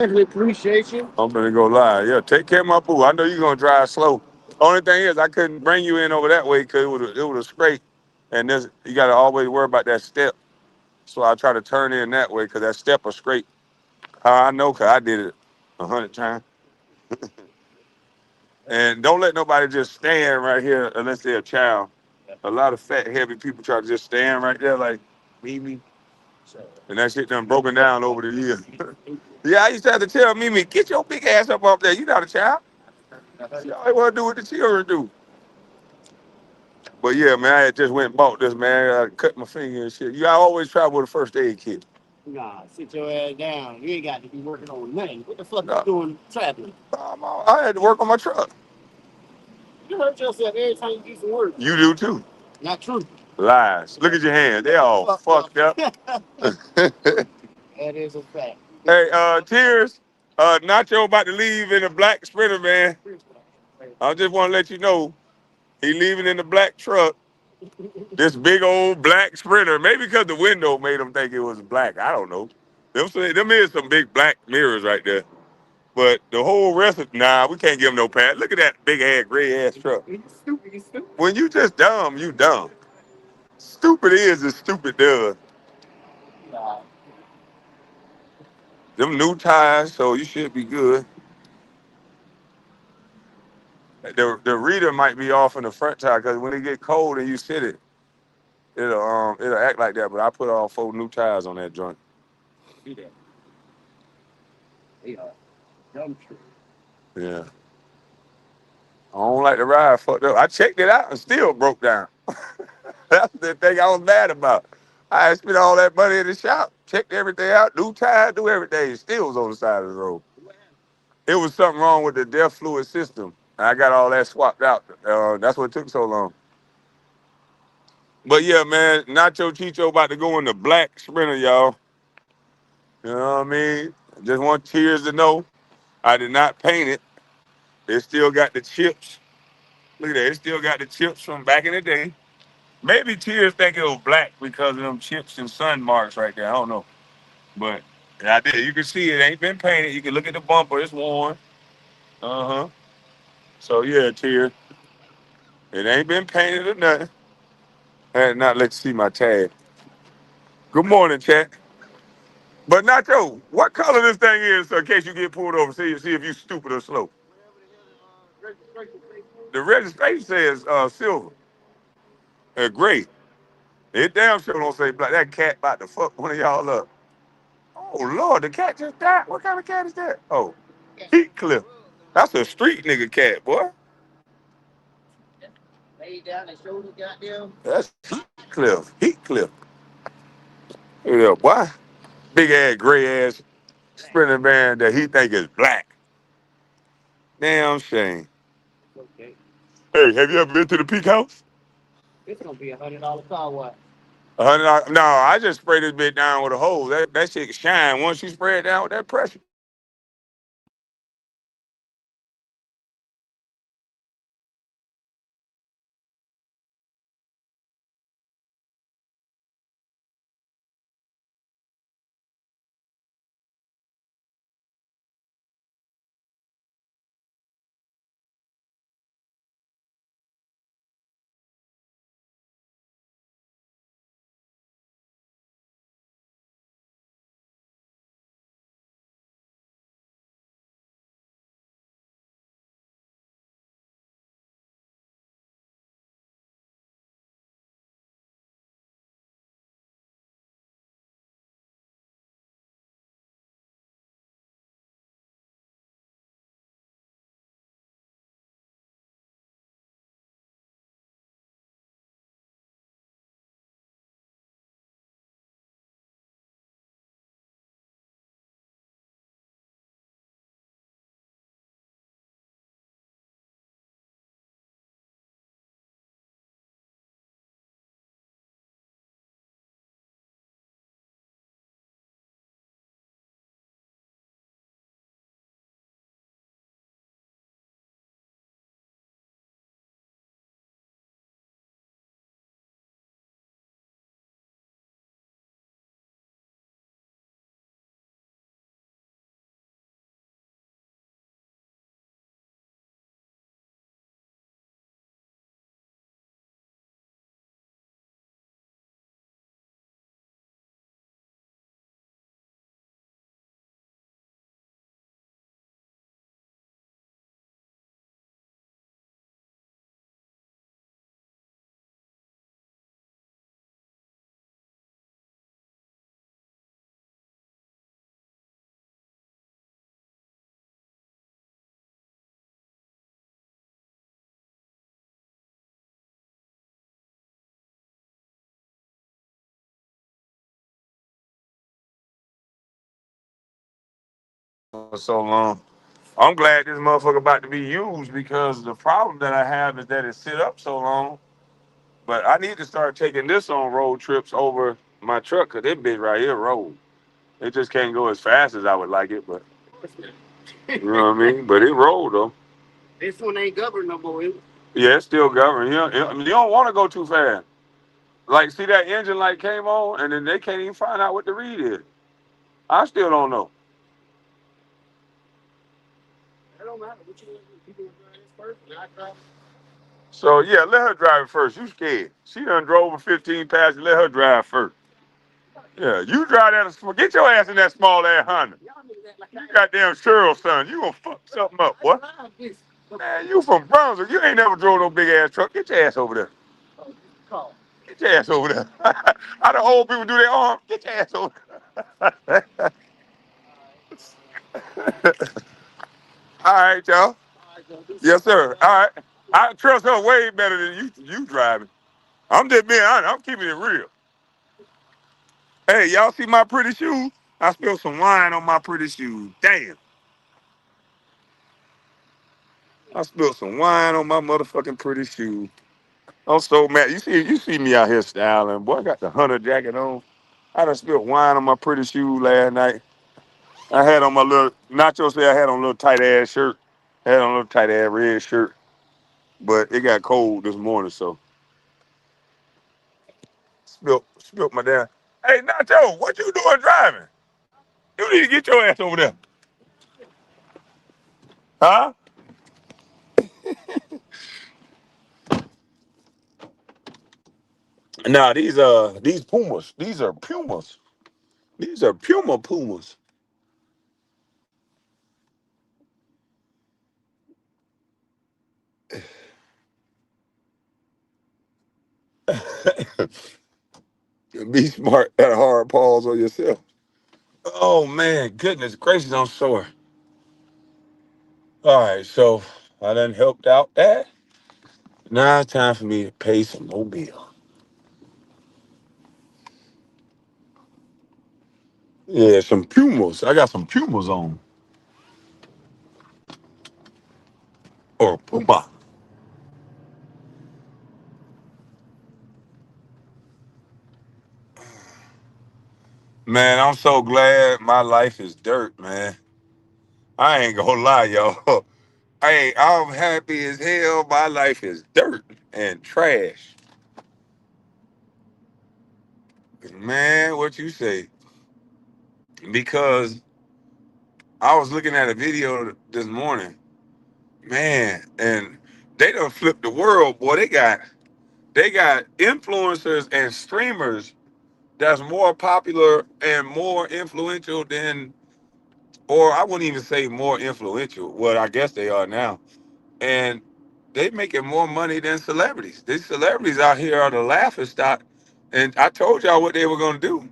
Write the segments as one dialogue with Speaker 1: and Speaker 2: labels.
Speaker 1: Definitely appreciate you.
Speaker 2: I'm gonna go live. Yeah, take care of my boo. I know you're gonna drive slow. Only thing is, I couldn't bring you in over that way because it would have scraped, and this you gotta always worry about that step. So I try to turn in that way because that step will scrape. How I know? Cause I did it 100 times. And don't let nobody just stand right here unless they're a child. A lot of fat, heavy people try to just stand right there like Mimi, and that shit done broken down over the years. Yeah, I used to have to tell Mimi, get your big ass up there. You not a child. She always want to do what the children do. But yeah, man, I had just went and bought this, man. I cut my finger and shit. You I always travel with a first aid kit.
Speaker 1: Nah, sit your ass down. You ain't got to be working on nothing. What the fuck you
Speaker 2: No,
Speaker 1: doing traveling?
Speaker 2: I had to work on my truck.
Speaker 1: You hurt yourself every time you do some work.
Speaker 2: You do too.
Speaker 1: Not true.
Speaker 2: Lies. Look at your hands. They all fucked up.
Speaker 1: That is a fact.
Speaker 2: Hey, Tears, Nacho about to leave in a black Sprinter, man. I just want to let you know he leaving in the black truck. This big old black Sprinter. Maybe because the window made him think it was black. I don't know. Them is some big black mirrors right there. But the whole rest of nah, we can't give him no pass. Look at that big ass gray ass truck.
Speaker 1: You stupid. You stupid.
Speaker 2: When you just dumb, you dumb. Stupid is as stupid does.
Speaker 1: Nah.
Speaker 2: Them new tires, so you should be good. The reader might be off in the front tire because when it get cold and you sit it, it'll act like that. But I put all 4 new tires on that joint.
Speaker 1: See that? They are dumb true.
Speaker 2: Yeah. I don't like the ride fucked up. I checked it out and still broke down. That's the thing I was mad about. I had spent all that money in the shop, checked everything out, new tire, do everything. Still was on the side of the road. It was something wrong with the DEF fluid system. I got all that swapped out. That's what took so long. But yeah, man, Nacho Chicho about to go in the black Sprinter, y'all. You know what I mean? Just want Tears to know I did not paint it. It still got the chips. Look at that. It still got the chips from back in the day. Maybe Tears think it was black because of them chips and sun marks right there. I don't know. But I did. You can see it ain't been painted. You can look at the bumper. It's worn. Uh-huh. So yeah, Tears. It ain't been painted or nothing. I had not let you see my tag. Good morning, chat. But Nacho, what color this thing is so in case you get pulled over, see if you stupid or slow. The registration says silver, gray. It damn sure don't say black. That cat about to fuck one of y'all up. Oh Lord, the cat just died. What kind of cat is that? Oh, Heathcliff. That's a street nigga cat, boy.
Speaker 1: Lay down and shoulder goddamn.
Speaker 2: That's Heathcliff. Heathcliff. Yeah, boy. Big ass gray ass sprinter man that he think is black. Damn shame.
Speaker 1: Okay.
Speaker 2: Hey, have you ever been to the Peak House?
Speaker 1: It's gonna be $100 car wash.
Speaker 2: No, I just spray this bit down with a hose. That shit shine once you spray it down with that pressure. for so long. I'm glad this motherfucker about to be used because the problem that I have is that it sit up so long. But I need to start taking this on road trips over my truck because this bitch right here roll. It just can't go as fast as I would like it, but you know what I mean? But it rolled though.
Speaker 1: This one ain't governed no more.
Speaker 2: Yeah, it's still governed. You don't want to go too fast. Like, see that engine light came on, and then they can't even find out what the read is. I still don't know.
Speaker 1: It don't matter. What you want to do? People drive this first, and I drive.
Speaker 2: So yeah, let her drive it first. You scared? She done drove a 15 past. Let her drive first. Yeah, you drive that. Get your ass in that small ass Honda.
Speaker 1: Y'all niggas act like
Speaker 2: You
Speaker 1: I
Speaker 2: goddamn Cheryl son. You gonna fuck something up,
Speaker 1: I
Speaker 2: boy.
Speaker 1: drive this.
Speaker 2: Man, you from Brunswick. You ain't never drove no big ass truck. Get your ass over there.
Speaker 1: Oh, this car.
Speaker 2: Get your ass over there. How the old people do their arm? Get your ass over there. All right, y'all.
Speaker 1: All right, so this
Speaker 2: Yes,
Speaker 1: is
Speaker 2: sir. All right. I trust her way better than you driving. I'm just being honest. I'm keeping it real. Hey, y'all see my pretty shoes? I spilled some wine on my pretty shoes. Damn. I spilled some wine on my motherfucking pretty shoes. I'm so mad. You see me out here styling. Boy, I got the hunter jacket on. I done spilled wine on my pretty shoes last night. I had on my little Nacho said I had on a little tight ass shirt. I had on a little tight ass red shirt. But it got cold this morning, so spilled my damn. Hey Nacho, what you doing driving? You need to get your ass over there. Huh? Nah, these Pumas. These are Pumas. These are Pumas. Be smart at a hard pause on yourself. Oh man, goodness gracious, I'm sore. All right, so I done helped out that. Now it's time for me to pay some more bill. Yeah, some Pumas. I got some Pumas on. Or Puma. Man, I'm so glad my life is dirt, man. I ain't gonna lie, y'all. Hey, I'm happy as hell. My life is dirt and trash. Man, what you say? Because I was looking at a video this morning, man, and they done flipped the world, boy. They got influencers and streamers that's more popular and more influential than, or I wouldn't even say more influential. Well, I guess they are now. And they making more money than celebrities. These celebrities out here are the laughing stock. And I told y'all what they were gonna do.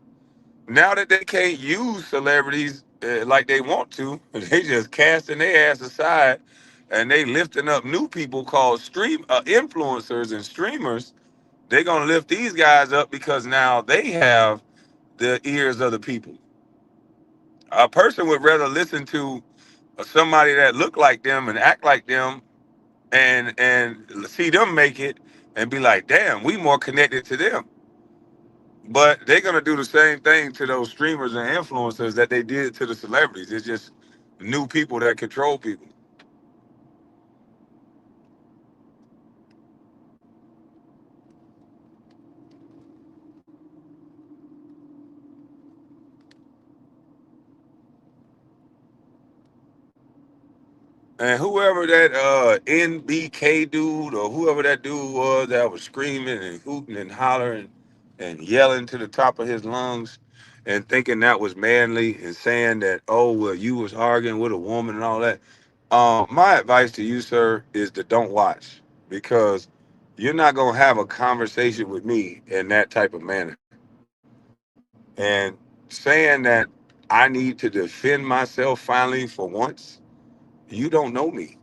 Speaker 2: Now that they can't use celebrities like they want to, they just casting their ass aside, and they lifting up new people called stream influencers and streamers. They're gonna lift these guys up because now they have the ears of the people. A person would rather listen to somebody that look like them and act like them and see them make it and be like, damn, we more connected to them. But they're gonna do the same thing to those streamers and influencers that they did to the celebrities. It's just new people that control people. And whoever that NBK dude or whoever that dude was that was screaming and hooting and hollering and yelling to the top of his lungs and thinking that was manly and saying that, oh, well, you was arguing with a woman and all that. My advice to you, sir, is to don't watch because you're not going to have a conversation with me in that type of manner. And saying that I need to defend myself finally for once, you don't know me.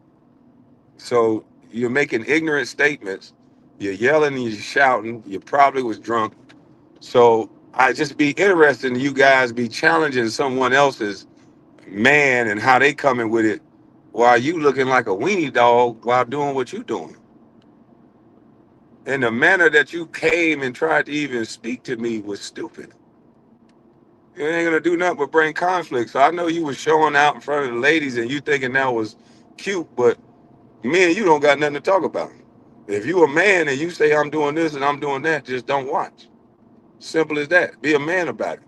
Speaker 2: So you're making ignorant statements. You're yelling and you're shouting. You probably was drunk. So I just be interested in you guys be challenging someone else's man and how they coming with it while you looking like a weenie dog while doing what you doing. And the manner that you came and tried to even speak to me was stupid. It ain't gonna do nothing but bring conflict. So I know you was showing out in front of the ladies and you thinking that was cute, but me and you don't got nothing to talk about. If you a man and you say I'm doing this and I'm doing that, just don't watch. Simple as that. Be a man about it.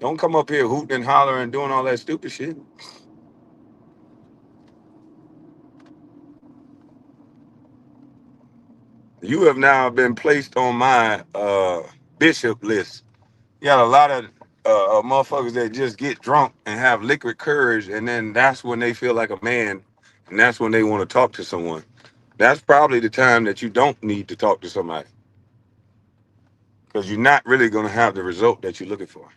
Speaker 2: Don't come up here hooting and hollering and doing all that stupid shit. You have now been placed on my bishop list. You got a lot of motherfuckers that just get drunk and have liquid courage, and then that's when they feel like a man, and that's when they want to talk to someone. That's probably the time that you don't need to talk to somebody because you're not really going to have the result that you're looking for.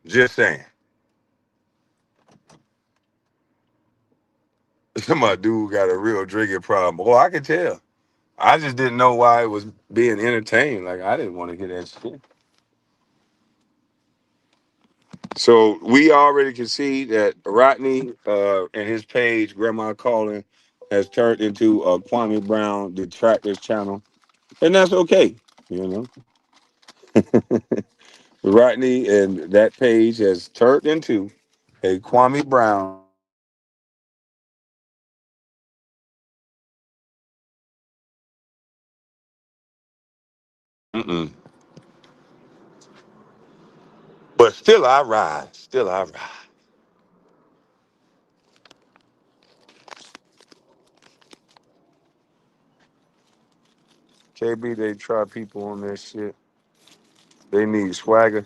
Speaker 2: Just saying. Some of dude got a real drinking problem. Boy, I can tell. I just didn't know why it was being entertained. Like I didn't want to hear that shit. So we already can see that Rodney and his page, Grandma Calling, has turned into a Kwame Brown detractors channel, and that's okay. You know, Rodney and that page has turned into a Kwame Brown Mm-mm. But still, I ride. Still, I ride. KB, they try people on that shit. They need swagger.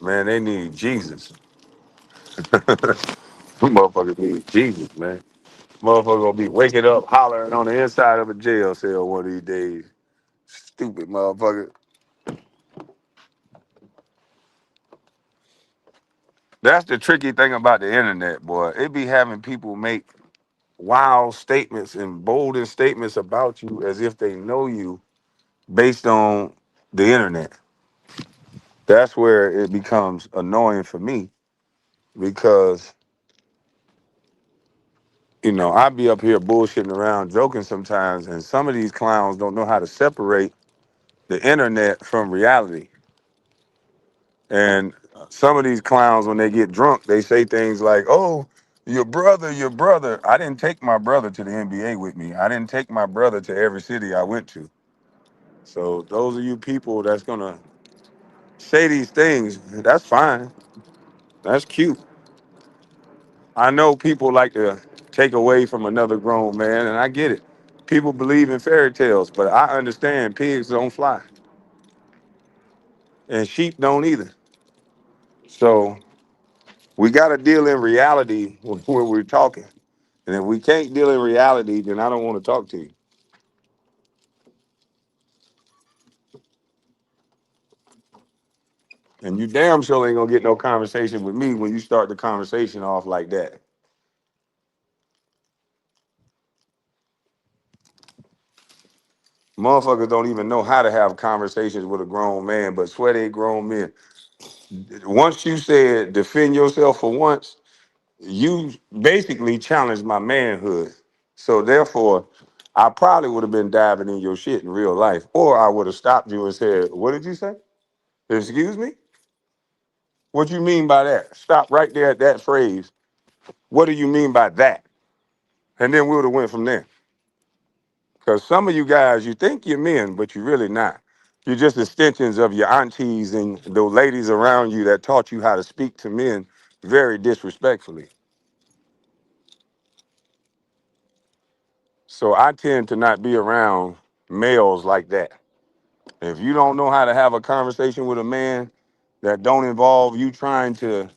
Speaker 2: Man, they need Jesus. Motherfuckers need Jesus, man. Motherfucker gonna be waking up hollering on the inside of a jail cell one of these days. Stupid motherfucker. That's the tricky thing about the internet, boy. It be having people make wild statements and bold statements about you as if they know you based on the internet. That's where it becomes annoying for me because, I be up here bullshitting around, joking sometimes, and some of these clowns don't know how to separate the internet from reality. And some of these clowns, when they get drunk, they say things like, "Oh, your brother, your brother." I didn't take my brother to the NBA with me. I didn't take my brother to every city I went to. So those of you people that's gonna say these things, that's fine. That's cute. I know people like to take away from another grown man, and I get it. People believe in fairy tales, but I understand pigs don't fly and sheep don't either. So we got to deal in reality when we're talking. And if we can't deal in reality, then I don't want to talk to you. And you damn sure ain't gonna get no conversation with me when you start the conversation off like that. Motherfuckers don't even know how to have conversations with a grown man, but swear they grown men. Once you said defend yourself for once, you basically challenged my manhood. So therefore, I probably would have been diving in your shit in real life, or I would have stopped you and said, "What did you say? Excuse me? What you mean by that? Stop right there at that phrase. What do you mean by that?" And then we would have went from there. Because some of you guys, you think you're men, but you're really not. You're just extensions of your aunties and those ladies around you that taught you how to speak to men very disrespectfully. So I tend to not be around males like that. If you don't know how to have a conversation with a man that don't involve you trying to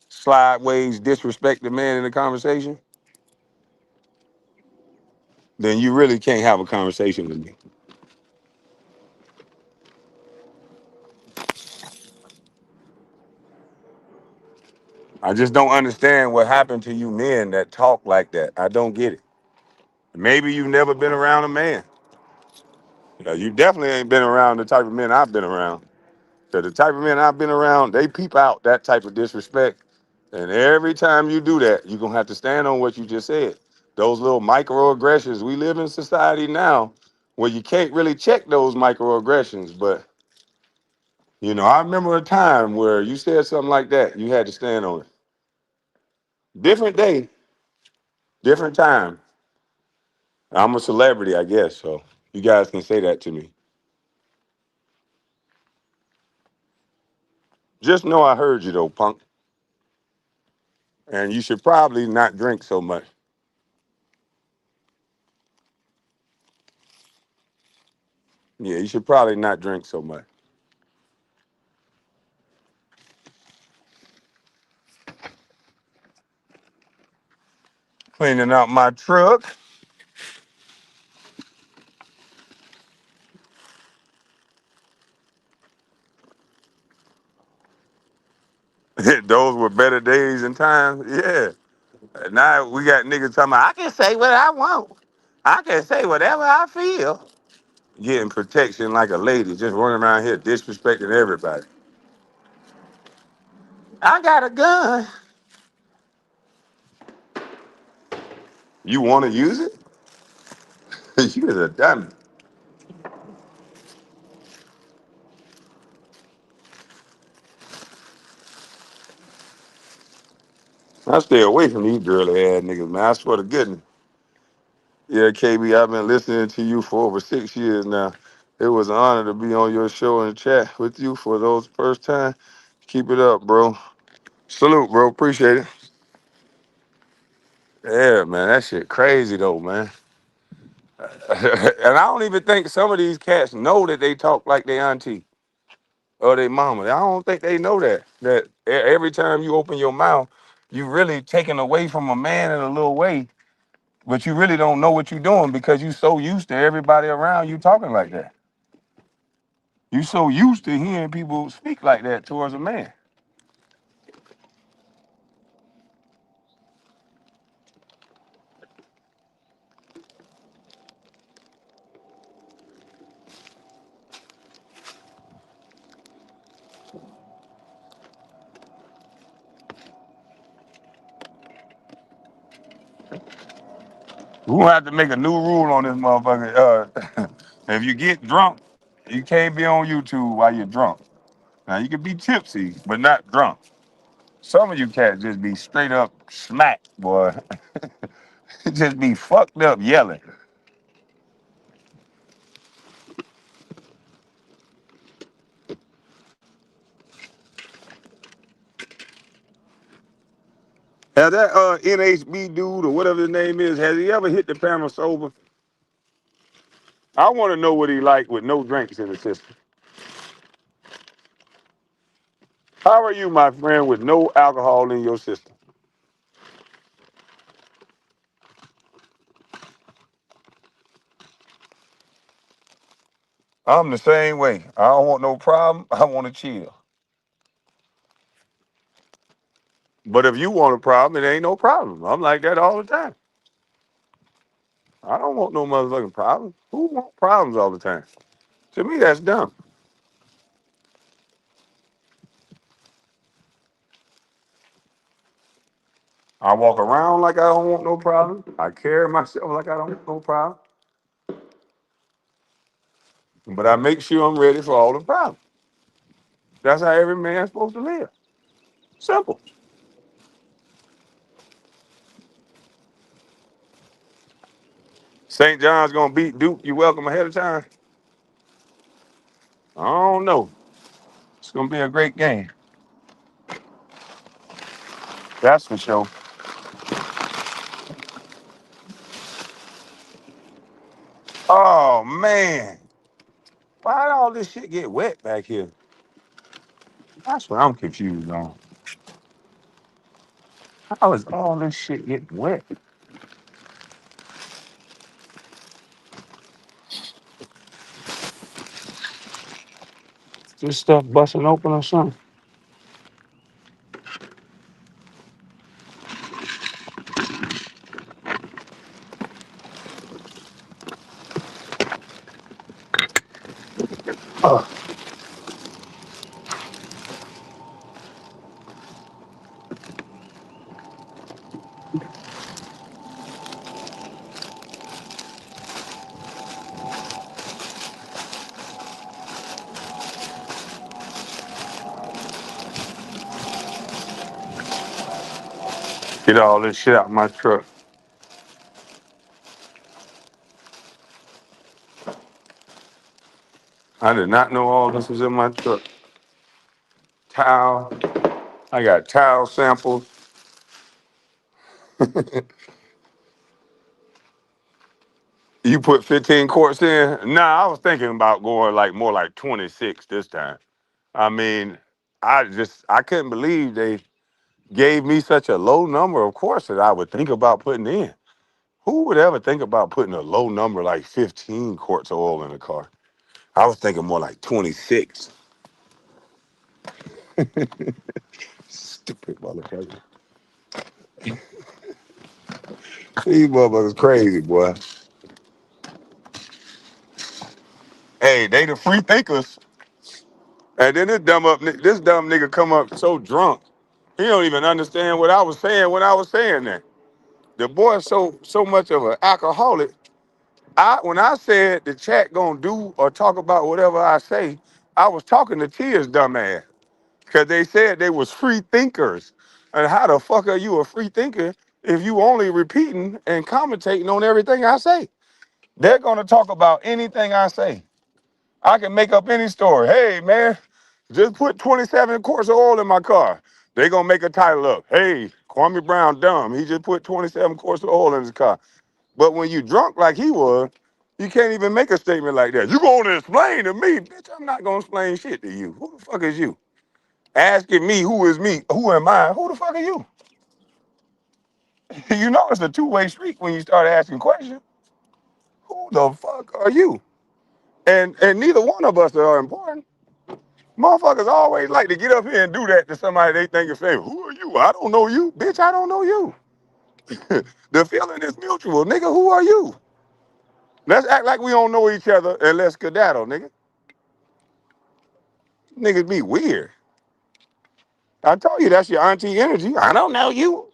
Speaker 2: sideways disrespect the man in the conversation, then you really can't have a conversation with me. I just don't understand what happened to you men that talk like that. I don't get it. Maybe you've never been around a man. You definitely ain't been around the type of men I've been around. Because the type of men I've been around, they peep out that type of disrespect. And every time you do that, you're going to have to stand on what you just said. Those little microaggressions. We live in society now where you can't really check those microaggressions. But, I remember a time where you said something like that. You had to stand on it. Different day, different time. I'm a celebrity, I guess. So you guys can say that to me. Just know I heard you, though, punk. And you should probably not drink so much. Yeah, you should probably not drink so much. Cleaning out my truck. Those were better days and times. Yeah. Now we got niggas talking about, I can say what I want. I can say whatever I feel. Getting protection like a lady, just running around here disrespecting everybody. I got a gun. You want to use it? You is a dummy. I stay away from these girly ass niggas, man. I swear to goodness. Yeah, KB, I've been listening to you for over 6 years now. It was an honor to be on your show and chat with you for those first time. Keep it up, bro. Salute, bro. Appreciate it. Yeah, man, that shit crazy though, man. And I don't even think some of these cats know that they talk like they auntie or they mama. I don't think they know that. That every time you open your mouth, you really taking away from a man in a little way, but you really don't know what you're doing because you so used to everybody around you talking like that. You so used to hearing people speak like that towards a man. We're gonna have to make a new rule on this motherfucker. If you get drunk, you can't be on YouTube while you're drunk. Now you can be tipsy, but not drunk. Some of you cats just be straight up smacked, boy. Just be fucked up yelling. Has that NHB dude or whatever his name is, has he ever hit the panel sober? I want to know what he like with no drinks in the system. How are you, my friend, with no alcohol in your system? I'm the same way. I don't want no problem. I want to chill. But if you want a problem, it ain't no problem. I'm like that all the time. I don't want no motherfucking problem. Who want problems all the time? To me, that's dumb. I walk around like I don't want no problem. I carry myself like I don't want no problem. But I make sure I'm ready for all the problems. That's how every man's supposed to live. Simple. St. John's gonna beat Duke. You welcome ahead of time. I don't know. It's gonna be a great game. That's for sure. Oh man, why did all this shit get wet back here? That's what I'm confused on. How is all this shit getting wet? This stuff busting open or something? Get all this shit out my truck. I did not know all this was in my truck. Towel. I got towel samples. You put 15 quarts in? Nah, I was thinking about going like more like 26 this time. I mean, I couldn't believe they gave me such a low number of quarts that I would think about putting in. Who would ever think about putting a low number like 15 quarts of oil in a car? I was thinking more like 26. Stupid motherfucker. These motherfuckers crazy, boy. Hey, they the free thinkers. And then this dumb nigga come up so drunk, he don't even understand what I was saying when I was saying that. The boy's so much of an alcoholic. When I said the chat gonna do or talk about whatever I say, I was talking to Tia's dumb ass. Cause they said they was free thinkers. And how the fuck are you a free thinker if you only repeating and commentating on everything I say? They're gonna talk about anything I say. I can make up any story. Hey man, just put 27 quarts of oil in my car. They gonna make a title up. Hey, Kwame Brown dumb. He just put 27 quarts of oil in his car. But when you drunk like he was, you can't even make a statement like that. You gonna explain to me, bitch? I'm not gonna explain shit to you. Who the fuck is you? Asking me who is me? Who am I? Who the fuck are you? You know it's a two-way street when you start asking questions. Who the fuck are you? And neither one of us are important. Motherfuckers always like to get up here and do that to somebody they think is famous. Who are you? I don't know you. Bitch, I don't know you. The feeling is mutual. Nigga, who are you? Let's act like we don't know each other and let's skedaddle, nigga. Niggas be weird. I told you that's your auntie energy. I don't know you.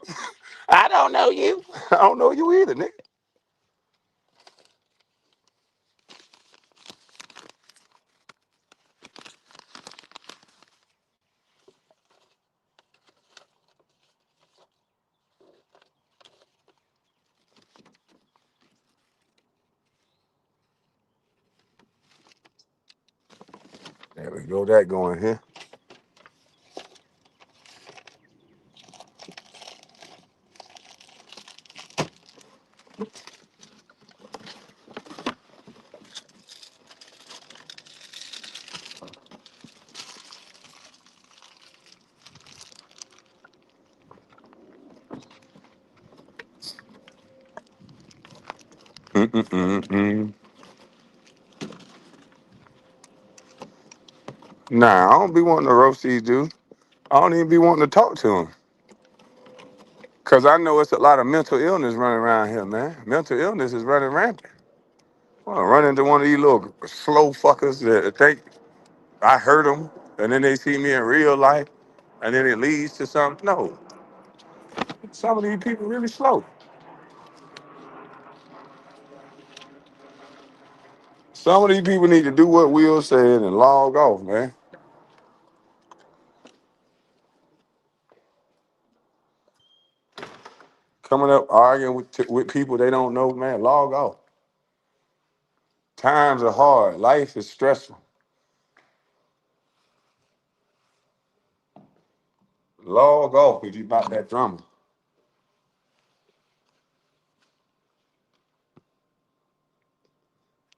Speaker 2: I don't know you. I don't know you either, nigga. There we go, that going here. Mm-mm-mm-mm. Nah, I don't be wanting to roast these dudes. I don't even be wanting to talk to them. Because I know it's a lot of mental illness running around here, man. Mental illness is running rampant. Well, I run into one of these little slow fuckers that think I hurt them, and then they see me in real life, and then it leads to something. No, some of these people really slow. Some of these people need to do what Will said and log off, man. Coming up arguing with people they don't know, man, log off. Times are hard. Life is stressful. Log off if you about that drama.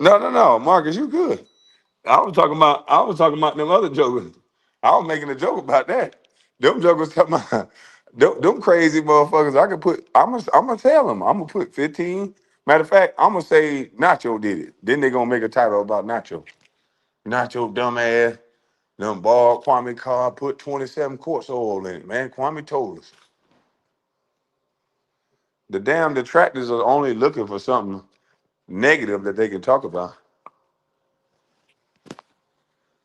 Speaker 2: No, no, no, Marcus, you good. I was talking about them other jokers. I was making a joke about that. Them jokers talking about them crazy motherfuckers. I'm gonna tell them. I'm gonna put 15. Matter of fact, I'm gonna say Nacho did it. Then they gonna make a title about Nacho. Nacho dumbass. Them ball Kwame car put 27 quarts of oil in it. Man, Kwame told us. The damn detractors are only looking for something negative that they can talk about.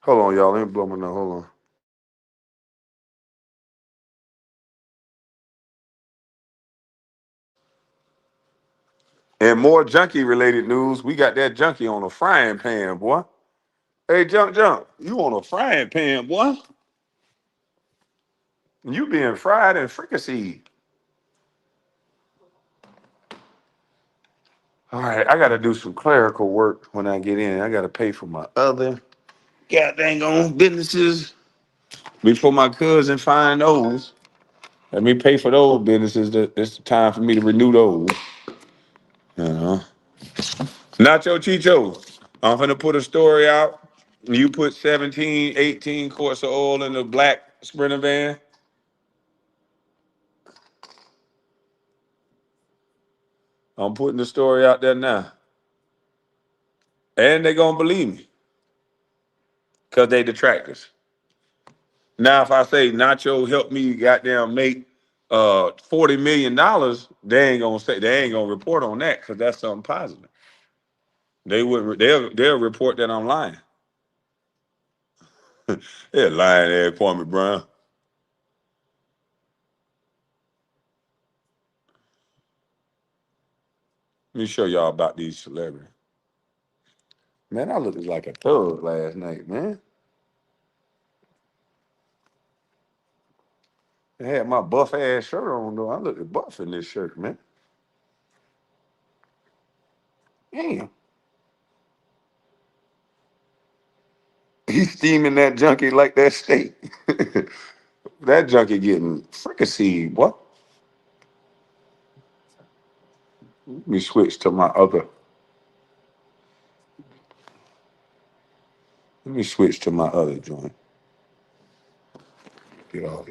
Speaker 2: Hold on, y'all. Let me blow my nose. Hold on. And more junkie related news, we got that junkie on a frying pan, boy. Hey, jump. You on a frying pan, boy. You being fried and fricasseed. All right, I got to do some clerical work when I get in. I got to pay for my other goddamn on businesses before my cousin find those. Let me pay for those businesses. It's the time for me to renew those. You know. Nacho Chicho, I'm finna put a story out. You put 17, 18 quarts of oil in the black Sprinter van. I'm putting the story out there now. And they gonna believe me. Because they detractors. Now, if I say Nacho helped me goddamn make $40 million, they ain't gonna report on that because that's something positive. They'll report that I'm lying. They're lying there, Kwame Brown. Let me show y'all about these celebrities. Man, I looked like a thug last night, man. I had my buff ass shirt on though. I looked buff in this shirt, man. Damn. He's steaming that junkie like that steak. That junkie getting fricasseed, boy. Let me switch to my other. Let me switch to my other joint. Get off.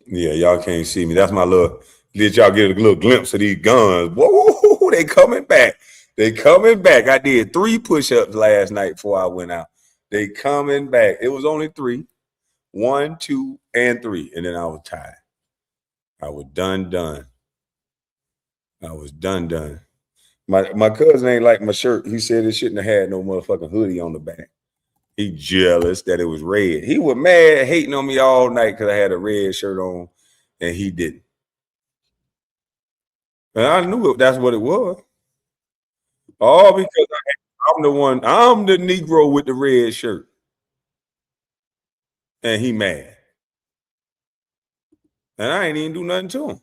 Speaker 2: Yeah, y'all can't see me. That's my little. Did y'all get a little glimpse of these guns? Whoa, they coming back. They coming back. I did 3 push-ups last night before I went out. They coming back. It was only 3. 1, 2, and 3. And then I was tired. I was done. I was done. My cousin ain't like my shirt. He said it shouldn't have had no motherfucking hoodie on the back. He jealous that it was red. He was mad, hating on me all night because I had a red shirt on and he didn't. And I knew that's what it was. All because I'm the Negro with the red shirt. And he mad. And I ain't even do nothing to him.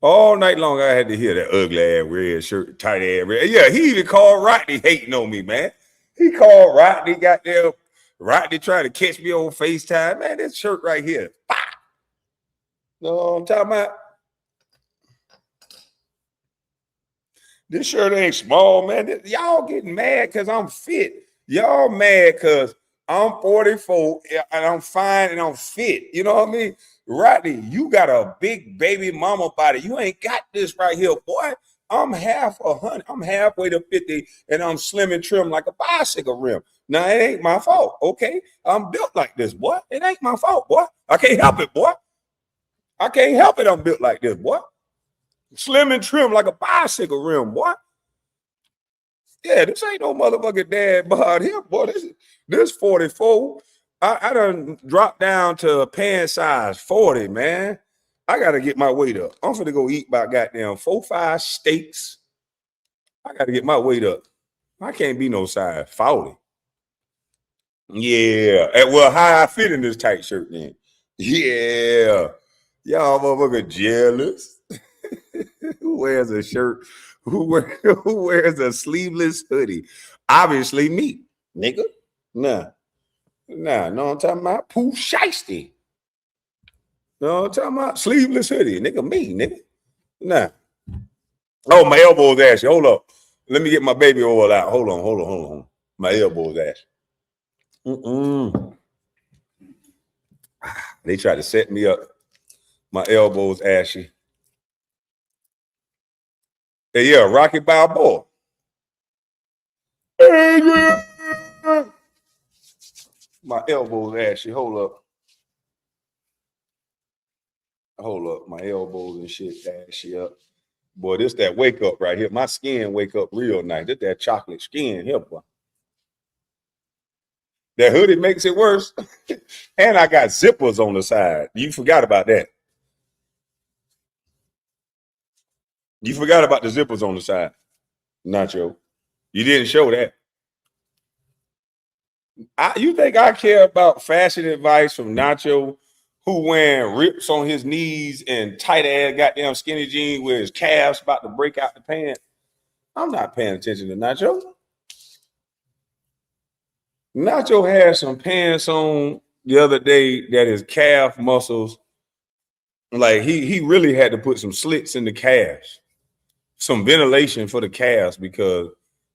Speaker 2: All night long, I had to hear that ugly ass red shirt, tight ass red. Yeah, he even called Rodney hating on me, man. He called Rodney, goddamn. Rodney trying to catch me on FaceTime. Man, this shirt right here. No, I'm talking about. This shirt ain't small, man. Y'all getting mad because I'm fit. Y'all mad because I'm 44 and I'm fine and I'm fit. You know what I mean? Rodney, you got a big baby mama body. You ain't got this right here, boy. I'm half 100. I'm halfway to 50 and I'm slim and trim like a bicycle rim. Now, it ain't my fault, okay? I'm built like this, boy. It ain't my fault, boy. I can't help it, boy. I can't help it I'm built like this, boy. Slim and trim like a bicycle rim, boy. Yeah, this ain't no motherfucking dad bod here, boy. This 44. I done dropped down to pant size 40, man. I gotta get my weight up. I'm finna go eat by goddamn 4-5 steaks. I gotta get my weight up. I can't be no size 40. Yeah. Well, how I fit in this tight shirt then? Yeah. Y'all motherfucker jealous. Who wears a shirt? Who wears a sleeveless hoodie? Obviously me, nigga. No, I'm talking about Pooh Shiesty. No, I'm talking about sleeveless hoodie, nigga. Me, nigga. Nah. Oh, my elbow's ashy. Hold up. Let me get my baby oil out. Hold on. My elbow's ashy. They tried to set me up. My elbow's ashy. Hey, yeah, Rocky Balboa. My elbow's ashy. Hold up. My elbows and shit ashy up. Boy, this that wake up right here. My skin wake up real nice. This that chocolate skin here, boy. That hoodie makes it worse. And I got zippers on the side. You forgot about that. You forgot about the zippers on the side. Nacho. You didn't show that. You think I care about fashion advice from Nacho, who wearing rips on his knees and tight ass goddamn skinny jeans with his calves about to break out the pants? I'm not paying attention to Nacho. Nacho had some pants on the other day that his calf muscles, like he really had to put some slits in the calves, some ventilation for the calves because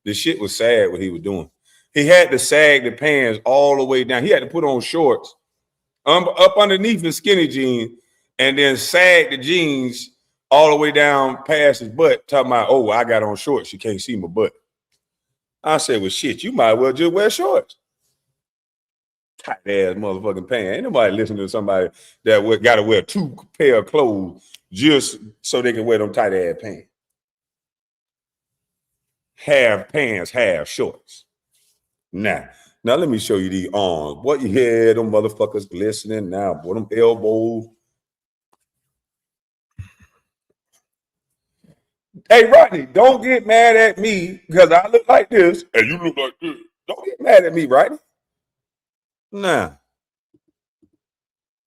Speaker 2: the shit was sad what he was doing. He had to sag the pants all the way down. He had to put on shorts up underneath his skinny jeans and then sag the jeans all the way down past his butt, talking about, oh, I got on shorts. You can't see my butt. I said, well, shit, you might well just wear shorts. Tight ass motherfucking pants. Ain't nobody listening to somebody that got to wear two pair of clothes just so they can wear them tight ass pants. Half pants, half shorts. Now let me show you these arms. What you hear, them motherfuckers glistening now, boy, them elbows. Hey, Rodney, don't get mad at me because I look like this and you look like this. Don't get mad at me, Rodney. Nah.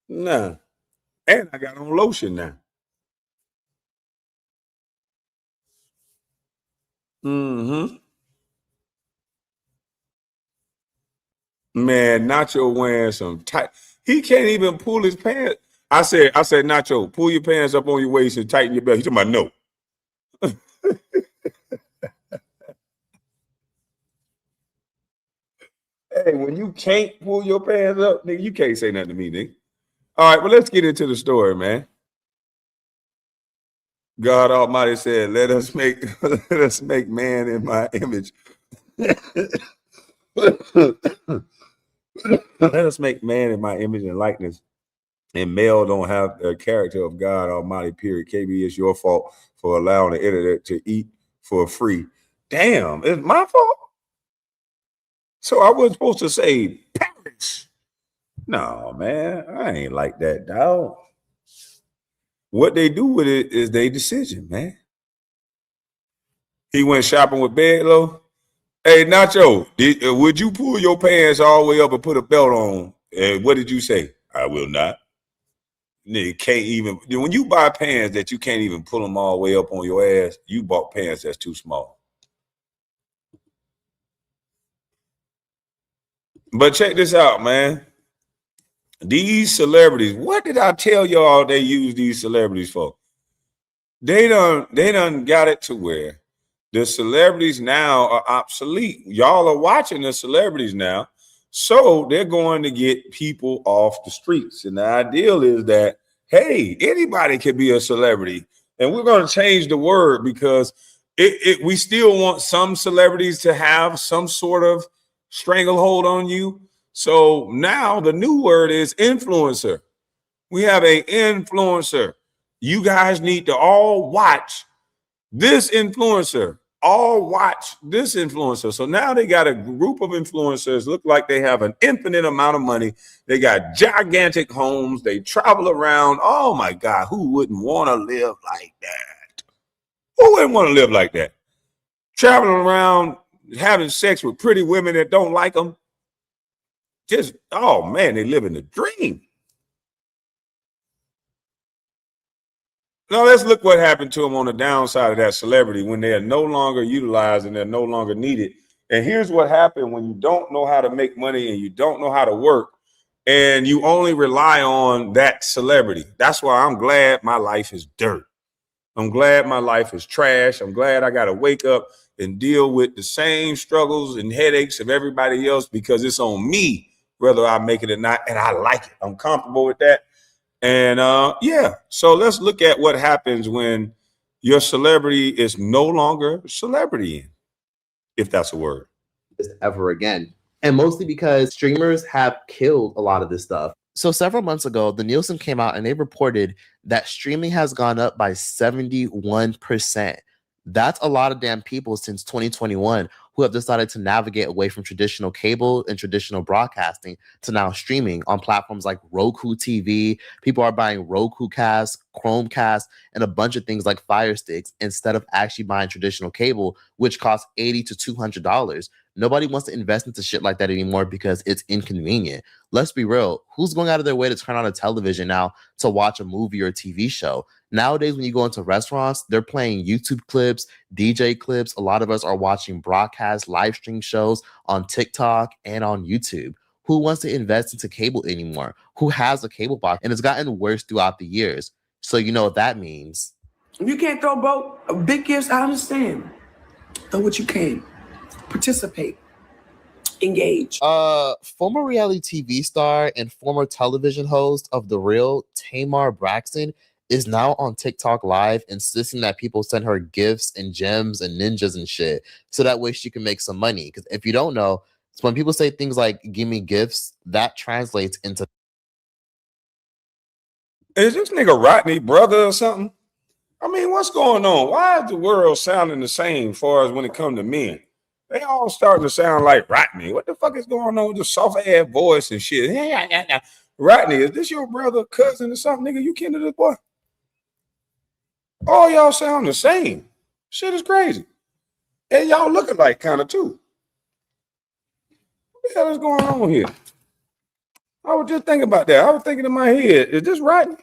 Speaker 2: And I got on lotion now. Mm-hmm. Man, Nacho wearing some tight. He can't even pull his pants. I said, Nacho, pull your pants up on your waist and tighten your belt. He's talking about no. Hey, when you can't pull your pants up, nigga, you can't say nothing to me, nigga. All right, well, let's get into the story, man. God Almighty said, let us make let us make man in my image. Let us make man in my image and likeness. And male don't have the character of God Almighty, period. KB, it's your fault for allowing the internet to eat for free. Damn, it's my fault. So I was supposed to say Paris. No, man, I ain't like that, dog. What they do with it is their decision, man. He went shopping with Bedlow. Hey, Nacho, would you pull your pants all the way up and put a belt on? And what did you say? I will not. Nigga can't even, when you buy pants that you can't even pull them all the way up on your ass, you bought pants that's too small. But check this out, man. These celebrities, what did I tell y'all they use these celebrities for? They done got it to where the celebrities now are obsolete. Y'all are watching the celebrities now. So they're going to get people off the streets. And the ideal is that, hey, anybody can be a celebrity. And we're going to change the word because we still want some celebrities to have some sort of stranglehold on you. So now the new word is influencer. We have an influencer. You guys need to all watch this influencer. All watch this influencer. So now they got a group of influencers, look like they have an infinite amount of money. They got gigantic homes. They travel around. Oh my God, who wouldn't want to live like that? Who wouldn't want to live like that? Traveling around, having sex with pretty women that don't like them. Just, oh man, they living the dream. Now let's look what happened to them on the downside of that celebrity when they are no longer utilized and they're no longer needed. And here's what happened when you don't know how to make money and you don't know how to work and you only rely on that celebrity. That's why I'm glad my life is dirt. I'm glad my life is trash. I'm glad I got to wake up and deal with the same struggles and headaches of everybody else because it's on me, whether I make it or not. And I like it. I'm comfortable with that. And yeah, so let's look at what happens when your celebrity is no longer celebrity, if that's a word.
Speaker 3: Ever again. And mostly because streamers have killed a lot of this stuff. So several months ago, the Nielsen came out and they reported that streaming has gone up by 71%. That's a lot of damn people since 2021 who have decided to navigate away from traditional cable and traditional broadcasting to now streaming on platforms like Roku TV. People are buying Roku Cast, Chromecast, and a bunch of things like Fire Sticks instead of actually buying traditional cable, which costs $80 to $200. Nobody wants to invest into shit like that anymore because it's inconvenient. Let's be real. Who's going out of their way to turn on a television now to watch a movie or a TV show? Nowadays, when you go into restaurants, they're playing YouTube clips, DJ clips. A lot of us are watching broadcast live stream shows on TikTok and on YouTube. Who wants to invest into cable anymore? Who has a cable box? And it's gotten worse throughout the years. So you know what that means.
Speaker 4: You can't throw both big gifts. I understand. Throw what you can. Participate. Engage.
Speaker 3: Former reality TV star and former television host of The Real, Tamar Braxton, is now on TikTok Live insisting that people send her gifts and gems and ninjas and shit so that way she can make some money. Because if you don't know, so when people say things like "give me gifts," that translates into.
Speaker 2: Is this nigga Rodney brother or something? I mean, what's going on? Why is the world sounding the same as far as when it comes to men? They all starting to sound like Rodney. What the fuck is going on with the soft ass voice and shit? Rodney, is this your brother, cousin, or something? Nigga, you kin to this boy? All y'all sound the same. Shit is crazy. And y'all looking like kind of too. What the hell is going on here? I was just thinking about that. I was thinking in my head, is this Rodney?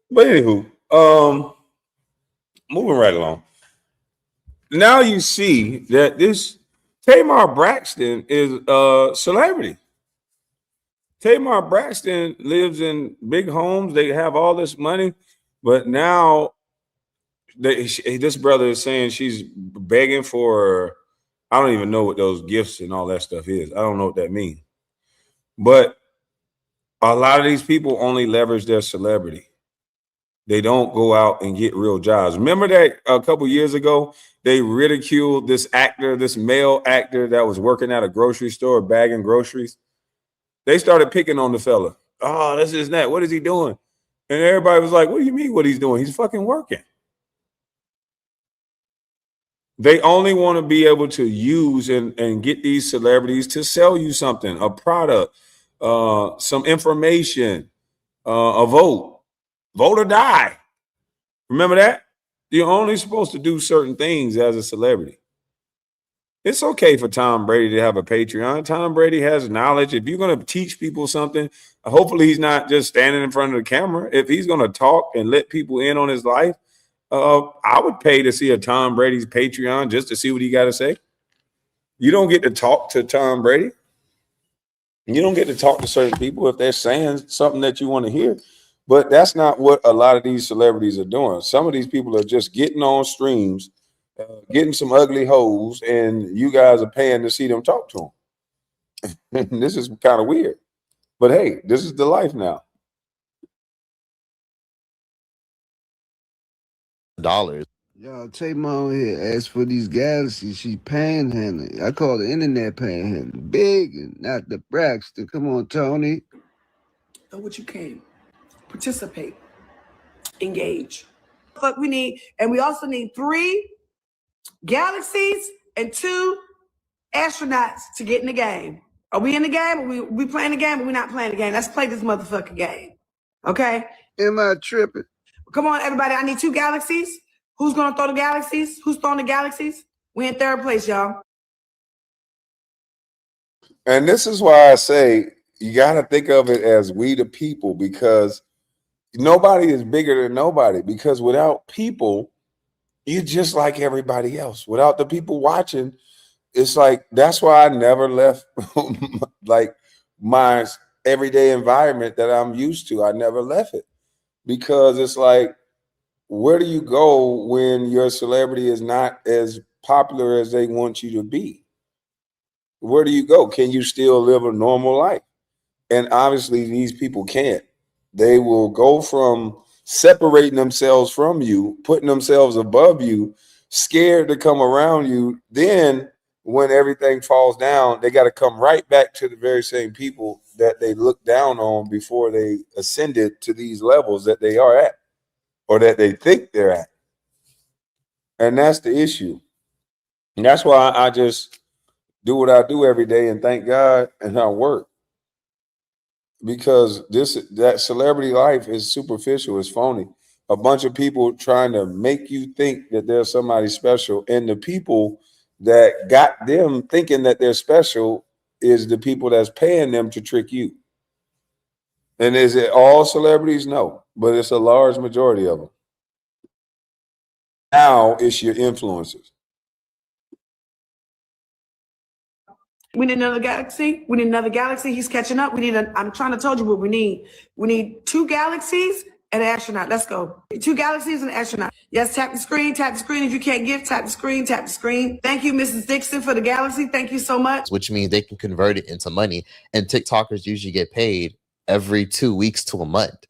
Speaker 2: But anywho, moving right along. Now you see that this Tamar Braxton is a celebrity. Tamar Braxton lives in big homes. They have all this money, but now this brother is saying she's begging for, I don't even know what those gifts and all that stuff is. I don't know what that means. But a lot of these people only leverage their celebrity. They don't go out and get real jobs. Remember that a couple years ago, they ridiculed this actor, this male actor that was working at a grocery store bagging groceries. They started picking on the fella. Oh, this is that. What is he doing? And everybody was like, what do you mean what he's doing? He's fucking working. They only want to be able to use and get these celebrities to sell you something, a product, some information, a vote or die. Remember that? You're only supposed to do certain things as a celebrity. It's okay for Tom Brady to have a Patreon. Tom Brady has knowledge. If you're going to teach people something, hopefully he's not just standing in front of the camera. If he's going to talk and let people in on his life, I would pay to see a Tom Brady's Patreon just to see what he got to say. You don't get to talk to Tom Brady. You don't get to talk to certain people if they're saying something that you want to hear. But that's not what a lot of these celebrities are doing. Some of these people are just getting on streams, getting some ugly hoes, and you guys are paying to see them talk to them. This is kind of weird. But hey, this is the life now.
Speaker 3: Dollars.
Speaker 5: Y'all, Tamar here asked for these galaxies. She panhandling. I call the internet panhandling. Big and not the Braxton. Come on, Tony.
Speaker 4: Throw what you can. Participate. Engage. Fuck we need, and we also need 3 galaxies and 2 astronauts to get in the game. Are we in the game? Are we playing the game? Or we not playing the game? Let's play this motherfucking game. Okay?
Speaker 5: Am I tripping?
Speaker 4: Come on, everybody. I need 2 galaxies. Who's gonna throw the galaxies? Who's throwing the galaxies? We in 3rd place, y'all.
Speaker 2: And this is why I say you got to think of it as we the people, because nobody is bigger than nobody. Because without people, you're just like everybody else. Without the people watching, it's like, that's why I never left like my everyday environment that I'm used to. I never left it, because it's like, where do you go when your celebrity is not as popular as they want you to be? Where do you go? Can you still live a normal life? And obviously these people can't. They will go from separating themselves from you, putting themselves above you, scared to come around you. Then when everything falls down, they got to come right back to the very same people that they looked down on before they ascended to these levels that they are at, or that they think they're at. And that's the issue. And that's why I just do what I do every day and thank God, and I work. Because that celebrity life is superficial, it's phony. a bunch of people trying to make you think that there's somebody special, and the people that got them thinking that they're special is the people that's paying them to trick you. And is it all celebrities? No, but it's a large majority of them. Now it's your influencers.
Speaker 4: We need another galaxy. We need another galaxy. He's catching up. We need I'm trying to tell you what we need. We need 2 galaxies and an astronaut. Let's go. 2 galaxies and an astronaut. Yes, tap the screen. Tap the screen. If you can't give, tap the screen. Tap the screen. Thank you, Mrs. Dixon, for the galaxy. Thank you so much.
Speaker 3: Which means they can convert it into money. And TikTokers usually get paid every 2 weeks to a month.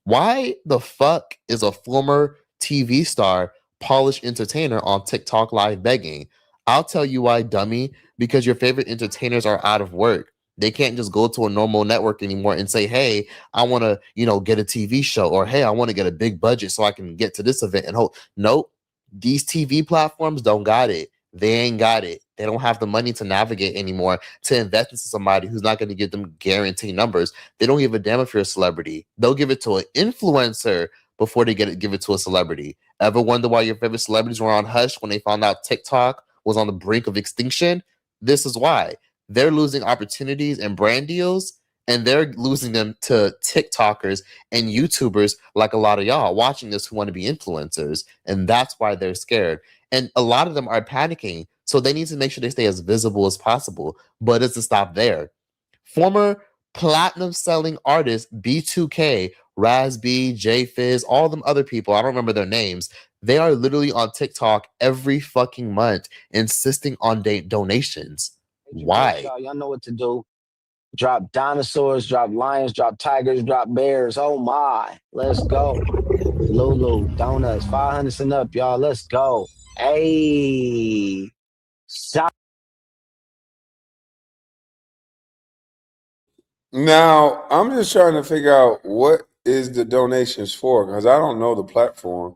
Speaker 3: Why the fuck is a former TV star, polished entertainer on TikTok live begging? I'll tell you why, dummy. Because your favorite entertainers are out of work. They can't just go to a normal network anymore and say, hey, I want to, get a TV show, or hey, I want to get a big budget so I can get to this event and hope. Nope. These TV platforms don't got it. They ain't got it. They don't have the money to navigate anymore to invest into somebody who's not going to give them guaranteed numbers. They don't give a damn if you're a celebrity. They'll give it to an influencer before they give it to a celebrity. Ever wonder why your favorite celebrities were on hush when they found out TikTok was on the brink of extinction? This is why. They're losing opportunities and brand deals, and they're losing them to TikTokers and YouTubers like a lot of y'all watching this who want to be influencers. And that's why they're scared. And a lot of them are panicking. So they need to make sure they stay as visible as possible. But it doesn't stop there. Former platinum selling artists B2K, Raz B, J Fizz, all them other people, I don't remember their names. They are literally on TikTok every fucking month insisting on donations. Why?
Speaker 6: Y'all know what to do. Drop dinosaurs, drop lions, drop tigers, drop bears. Oh my. Let's go. Lulu, donuts, 500 and up, y'all. Let's go. Hey. Stop.
Speaker 2: Now, I'm just trying to figure out what is the donations for, because I don't know the platform.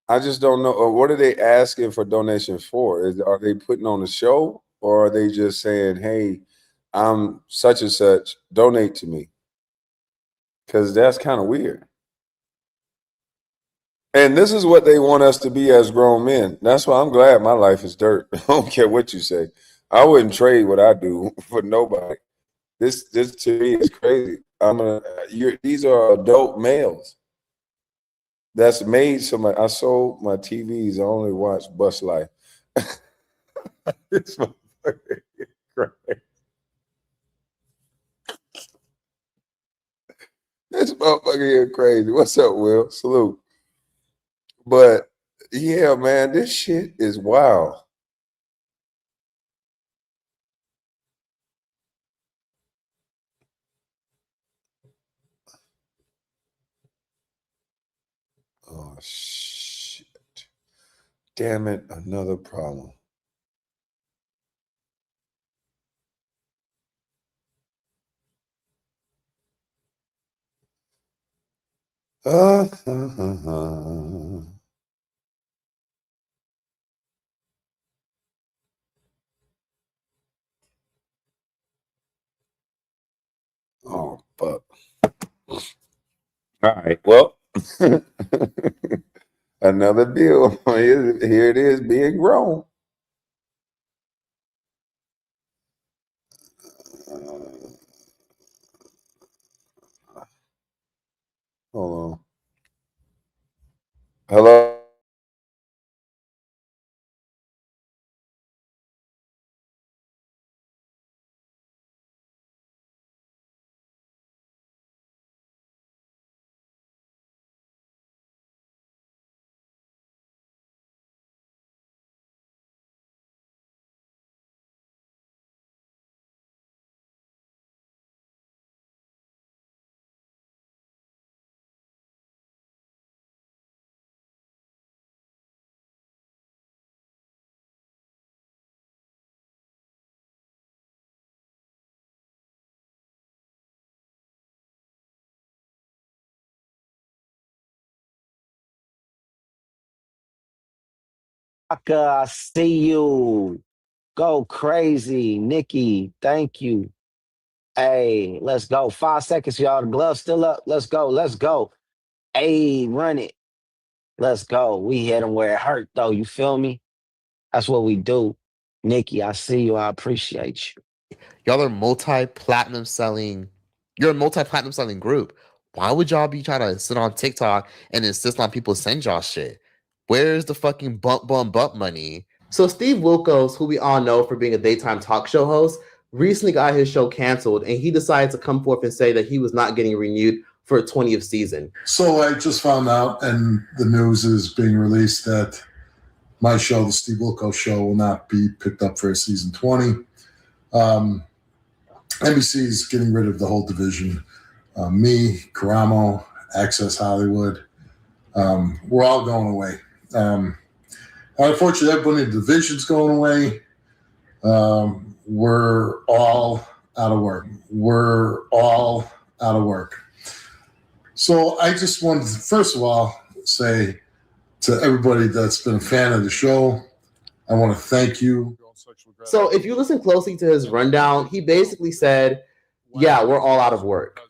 Speaker 2: I just don't know. What are they asking for donations for? Are they putting on a show, or are they just saying, hey, I'm such and such, donate to me? Because that's kind of weird. And this is what they want us to be as grown men. That's why I'm glad my life is dirt. I don't care what you say. I wouldn't trade what I do for nobody. This to me is crazy. These are adult males. That's made somebody. I sold my TVs. I only watch Bustlife. This motherfucker is crazy. This motherfucker here crazy. What's up, Will? Salute. But yeah, man, this shit is wild. Oh shit. Damn it, another problem. Oh fuck. All right. Well, another deal. Here it is being grown. Hold on. Hello.
Speaker 6: I see you. Go crazy. Nikki, thank you. Hey, let's go. 5 seconds, y'all. The glove's still up. Let's go. Let's go. Hey, run it. Let's go. We hit them where it hurt, though. You feel me? That's what we do. Nikki, I see you. I appreciate you.
Speaker 3: Y'all are multi-platinum selling. You're a multi-platinum selling group. Why would y'all be trying to sit on TikTok and insist on people send y'all shit? Where's the fucking bump money? So Steve Wilkos, who we all know for being a daytime talk show host, recently got his show canceled, and he decided to come forth and say that he was not getting renewed for a 20th season.
Speaker 7: So I just found out, and the news is being released, that my show, the Steve Wilkos Show, will not be picked up for a season 20. NBC is getting rid of the whole division. Me, Karamo, Access Hollywood, we're all going away. Unfortunately, everybody in the division's going away. We're all out of work. So I just wanted to, first of all, say to everybody that's been a fan of the show, I want to thank you.
Speaker 3: So if you listen closely to his rundown, he basically said, yeah, we're all out of work.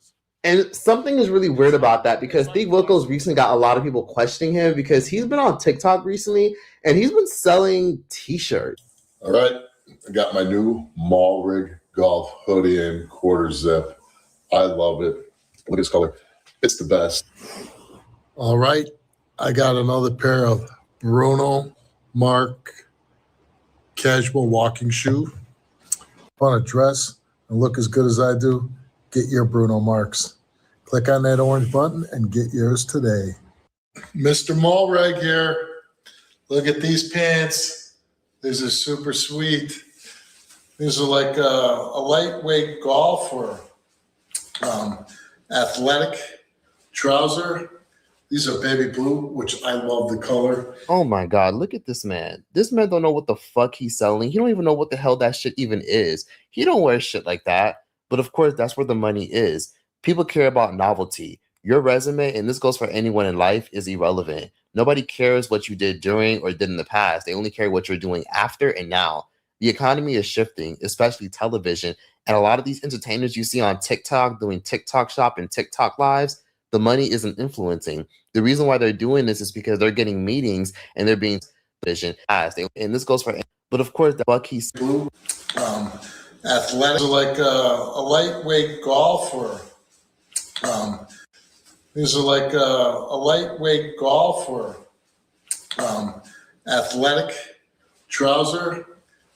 Speaker 3: And something is really weird about that, because Steve Wilkos recently got a lot of people questioning him because he's been on TikTok recently and he's been selling t-shirts.
Speaker 7: All right. I got my new Mall Rig Golf hoodie in quarter zip. I love it. Look at this color. It's the best. All right. I got another pair of Bruno Mark casual walking shoe. Want to dress and look as good as I do? Get your Bruno Marks. Click on that orange button and get yours today. Mr. Mallreg here. Look at these pants. These are super sweet. These are like a lightweight golf or athletic trouser. These are baby blue, which I love the color. Oh my God, look at this man. This man don't know what the fuck he's selling. He don't even know what the hell that shit even is. He don't wear shit like that. But of course, that's where the money is. People care about novelty. Your resume, and this goes for anyone in life, is irrelevant. Nobody cares what you did during or did in the past. They only care what you're doing after and now. The economy is shifting, especially television. And a lot of these entertainers you see on TikTok doing TikTok shop and TikTok lives, the money isn't influencing. The reason why they're doing this is because they're getting meetings and they're being vision as they, and this goes for, but of course the buck he's blue, athletic, like a lightweight golf or these are like a lightweight golf or athletic trouser.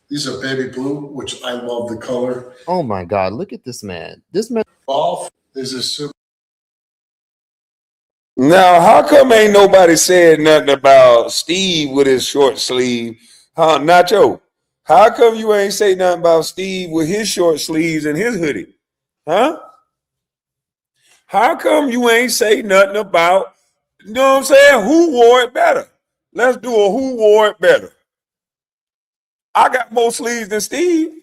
Speaker 7: These are baby blue, which I love the color. Oh my God, look at this man. This man golf is a super.
Speaker 2: Now, how come ain't nobody said nothing about Steve with his short sleeve? Huh, Nacho? How come you ain't say nothing about Steve with his short sleeves and his hoodie? Huh? How come you ain't say nothing about, you know what I'm saying, who wore it better? Let's do a who wore it better. I got more sleeves than Steve.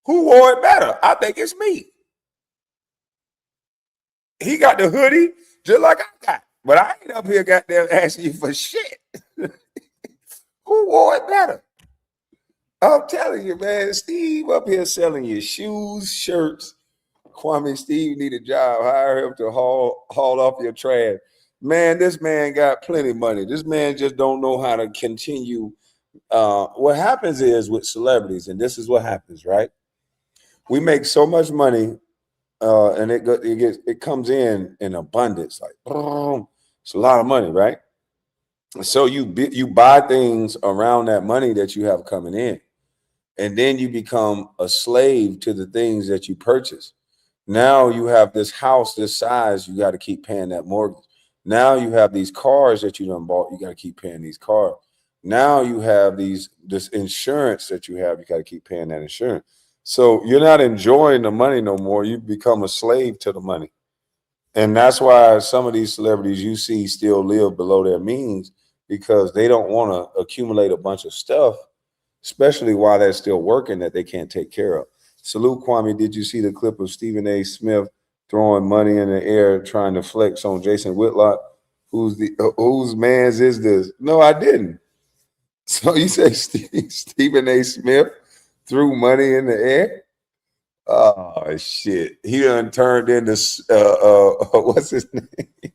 Speaker 2: Who wore it better? I think it's me. He got the hoodie just like I got. But I ain't up here goddamn asking you for shit. Who wore it better? I'm telling you, man, Steve up here selling you shoes, shirts. Kwame, Steve need a job. Hire him to haul off your trash. Man, this man got plenty of money. This man just don't know how to continue. What happens is with celebrities, and this is what happens, right? We make so much money, and it comes in abundance. Like, boom, it's a lot of money, right? So you buy things around that money that you have coming in, and then you become a slave to the things that you purchase. Now you have this house this size, you got to keep paying that mortgage. Now you have these cars that you done bought, you got to keep paying these cars. Now you have this insurance that you have, you got to keep paying that insurance. So you're not enjoying the money no more. You become a slave to the money. And that's why some of these celebrities you see still live below their means, because they don't want to accumulate a bunch of stuff, especially while they're still working, that they can't take care of. Salute, Kwame. Did you see the clip of Stephen A. Smith throwing money in the air, trying to flex on Jason Whitlock? Whose man's is this? No, I didn't. So you say Stephen A. Smith threw money in the air? Oh shit! He done turned into what's his name?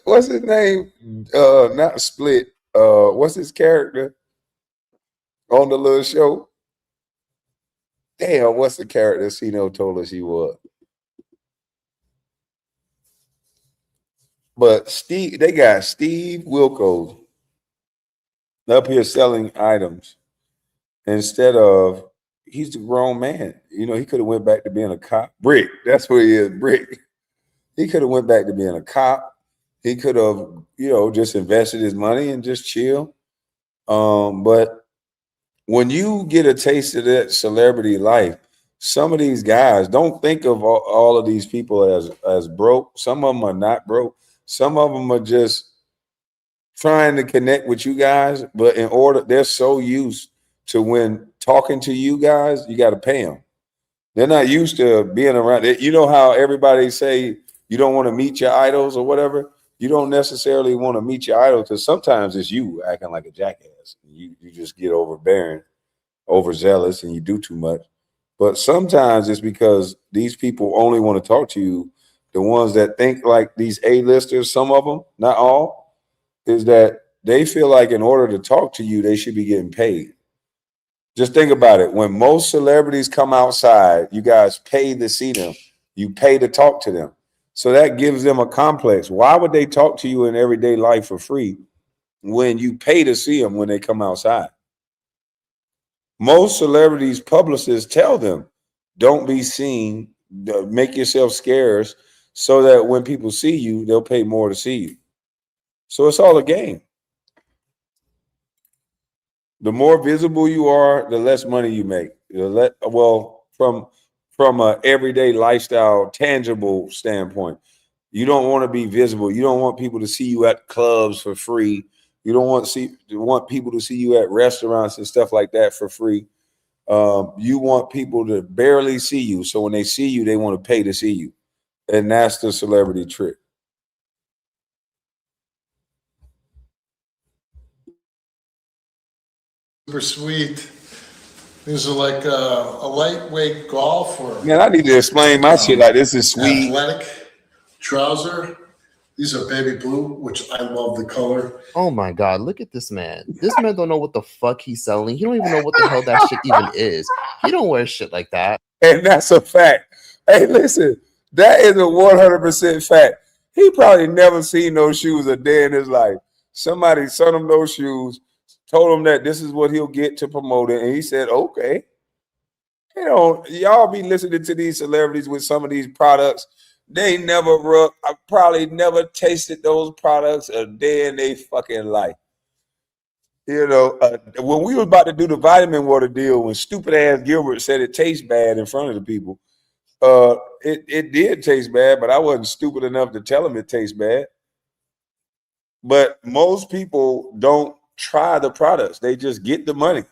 Speaker 2: What's his name? Not Split. What's his character on the little show? Damn, what's the character Cino told us he was? But they got Steve Wilkos up here selling items instead of he's a grown man. You know, he could have went back to being a cop. Brick, that's what he is, Brick. He could have went back to being a cop. He could have, just invested his money and just chill. But when you get a taste of that celebrity life, some of these guys don't think of all of these people as broke. Some of them are not broke. Some of them are just trying to connect with you guys, but they're so used to when talking to you guys, you got to pay them. They're not used to being around. You know how everybody say you don't want to meet your idols or whatever? You don't necessarily want to meet your idol because sometimes it's you acting like a jackass. You just get overbearing, overzealous, and you do too much. But sometimes it's because these people only want to talk to you. The ones that think like these A-listers, some of them, not all, is that they feel like in order to talk to you, they should be getting paid. Just think about it. When most celebrities come outside, you guys pay to see them. You pay to talk to them. So that gives them a complex. Why would they talk to you in everyday life for free when you pay to see them when they come outside? Most celebrities' publicists tell them, don't be seen, make yourself scarce so that when people see you, they'll pay more to see you. So it's all a game. The more visible you are, the less money you make. From a everyday lifestyle, tangible standpoint, you don't want to be visible. You don't want people to see you at clubs for free. You don't want people to see you at restaurants and stuff like that for free. You want people to barely see you. So when they see you, they want to pay to see you. And that's the celebrity trick.
Speaker 7: Super sweet. These are like a lightweight golfer.
Speaker 2: Man, I need to explain my shit like this is sweet.
Speaker 7: Athletic trouser. These are baby blue, which I love the color.
Speaker 3: Oh my God, look at this man. This man don't know what the fuck he's selling. He don't even know what the hell that shit even is. He don't wear shit like that.
Speaker 2: And that's a fact. Hey, listen, that is a 100% fact. He probably never seen those shoes a day in his life. Somebody sent him those shoes, told him that this is what he'll get to promote it, and he said, okay. Y'all be listening to these celebrities with some of these products. They I probably never tasted those products a day in their fucking life. When we was about to do the vitamin water deal, when stupid ass Gilbert said it tastes bad in front of the people, it did taste bad, but I wasn't stupid enough to tell him it tastes bad. But most people don't try the products; they just get the money,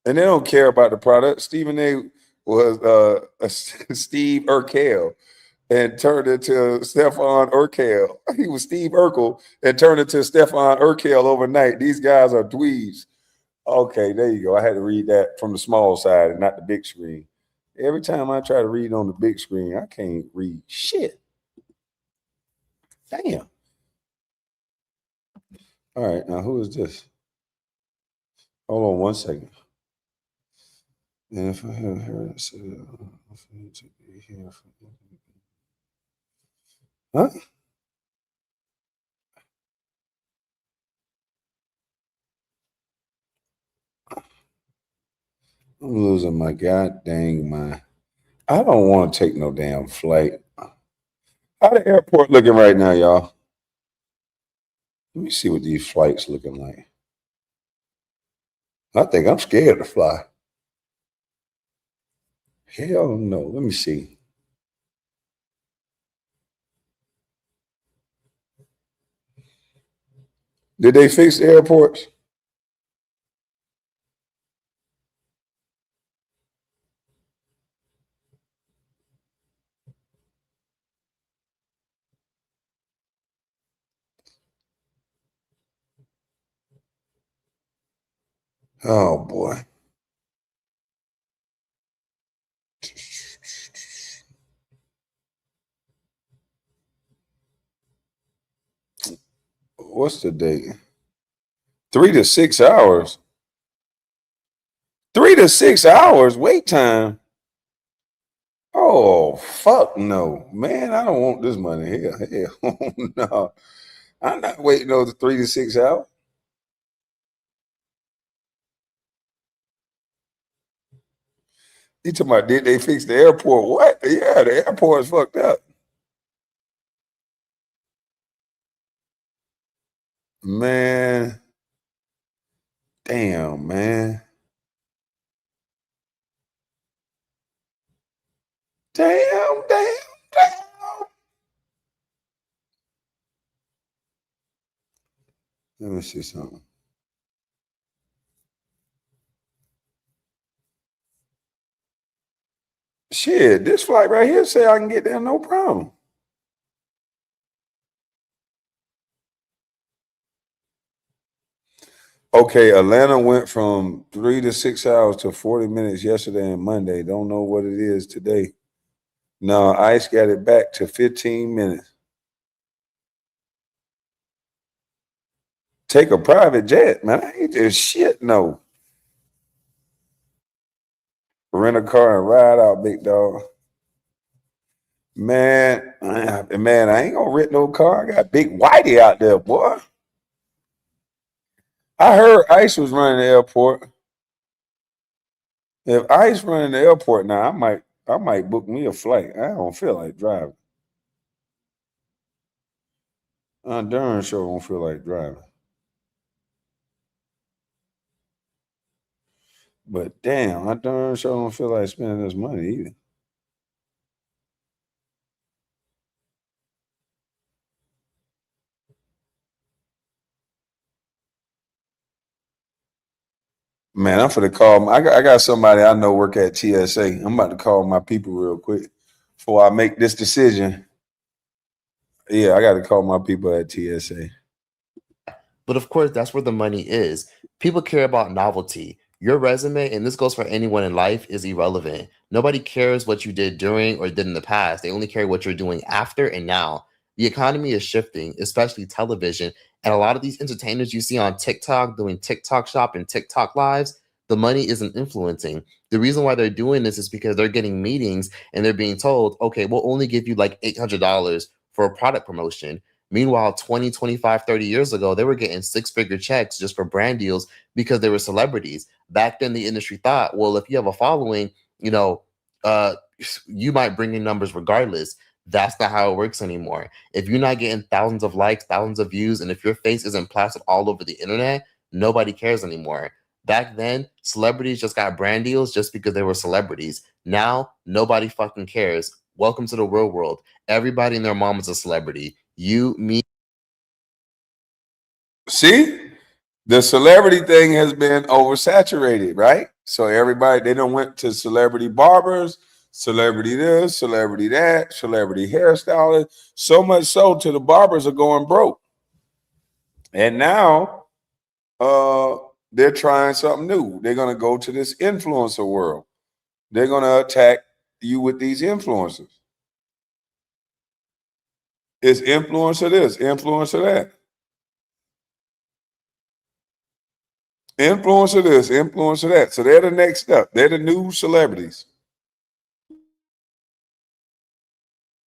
Speaker 2: and they don't care about the product. Stephen A. was Steve Urkel and turned into Stefan Urkel. He was Steve Urkel and turned into Stefan Urkel overnight. These guys are dweebs. Okay, there you go. I had to read that from the small side and not the big screen. Every time I try to read on the big screen, I can't read shit. Damn. All right, now who is this? Hold on one second. And if I have her, huh? I'm losing my god dang mind. I don't want to take no damn flight. How the airport looking right now, y'all? Let me see what these flights looking like. I think I'm scared to fly. Hell no. Let me see. Did they fix the airports? Oh boy. what's the date? 3 to 6 hours. 3 to 6 hours wait time. Oh, fuck no. Man, I don't want this money. Hell no. I'm not waiting those 3 to 6 hours. You talking about did they fix the airport? What? Yeah, the airport is fucked up. Man. Damn, man. Damn. Let me see something. Shit, this flight right here say I can get there no problem. Okay, Atlanta went from 3 to 6 hours to 40 minutes yesterday and Monday. Don't know what it is today. No, ICE got it back to 15 minutes. Take a private jet, man. I ain't this shit, no. Rent a car and ride out, big dog. Man, I ain't gonna rent no car. I got Big Whitey out there, boy. I heard ICE was running the airport. If ICE running the airport now, I might book me a flight. I don't feel like driving. I darn sure don't feel like driving. But damn, I darn sure don't feel like spending this money either. Man, I'm finna call. I got somebody I know work at TSA. I'm about to call my people real quick before I make this decision. Yeah, I got to call my people at TSA.
Speaker 3: But of course, that's where the money is. People care about novelty. Your resume, and this goes for anyone in life, is irrelevant. Nobody cares what you did during or did in the past. They only care what you're doing after and now. The economy is shifting, especially television. And a lot of these entertainers you see on TikTok doing TikTok shop and TikTok lives, the money isn't influencing. The reason why they're doing this is because they're getting meetings and they're being told, okay, we'll only give you like $800 for a product promotion. Meanwhile, 20, 25, 30 years ago, they were getting six-figure checks just for brand deals because they were celebrities. Back then, the industry thought, well, if you have a following, you might bring in numbers regardless. That's not how it works anymore. If you're not getting thousands of likes, thousands of views, and if your face isn't plastered all over the internet, nobody cares anymore. Back then, celebrities just got brand deals just because they were celebrities. Now, nobody fucking cares. Welcome to the real world. Everybody and their mom is a celebrity. You, me.
Speaker 2: See, the celebrity thing has been oversaturated, right? So everybody, they done went to celebrity barbers, celebrity this, celebrity that, celebrity hairstylist. So much so to the barbers are going broke. And now they're trying something new. They're going to go to this influencer world. They're going to attack you with these influencers. It's influencer this, influencer that. Influencer this, influencer that. So they're the next step. They're the new celebrities.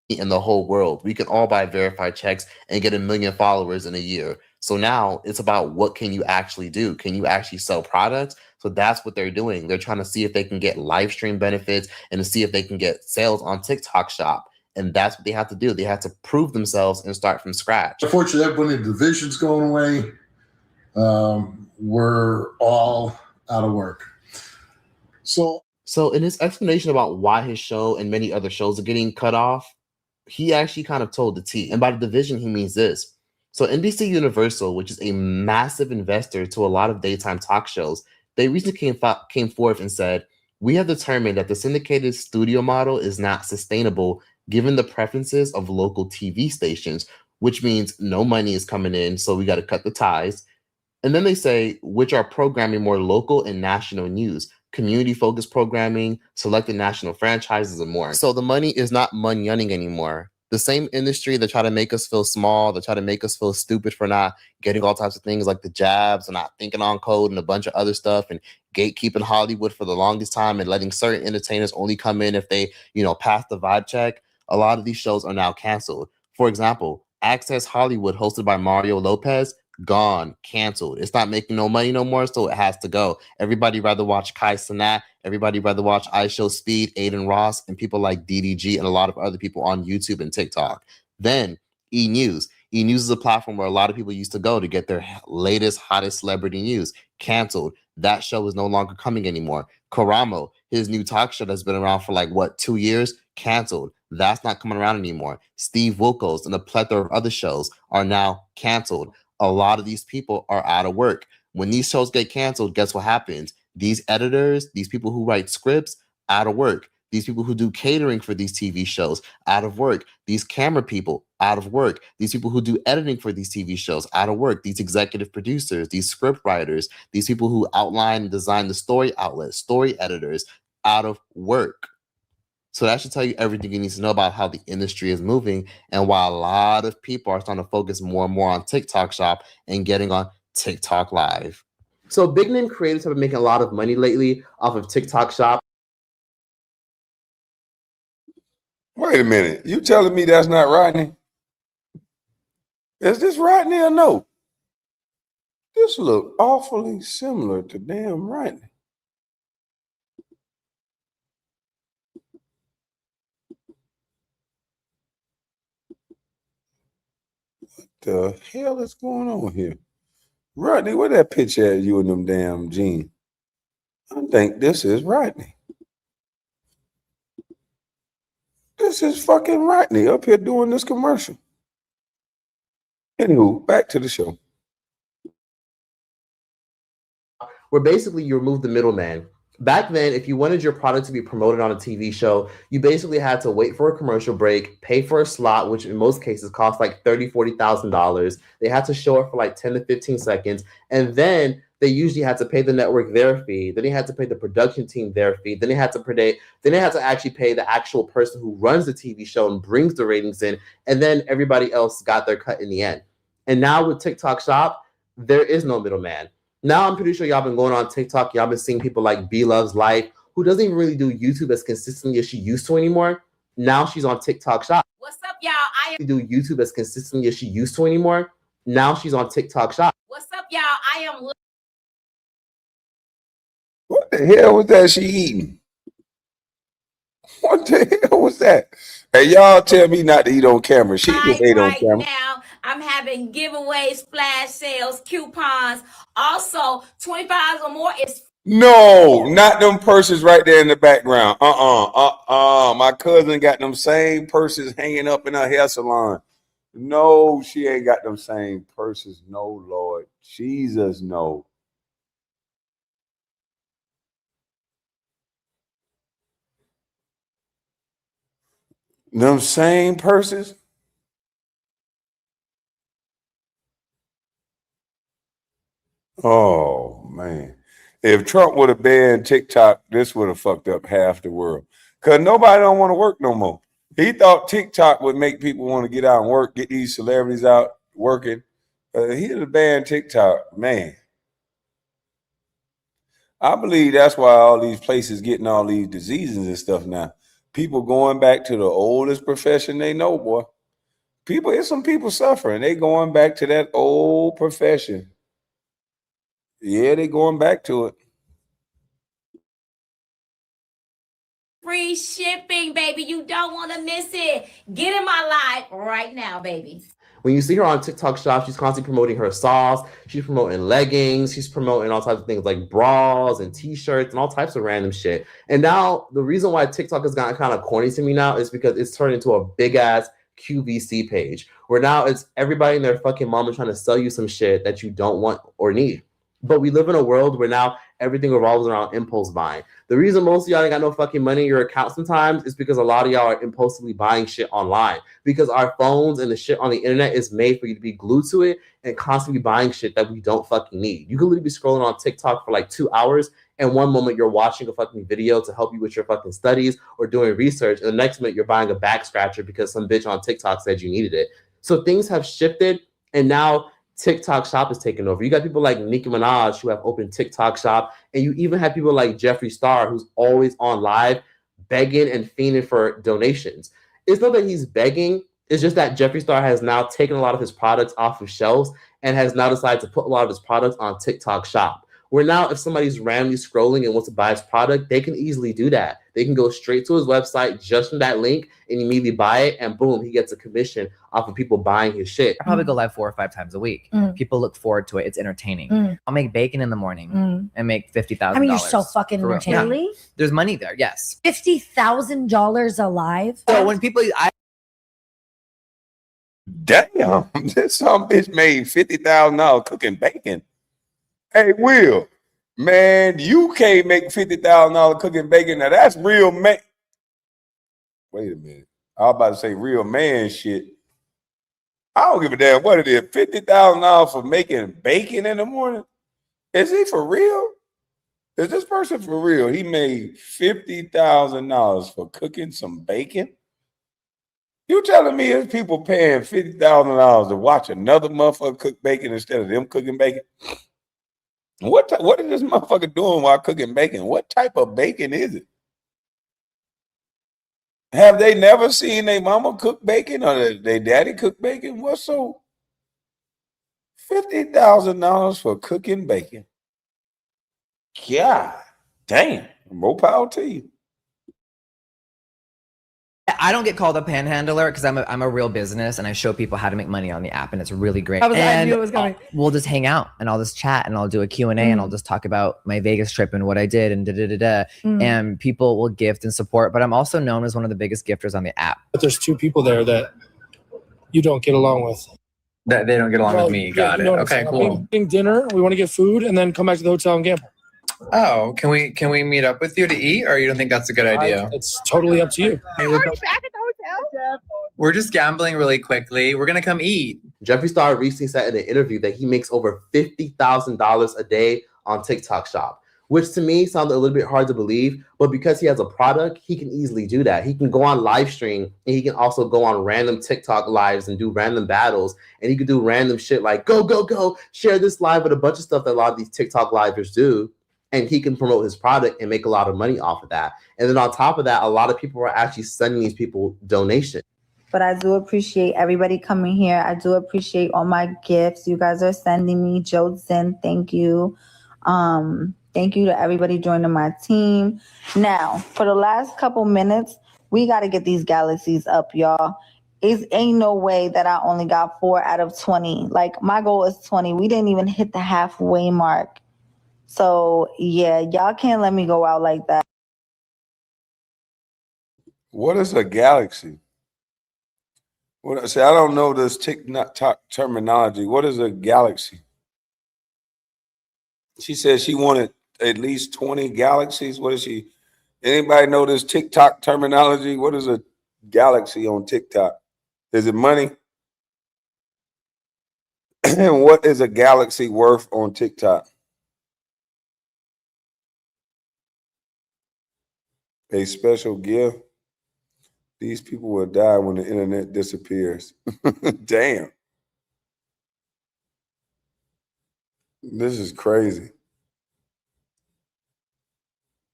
Speaker 3: In the whole world, we can all buy verified checks and get 1 million followers in a year. So now it's about what can you actually do? Can you actually sell products? So that's what they're doing. They're trying to see if they can get live stream benefits and to see if they can get sales on TikTok Shop. And that's what they have to do. They have to prove themselves and start from scratch.
Speaker 7: Unfortunately, everybody in the division's going away. We're all out of work. So
Speaker 3: in his explanation about why his show and many other shows are getting cut off, he actually kind of told the T. And by the division, he means this. So NBC Universal, which is a massive investor to a lot of daytime talk shows, they recently came forth and said, we have determined that the syndicated studio model is not sustainable given the preferences of local TV stations, which means no money is coming in, so we got to cut the ties. And then they say, which are programming more local and national news, community-focused programming, selected national franchises, and more. So the money is not money-yunning anymore. The same industry that try to make us feel small, that try to make us feel stupid for not getting all types of things like the jabs and not thinking on code and a bunch of other stuff, and gatekeeping Hollywood for the longest time and letting certain entertainers only come in if they, pass the vibe check. A lot of these shows are now canceled. For example, Access Hollywood, hosted by Mario Lopez, gone, canceled. It's not making no money no more, so it has to go. Everybody rather watch Kai Cenat. Everybody rather watch iShowSpeed, Aiden Ross, and people like DDG and a lot of other people on YouTube and TikTok. Then E! News. E! News is a platform where a lot of people used to go to get their latest, hottest celebrity news. Canceled. That show is no longer coming anymore. Karamo, his new talk show that's been around for 2 years, canceled. That's not coming around anymore. Steve Wilkos and a plethora of other shows are now canceled. A lot of these people are out of work. When these shows get canceled, guess what happens? These editors, these people who write scripts, out of work. These people who do catering for these TV shows, out of work. These camera people, out of work. These people who do editing for these TV shows, out of work. These executive producers, these script writers, these people who outline and design the story outlets, story editors, out of work. So that should tell you everything you need to know about how the industry is moving and why a lot of people are starting to focus more and more on TikTok Shop and getting on TikTok Live. So big name creators have been making a lot of money lately off of TikTok Shop.
Speaker 2: Wait a minute. You telling me that's not Rodney? Is this Rodney or no? This look awfully similar to damn Rodney. What the hell is going on here? Rodney, where that picture at you in them damn jeans? I think this is Rodney. This is fucking Rodney up here doing this commercial. Anywho, back to the show.
Speaker 3: Where basically you remove the middleman. Back then, if you wanted your product to be promoted on a TV show, you basically had to wait for a commercial break, pay for a slot, which in most cases cost like $30,000, $40,000. They had to show it for like 10 to 15 seconds. And then they usually had to pay the network their fee. Then they had to pay the production team their fee. Then they had to actually pay the actual person who runs the TV show and brings the ratings in. And then everybody else got their cut in the end. And now with TikTok Shop, there is no middleman. Now I'm pretty sure y'all been going on TikTok. Y'all been seeing people like B Loves Life, who doesn't even really do YouTube as consistently as she used to anymore. Now she's on TikTok Shop. What's up, y'all? I do YouTube as consistently as she used to anymore. Now she's on TikTok Shop. What's up, y'all? I am.
Speaker 2: What the hell was that she eating? What the hell was that? Hey, y'all tell me not to eat on camera. She just ate on camera.
Speaker 8: Now, I'm having giveaways, flash sales, coupons. Also, 25 or more is...
Speaker 2: No, not them purses right there in the background. My cousin got them same purses hanging up in her hair salon. No, she ain't got them same purses. No, Lord Jesus, no. Them same purses? Oh, man. If Trump would have banned TikTok, this would have fucked up half the world. Because nobody don't want to work no more. He thought TikTok would make people want to get out and work, get these celebrities out working. He'd have banned TikTok. Man. I believe that's why all these places getting all these diseases and stuff now. People going back to the oldest profession they know, boy. There's some people suffering. They going back to that old profession. Yeah, they going back to it.
Speaker 8: Free shipping, baby. You don't want to miss it. Get in my life right now, baby.
Speaker 3: When you see her on TikTok Shop, she's constantly promoting her sauce. She's promoting leggings. She's promoting all types of things like bras and t-shirts and all types of random shit. And now the reason why TikTok has gotten kind of corny to me now is because it's turned into a big ass QVC page where now it's everybody and their fucking mama trying to sell you some shit that you don't want or need. But we live in a world where now everything revolves around impulse buying. The reason most of y'all ain't got no fucking money in your account sometimes is because a lot of y'all are impulsively buying shit online. Because our phones and the shit on the internet is made for you to be glued to it and constantly buying shit that we don't fucking need. You can literally be scrolling on TikTok for like 2 hours And one moment you're watching a fucking video to help you with your fucking studies or doing research, and the next minute you're buying a back scratcher because some bitch on TikTok said you needed it. So things have shifted, and now TikTok Shop is taking over. You got people like Nicki Minaj who have opened TikTok Shop, and you even have people like Jeffree Star who's always on live begging and fiending for donations. It's not that he's begging, it's just that Jeffree Star has now taken a lot of his products off of shelves and has now decided to put a lot of his products on TikTok Shop. Where now if somebody's randomly scrolling and wants to buy his product, they can easily do that. They can go straight to his website just from that link and immediately buy it, and boom, he gets a commission off of people buying his shit.
Speaker 9: I probably go live 4 or 5 times a week. People look forward to it. It's entertaining. I'll make bacon in the morning and make $50,000.
Speaker 8: I mean, you're so fucking entertaining.
Speaker 9: Really? There's money there, yes.
Speaker 8: $50,000 a live?
Speaker 9: So when people,
Speaker 2: Damn, this some bitch made $50,000 cooking bacon. Hey, Will, man, you can't make $50,000 cooking bacon. Now that's real man. Wait a minute. I was about to say real man shit. I don't give a damn what it is. $50,000 for making bacon in the morning? Is he for real? Is this person for real? He made $50,000 for cooking some bacon? You telling me there's people paying $50,000 to watch another motherfucker cook bacon instead of them cooking bacon? What is this motherfucker doing while cooking bacon? What type of bacon is it? Have they never seen their mama cook bacon or their daddy cook bacon? What's so $50,000 for cooking bacon? God damn, more power to you.
Speaker 9: I don't get called a panhandler because I'm a real business and I show people how to make money on the app, and it's really great.
Speaker 8: I knew it was coming.
Speaker 9: We'll just hang out and I'll just chat and I'll do a Q&A and I'll just talk about my Vegas trip and what I did and and people will gift and support. But I'm also known as one of the biggest gifters on the app.
Speaker 10: But there's 2 people there that you don't get along with.
Speaker 11: That they don't get along with me. Got it. Okay, cool.
Speaker 10: Eating dinner, we want to get food and then come back to the hotel and gamble.
Speaker 11: Oh, can we meet up with you to eat, or you don't think that's a good idea?
Speaker 10: It's totally up to you.
Speaker 11: Hey, we're back at the hotel. We're just gambling really quickly. We're gonna come eat.
Speaker 3: Jeffree Star recently said in an interview that he makes over $50,000 a day on TikTok Shop, which to me sounded a little bit hard to believe, but because he has a product, he can easily do that. He can go on live stream and he can also go on random TikTok lives and do random battles, and he can do random shit like go, share this live with a bunch of stuff that a lot of these TikTok livers do. And he can promote his product and make a lot of money off of that. And then on top of that, a lot of people are actually sending these people donations.
Speaker 12: But I do appreciate everybody coming here. I do appreciate all my gifts you guys are sending me. Jodson, thank you. Thank you to everybody joining my team. Now, for the last couple minutes, we got to get these galaxies up, y'all. It ain't no way that I only got 4 out of 20. Like, my goal is 20. We didn't even hit the halfway mark. So, yeah, y'all can't let me go out like that.
Speaker 2: What is a galaxy? I don't know this TikTok terminology. What is a galaxy? She said she wanted at least 20 galaxies. What is she? Anybody know this TikTok terminology? What is a galaxy on TikTok? Is it money? And what is a galaxy worth on TikTok? A special gift. These people will die when the internet disappears. Damn. This is crazy.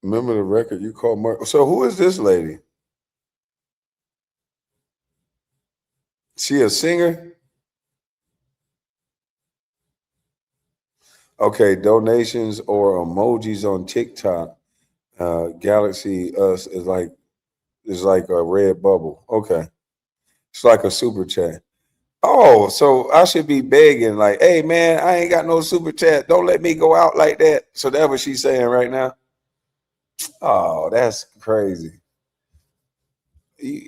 Speaker 2: Remember the record you called Mark? So who is this lady? She a singer? Okay, donations or emojis on TikTok. Galaxy Us is like a red bubble. Okay. It's like a super chat. Oh, so I should be begging like, hey man, I ain't got no super chat. Don't let me go out like that. So that's what she's saying right now. Oh, that's crazy.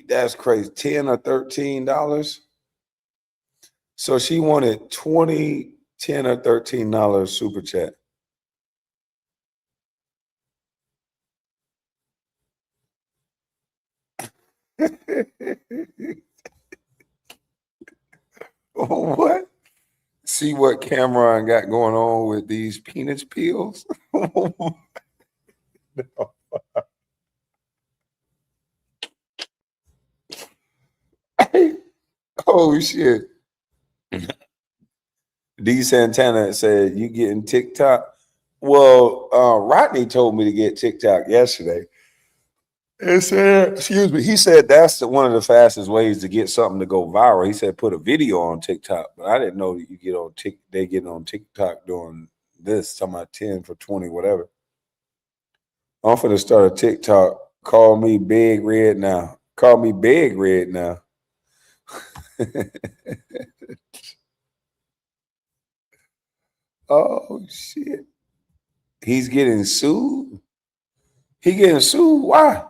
Speaker 2: That's crazy. $10 or $13. So she wanted 20, $10 or $13 super chat. What? See what Cameron got going on with these penis peels? Oh shit. D Santana said, "You getting TikTok?" Well, Rodney told me to get TikTok yesterday. It said, excuse me, he said that's one of the fastest ways to get something to go viral. He said put a video on TikTok, but I didn't know that you get on they get on TikTok doing this, talking about 10 for 20, whatever. I'm finna start a TikTok. Call me Big Red now. Call me Big Red now. Oh shit. He's getting sued? He getting sued? Why?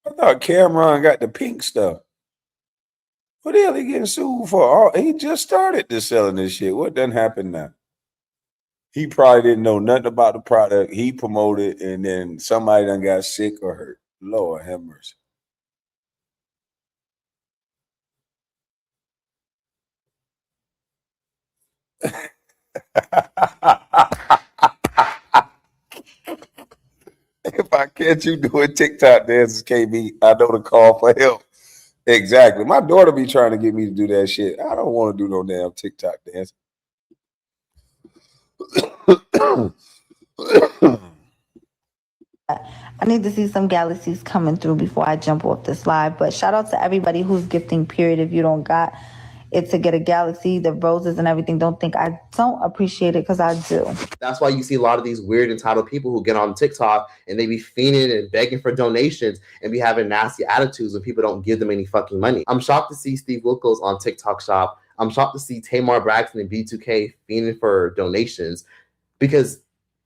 Speaker 2: I thought Cameron got the pink stuff. What the hell he getting sued for? Oh, he just started this selling this shit. What done happened now? He probably didn't know nothing about the product. He promoted, and then somebody done got sick or hurt. Lord have mercy. If I catch you doing TikTok dances, KB, I know to call for help. Exactly. My daughter be trying to get me to do that shit. I don't want to do no damn TikTok dance.
Speaker 12: I need to see some galaxies coming through before I jump off this live. But shout out to everybody who's gifting, period. If you don't got it to get a galaxy, the roses and everything, don't think I don't appreciate it, because I do.
Speaker 3: That's why you see a lot of these weird entitled people who get on TikTok and they be fiending and begging for donations and be having nasty attitudes when people don't give them any fucking money. I'm shocked to see Steve Wilkos on TikTok Shop. I'm shocked to see Tamar Braxton and B2K fiending for donations, because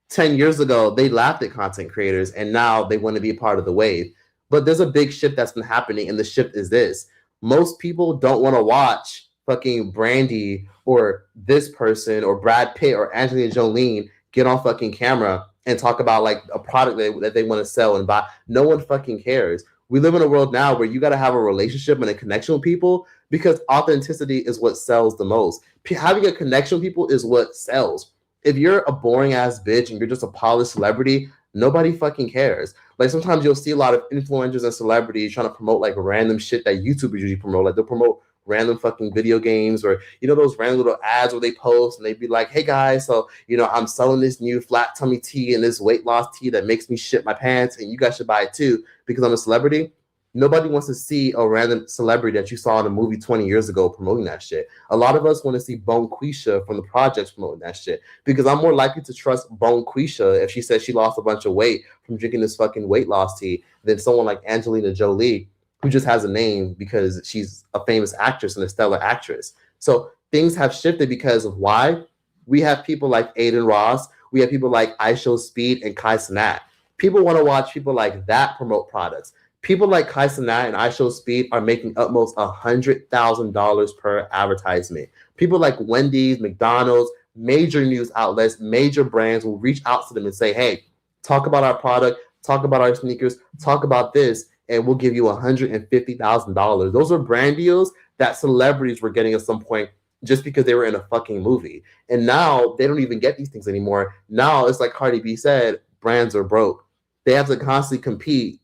Speaker 3: 10 years ago, they laughed at content creators and now they want to be a part of the wave. But there's a big shift that's been happening, and the shift is this. Most people don't want to watch fucking Brandy or this person or Brad Pitt or Angelina Jolie get on fucking camera and talk about like a product that they want to sell and buy. No one fucking cares. We live in a world now where you got to have a relationship and a connection with people, because authenticity is what sells the most. Having a connection with people is what sells. If you're a boring ass bitch and you're just a polished celebrity, nobody fucking cares. Like sometimes you'll see a lot of influencers and celebrities trying to promote like random shit that YouTubers usually promote. Like they'll promote random fucking video games, or those random little ads where they post and they'd be like, hey guys, so I'm selling this new flat tummy tea and this weight loss tea that makes me shit my pants, and you guys should buy it too because I'm a celebrity. Nobody wants to see a random celebrity that you saw in a movie 20 years ago promoting that shit. A lot of us want to see Bonquisha from the projects promoting that shit, because I'm more likely to trust Bonquisha if she says she lost a bunch of weight from drinking this fucking weight loss tea than someone like Angelina Jolie, who just has a name because she's a famous actress and a stellar actress. So things have shifted because of why? We have people like Aiden Ross. We have people like iShowSpeed and Kai Cenat. People want to watch people like that promote products. People like Kai Cenat and iShowSpeed are making almost $100,000 per advertisement. People like Wendy's, McDonald's, major news outlets, major brands will reach out to them and say, hey, talk about our product, talk about our sneakers, talk about this, and we'll give you $150,000. Those are brand deals that celebrities were getting at some point just because they were in a fucking movie. And now they don't even get these things anymore. Now it's like Cardi B said, brands are broke. They have to constantly compete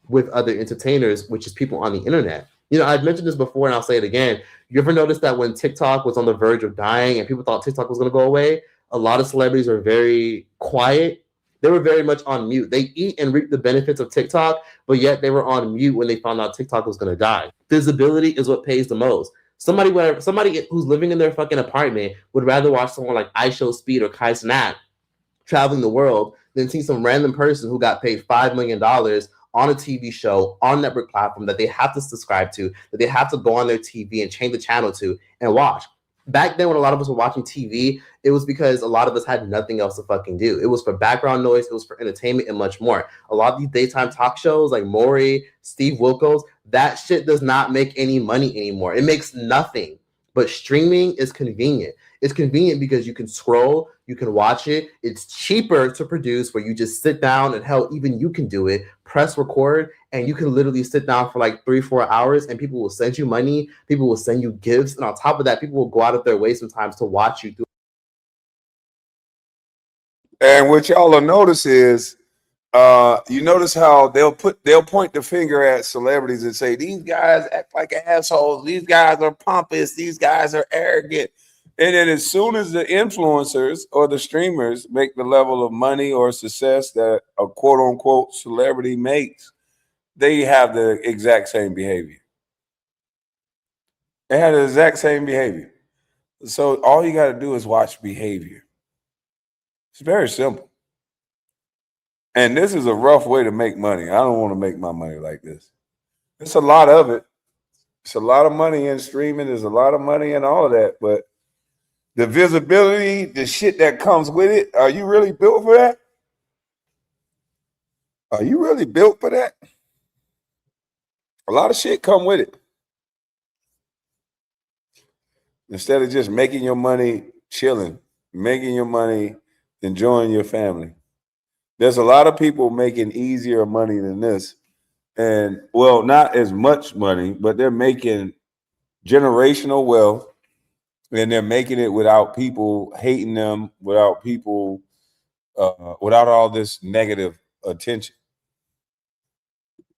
Speaker 3: with other entertainers, which is people on the internet. I've mentioned this before and I'll say it again. You ever notice that when TikTok was on the verge of dying and people thought TikTok was going to go away, a lot of celebrities are very quiet. They were very much on mute. They eat and reap the benefits of TikTok, but yet they were on mute when they found out TikTok was going to die. Visibility is what pays the most. Somebody who's living in their fucking apartment would rather watch someone like iShowSpeed or Kai Cenat traveling the world than see some random person who got paid $5 million on a TV show, on network platform that they have to subscribe to, that they have to go on their TV and change the channel to and watch. Back then, when a lot of us were watching TV, it was because a lot of us had nothing else to fucking do. It was for background noise, it was for entertainment, and much more. A lot of these daytime talk shows like Maury, Steve Wilkos, that shit does not make any money anymore. It makes nothing. But streaming is convenient. It's convenient because you can scroll, you can watch it. It's cheaper to produce, where you just sit down, and hell, even you can do it, press record, and you can literally sit down for like 3-4 hours and people will send you money, people will send you gifts, and on top of that, people will go out of their way sometimes to watch you do.
Speaker 2: And what y'all will notice is, you notice how they'll point the finger at celebrities and say, these guys act like assholes, these guys are pompous, these guys are arrogant. And then as soon as the influencers or the streamers make the level of money or success that a quote unquote celebrity makes, they have the exact same behavior. They have the exact same behavior. So all you got to do is watch behavior. It's very simple. And this is a rough way to make money. I don't want to make my money like this. It's a lot of it. It's a lot of money in streaming. There's a lot of money in all of that. But the visibility, the shit that comes with it, are you really built for that? Are you really built for that? A lot of shit come with it. Instead of just making your money chilling, making your money enjoying your family. There's a lot of people making easier money than this. And, well, not as much money, but they're making generational wealth, and they're making it without people hating them, without people, without all this negative attention.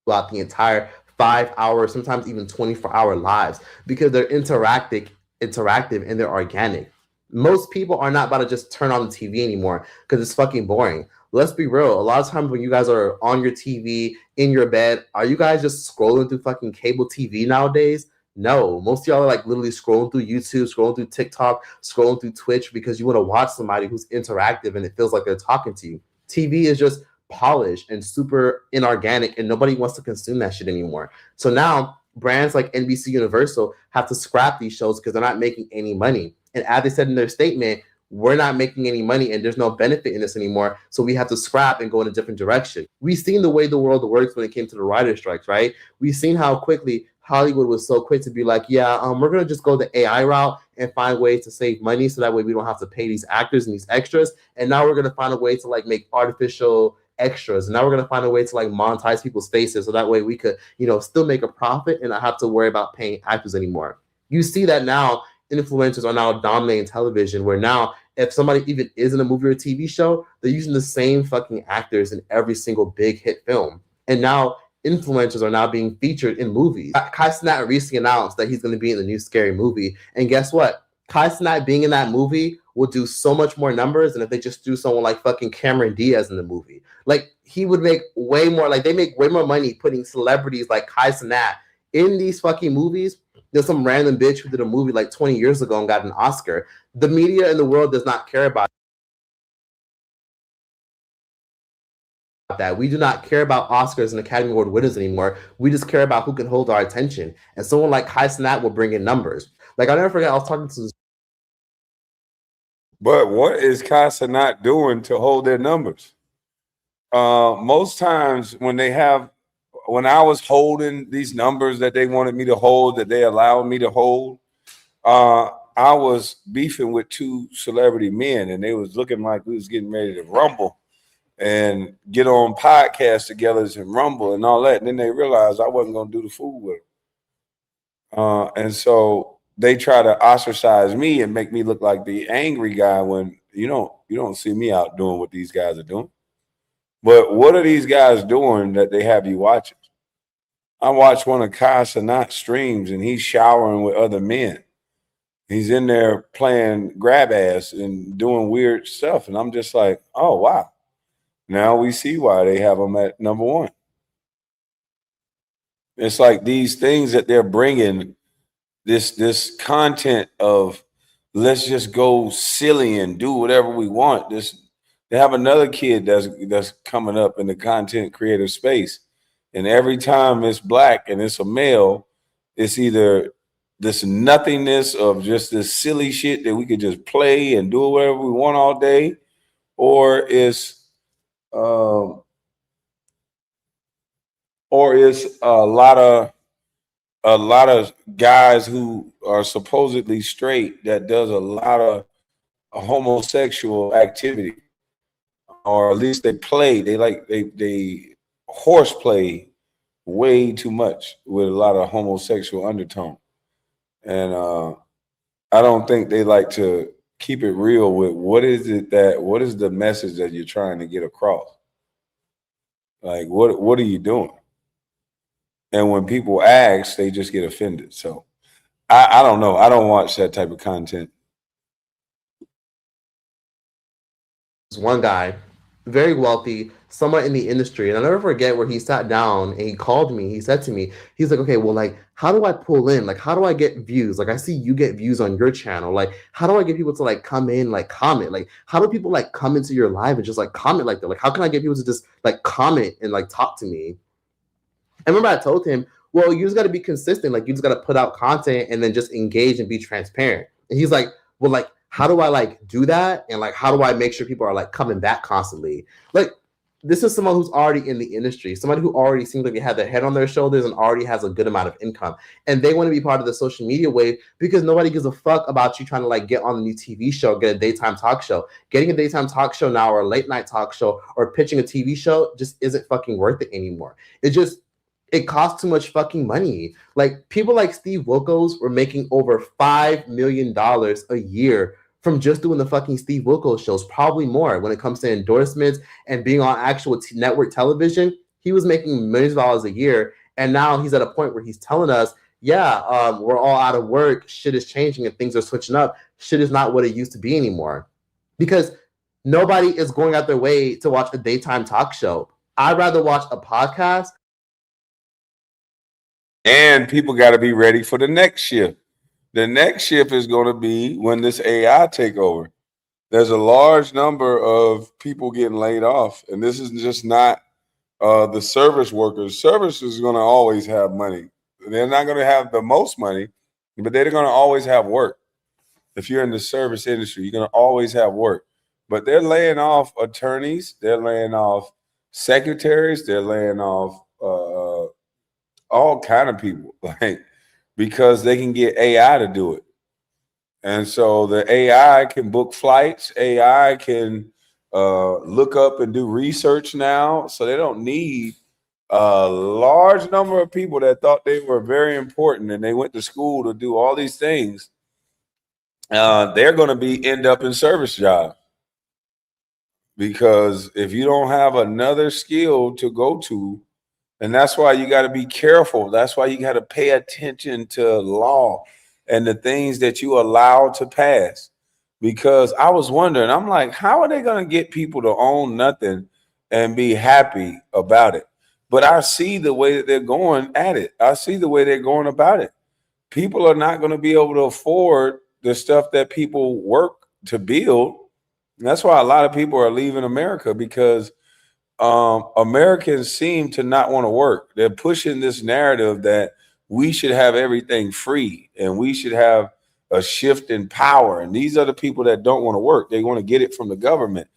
Speaker 3: Throughout the entire 5 hours, sometimes even 24-hour lives, because they're interactive and they're organic. Most people are not about to just turn on the TV anymore because it's fucking boring. Let's be real. A lot of times when you guys are on your TV, in your bed, are you guys just scrolling through fucking cable TV nowadays? No. Most of y'all are like literally scrolling through YouTube, scrolling through TikTok, scrolling through Twitch because you want to watch somebody who's interactive and it feels like they're talking to you. TV is just polished and super inorganic, and nobody wants to consume that shit anymore. So now brands like NBC Universal have to scrap these shows because they're not making any money. And as they said in their statement, we're not making any money and there's no benefit in this anymore. So we have to scrap and go in a different direction. We've seen the way the world works when it came to the writer strikes, right? We've seen how quickly Hollywood was so quick to be like, yeah, we're going to just go the AI route and find ways to save money so that way we don't have to pay these actors and these extras. And now we're going to find a way to like make artificial extras. And now we're going to find a way to like monetize people's faces so that way we could, still make a profit and not have to worry about paying actors anymore. You see that now influencers are now dominating television, where now if somebody even is in a movie or a TV show, they're using the same fucking actors in every single big hit film. And now influencers are now being featured in movies. Kai Cenat recently announced that he's going to be in the new Scary Movie. And guess what? Kai Cenat being in that movie will do so much more numbers than if they just threw someone like fucking Cameron Diaz in the movie. Like, he would make way more, like, they make way more money putting celebrities like Kai Cenat in these fucking movies. There's some random bitch who did a movie like 20 years ago and got an Oscar. The media in the world does not care about that. We do not care about Oscars and Academy Award winners anymore. We just care about who can hold our attention. And someone like Kai Cenat will bring in numbers. Like, I'll never forget, I was talking to this.
Speaker 2: But what is Kai Cenat doing to hold their numbers? Most times when I was holding these numbers that they wanted me to hold, that they allowed me to hold, I was beefing with two celebrity men, and they was looking like we was getting ready to rumble and get on podcasts together and rumble and all that. And then they realized I wasn't going to do the fool with them. And so they try to ostracize me and make me look like the angry guy when you don't see me out doing what these guys are doing. But what are these guys doing that they have you watching? I watched one of Kai Cenat's streams and he's showering with other men. He's in there playing grab ass and doing weird stuff. And I'm just like, oh, wow. Now we see why they have him at number one. It's like these things that they're bringing, this content of let's just go silly and do whatever we want. They have another kid that's coming up in the content creator space. And every time it's black and it's a male, it's either this nothingness of just this silly shit that we could just play and do whatever we want all day, or it's a lot of guys who are supposedly straight that does a lot of homosexual activity, or at least they horseplay way too much with a lot of homosexual undertone. And I don't think they like to keep it real with what is the message that you're trying to get across? Like, what are you doing? And when people ask, they just get offended. So I don't know. I don't watch that type of content.
Speaker 3: One guy, very wealthy, somewhat in the industry. And I'll never forget where he sat down and he called me. He said to me, he's like, okay, well, like, how do I pull in? Like, how do I get views? Like, I see you get views on your channel. Like, how do I get people to like come in, like comment? Like, how do people like come into your live and just like comment like that? Like, how can I get people to just like comment and like talk to me? I remember I told him, well, you just got to be consistent. Like, you just got to put out content and then just engage and be transparent. And he's like, well, like, how do I like do that? And like, how do I make sure people are like coming back constantly? Like, this is someone who's already in the industry, somebody who already seems like they have their head on their shoulders and already has a good amount of income. And they want to be part of the social media wave because nobody gives a fuck about you trying to like get on a new TV show, get a daytime talk show. Getting a daytime talk show now or a late night talk show or pitching a TV show just isn't fucking worth it anymore. It costs too much fucking money. Like, people like Steve Wilkos were making over $5 million a year from just doing the fucking Steve Wilkos shows, probably more when it comes to endorsements and being on actual network television. He was making millions of dollars a year. And now he's at a point where he's telling us, yeah, we're all out of work. Shit is changing and things are switching up. Shit is not what it used to be anymore. Because nobody is going out their way to watch a daytime talk show. I'd rather watch a podcast.
Speaker 2: And people got to be ready for the next shift. The next shift is going to be when this AI take over. There's a large number of people getting laid off, and this is just not the service workers. Service is going to always have money. They're not going to have the most money, but they're going to always have work. If you're in the service industry, you're going to always have work. But they're laying off attorneys. They're laying off secretaries. They're laying off all kind of people, like, because they can get AI to do it. And so the AI can book flights. AI can look up and do research now. So they don't need a large number of people that thought they were very important and they went to school to do all these things. They're going to end up in service jobs. Because if you don't have another skill to go to, and that's why you got to be careful. That's why you got to pay attention to law and the things that you allow to pass. Because I was wondering, I'm like, how are they going to get people to own nothing and be happy about it? But I see the way that they're going at it. I see the way they're going about it. People are not going to be able to afford the stuff that people work to build. And that's why a lot of people are leaving America, because Americans seem to not want to work. They're pushing this narrative that we should have everything free and we should have a shift in power. And these are the people that don't want to work. They want to get it from the government.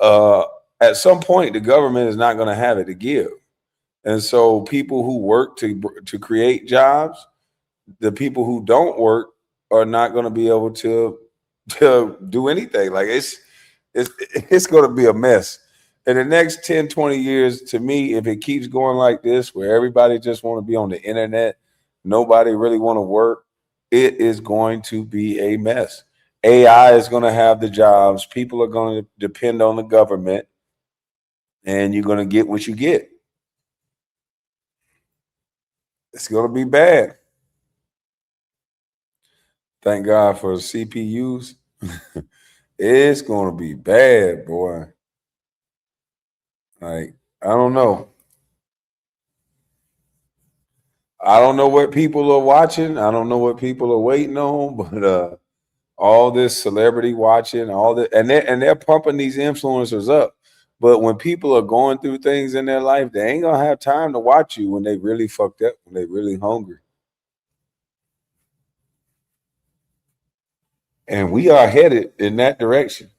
Speaker 2: At some point, the government is not going to have it to give. And so people who work to create jobs, the people who don't work are not going to be able to do anything. Like, it's going to be a mess. In the next 10, 20 years, to me, if it keeps going like this, where everybody just want to be on the internet, nobody really want to work, it is going to be a mess. AI is going to have the jobs. People are going to depend on the government, and you're going to get what you get. It's going to be bad. Thank God for CPUs. It's going to be bad, boy. Like, I don't know. I don't know what people are watching. I don't know what people are waiting on, but all this celebrity watching, all that, and they're pumping these influencers up. But when people are going through things in their life, they ain't gonna have time to watch you when they really fucked up, when they really hungry. And we are headed in that direction.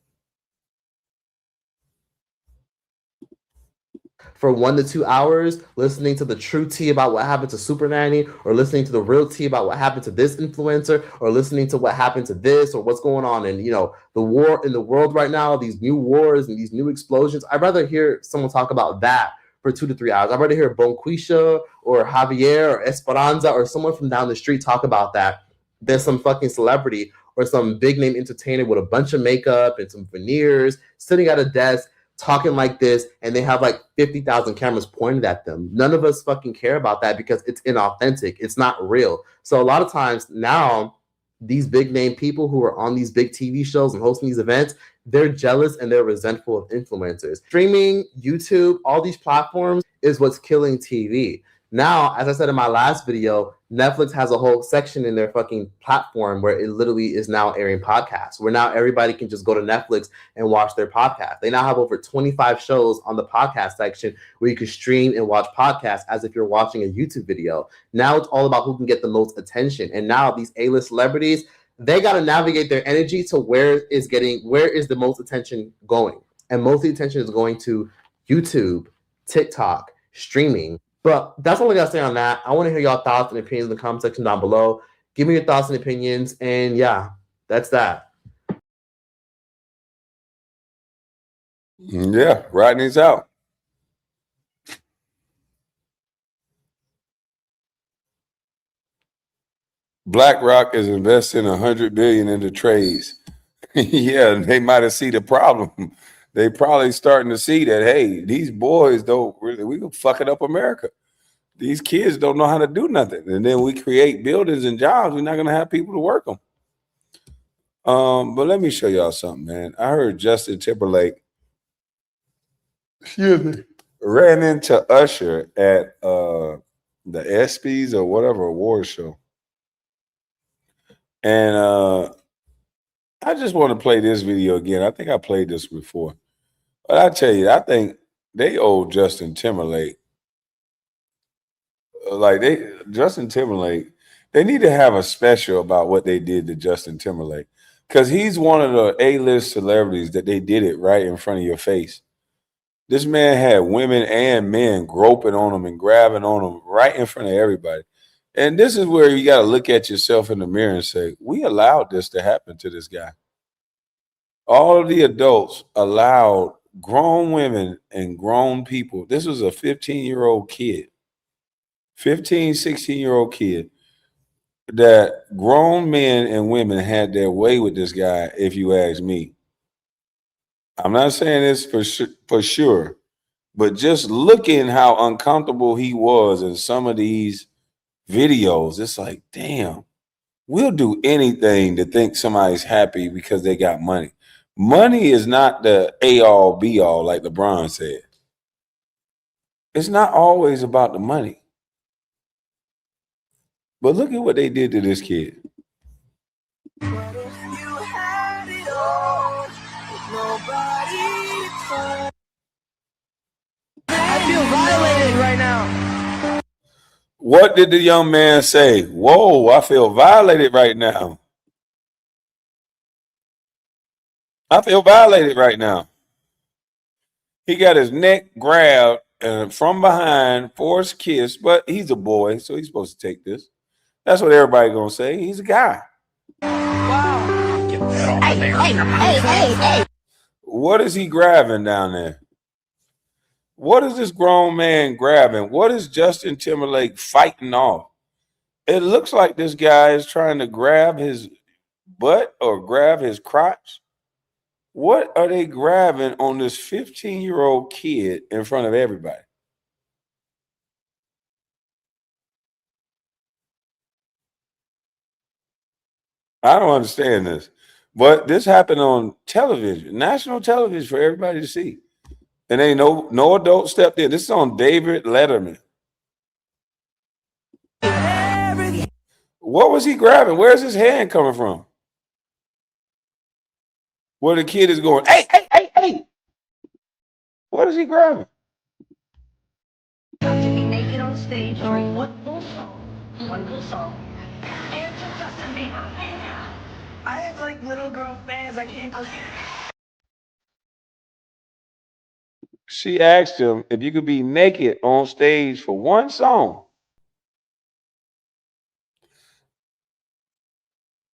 Speaker 3: For 1 to 2 hours, listening to the true tea about what happened to Super Nanny, or listening to the real tea about what happened to this influencer, or listening to what happened to this, or what's going on in, the war in the world right now, these new wars and these new explosions. I'd rather hear someone talk about that for 2 to 3 hours. I'd rather hear Bonquisha or Javier or Esperanza or someone from down the street talk about that than some fucking celebrity or some big name entertainer with a bunch of makeup and some veneers sitting at a desk talking like this, and they have like 50,000 cameras pointed at them. None of us fucking care about that because it's inauthentic. It's not real. So a lot of times now, these big name people who are on these big TV shows and hosting these events, they're jealous and they're resentful of influencers. Streaming, YouTube, all these platforms is what's killing TV. Now, as I said in my last video, Netflix has a whole section in their fucking platform where it literally is now airing podcasts, where now everybody can just go to Netflix and watch their podcast. They now have over 25 shows on the podcast section where you can stream and watch podcasts as if you're watching a YouTube video. Now it's all about who can get the most attention. And now these A-list celebrities, they got to navigate their energy to where is the most attention going. And most of the attention is going to YouTube, TikTok, streaming. But that's all I got to say on that. I want to hear y'all thoughts and opinions in the comment section down below. Give me your thoughts and opinions. And yeah, that's that.
Speaker 2: Yeah, Rodney's out. BlackRock is investing $100 billion into trades. Yeah, they might have seen the problem. They probably starting to see that, hey, these boys don't really, we can fuck it up America. These kids don't know how to do nothing. And then we create buildings and jobs. We're not going to have people to work them. But let me show y'all something, man. I heard Justin Timberlake ran into Usher at the ESPYs or whatever award show. And I just want to play this video again. I think I played this before. But I tell you, I think they owe Justin Timberlake. Justin Timberlake, they need to have a special about what they did to Justin Timberlake. Because he's one of the A-list celebrities that they did it right in front of your face. This man had women and men groping on him and grabbing on him right in front of everybody. And this is where you got to look at yourself in the mirror and say, we allowed this to happen to this guy. All of the adults allowed grown women and grown people. This was a 15-year-old kid, 15, 16-year-old kid, that grown men and women had their way with this guy, if you ask me. I'm not saying this for sure, but just looking how uncomfortable he was in some of these videos, it's like, damn, we'll do anything to think somebody's happy because they got money. Money is not the A-all, B-all, like LeBron said. It's not always about the money. But look at what they did to this kid.
Speaker 4: I feel violated right now.
Speaker 2: What did the young man say? Whoa, I feel violated right now. I feel violated right now. He got his neck grabbed from behind, forced kiss, but he's a boy, so he's supposed to take this. That's what everybody gonna say. He's a guy.
Speaker 4: Wow.
Speaker 8: Hey.
Speaker 2: What is he grabbing down there? What is this grown man grabbing? What is Justin Timberlake fighting off? It looks like this guy is trying to grab his butt or grab his crotch. What are they grabbing on this 15-year-old kid in front of everybody? I don't understand this. But this happened on television, national television for everybody to see. And ain't no adult stepped in. This is on David Letterman. What was he grabbing? Where's his hand coming from? Where the kid is going, hey. What is he grabbing?
Speaker 4: Naked on stage during one full song. I have like little girl fans. I can't believe it.
Speaker 2: She asked him if you could be naked on stage for one song.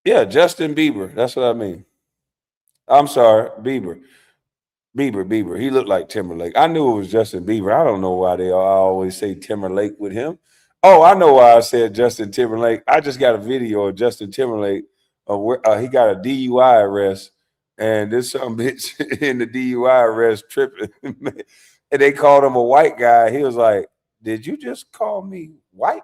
Speaker 2: Yeah, Justin Bieber. That's what I mean. I'm sorry, Bieber. He looked like Timberlake. I knew it was Justin Bieber. I don't know why I always say Timberlake with him. Oh, I know why I said Justin Timberlake. I just got a video of Justin Timberlake he got a DUI arrest, and this some bitch in the DUI arrest tripping, and they called him a white guy. He was like, "Did you just call me white?"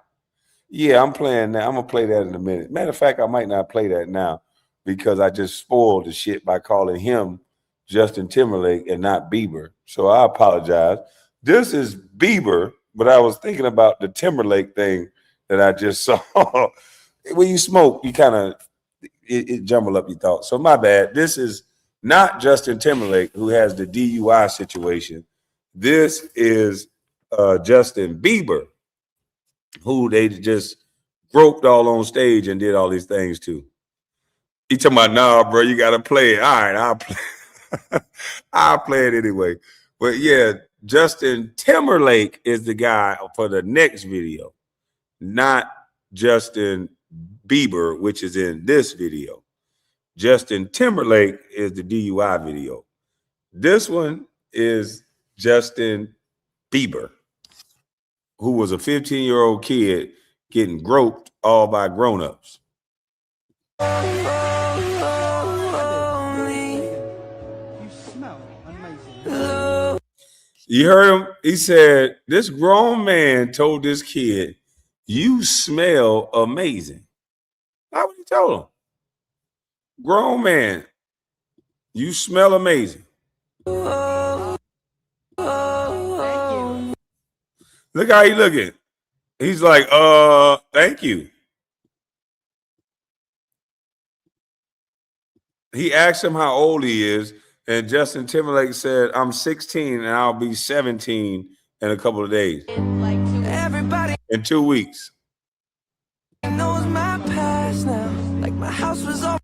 Speaker 2: Yeah, I'm playing now. I'm gonna play that in a minute. Matter of fact, I might not play that now because I just spoiled the shit by calling him Justin Timberlake and not Bieber. So I apologize. This is Bieber, but I was thinking about the Timberlake thing that I just saw. When you smoke, you kind of it jumble up your thoughts. So my bad. This is not Justin Timberlake who has the DUI situation. This is Justin Bieber, who they just groped all on stage and did all these things to. He talking about, nah, bro, you gotta play it. All right, I'll play. I'll play it anyway. But yeah, Justin Timberlake is the guy for the next video, not Justin Bieber, which is in this video. Justin Timberlake is the DUI video. This one is Justin Bieber, who was a 15-year-old kid getting groped all by grown-ups. You heard him? He said, this grown man told this kid, you smell amazing. That's what he told him. Grown man, you smell amazing. Look how he looking. He's like, thank you. He asked him how old he is, and Justin Timberlake said, I'm 16 and I'll be 17 in a couple of days. In 2 weeks. Knows my past now. Like my house was all.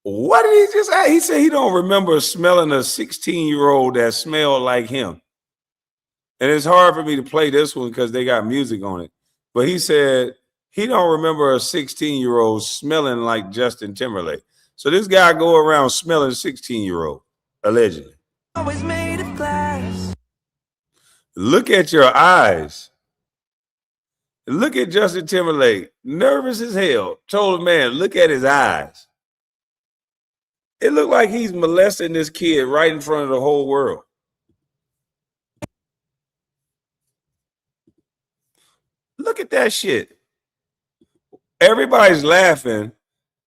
Speaker 2: What did he just say? He said he don't remember smelling a 16-year-old that smelled like him. And it's hard for me to play this one because they got music on it. But he said he don't remember a 16-year-old smelling like Justin Timberlake. So this guy go around smelling 16-year-old, allegedly. Always made of glass. Look at your eyes. Look at Justin Timberlake, nervous as hell. Told him, man, look at his eyes. It looked like he's molesting this kid right in front of the whole world. Look at that shit. Everybody's laughing,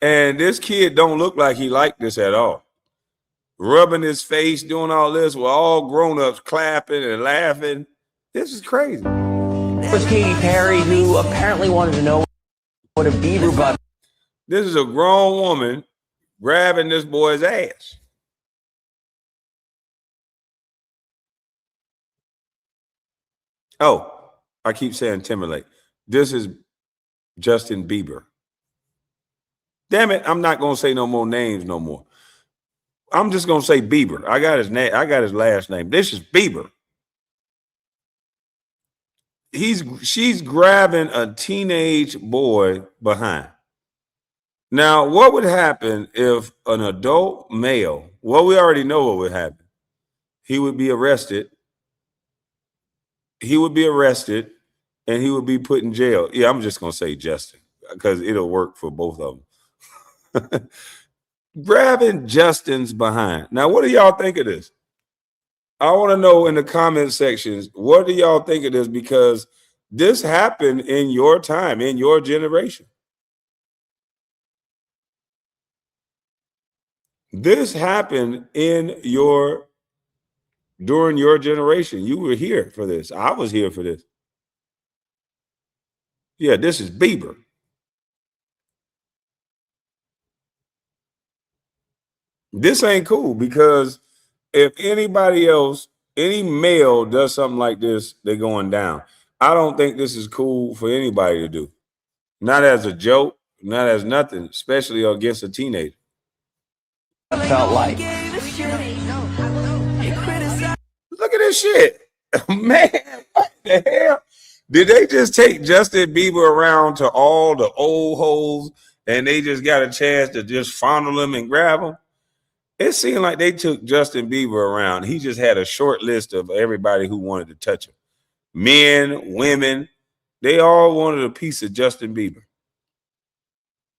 Speaker 2: and this kid don't look like he liked this at all. Rubbing his face, doing all this with all grown-ups clapping and laughing. This is crazy.
Speaker 13: It was Katy Perry who apparently wanted to know what a Bieber butt.
Speaker 2: This is a grown woman grabbing this boy's ass. Oh, I keep saying Timberlake. This is Justin Bieber. Damn it, I'm not gonna say no more names no more. I'm just gonna say Bieber. I got his name. I got his last name. This is Bieber. She's grabbing a teenage boy behind. Now, what would happen if an adult male? Well, we already know what would happen. He would be arrested. He would be arrested, and he would be put in jail. Yeah, I'm just gonna say Justin because it'll work for both of them. Grabbing Justin's behind. Now, what do y'all think of this? I want to know in the comment sections, what do y'all think of this? Because this happened in your time, in your generation. This happened during your generation. You were here for this. I was here for this. Yeah, this is Bieber. This ain't cool because if anybody else, any male does something like this, they're going down. I don't think this is cool for anybody to do. Not as a joke, not as nothing, especially against a teenager.
Speaker 13: I felt like.
Speaker 2: Look at this shit. Man, what the hell? Did they just take Justin Bieber around to all the old holes and they just got a chance to just fondle him and grab him? It seemed like they took Justin Bieber around. He just had a short list of everybody who wanted to touch him. Men, women, they all wanted a piece of Justin Bieber.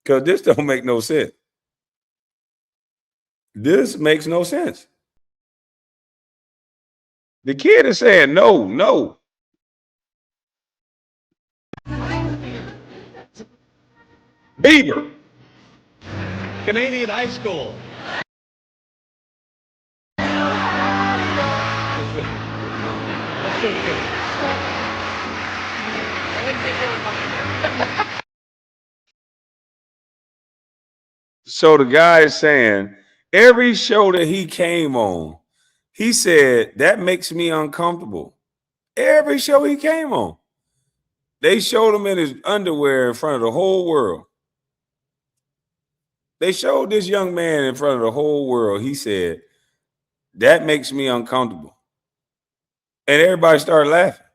Speaker 2: Because this don't make no sense. This makes no sense. The kid is saying no, no. Bieber.
Speaker 14: Canadian high school.
Speaker 2: So the guy is saying every show that he came on, he said that makes me uncomfortable. Every show he came on, they showed him in his underwear in front of the whole world. They showed this young man in front of the whole world. He said, that makes me uncomfortable. And everybody started laughing.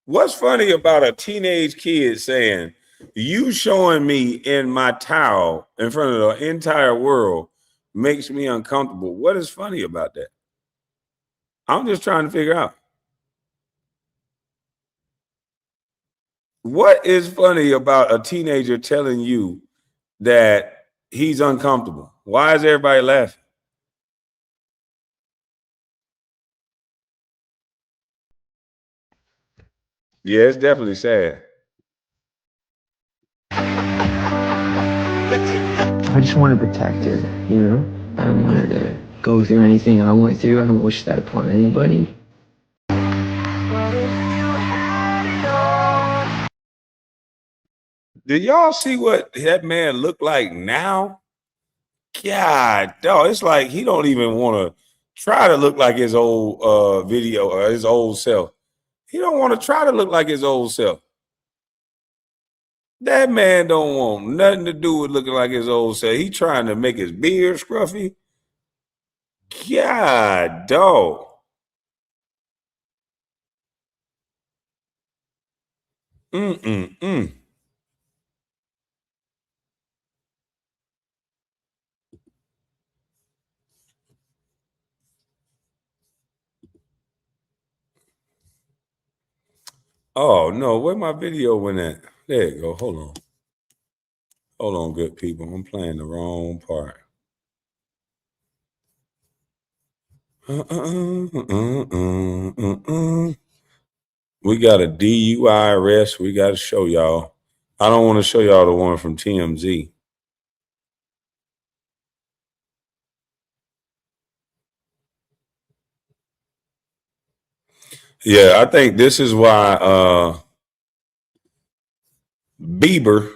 Speaker 2: What's funny about a teenage kid saying, you showing me in my towel in front of the entire world makes me uncomfortable? What is funny about that? I'm just trying to figure out. What is funny about a teenager telling you that he's uncomfortable? Why is everybody laughing? Yeah, it's definitely sad.
Speaker 15: I just want to protect her, you know? I don't want her to go through anything I went through. I don't wish that upon anybody.
Speaker 2: Did y'all see what that man looked like now? God, dog, it's like he don't even want to try to look like his old video or his old self. He don't want to try to look like his old self. That man don't want nothing to do with looking like his old self. He trying to make his beard scruffy. God, dog. Mm-mm-mm. Oh, no, where my video went at? There you go. Hold on. Hold on, good people. I'm playing the wrong part. We got a DUI arrest. We got to show y'all. I don't want to show y'all the one from TMZ. Yeah, I think this is why Bieber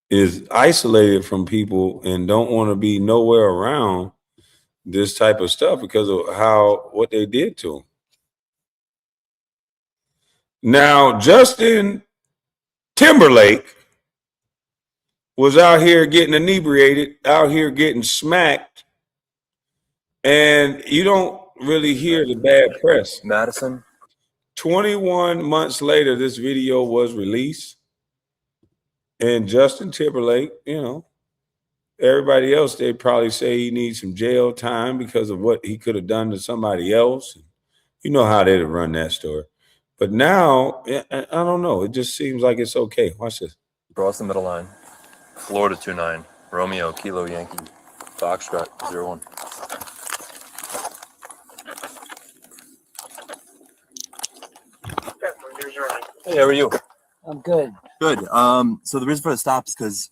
Speaker 2: is isolated from people and don't want to be nowhere around this type of stuff because of what they did to him. Now, Justin Timberlake was out here getting inebriated, out here getting smacked, and you don't really hear the bad press.
Speaker 16: Madison.
Speaker 2: 21 months later, this video was released, and Justin Timberlake, everybody else, they probably say he needs some jail time because of what he could have done to somebody else. You know how they'd run that story. But now, I don't know. It just seems like it's okay. Watch this.
Speaker 16: Cross the middle line. Florida 29. Romeo, Kilo, Yankee. Foxtrot 01. Hey, how are you?
Speaker 15: I'm good.
Speaker 16: Good. So the reason for the stop is because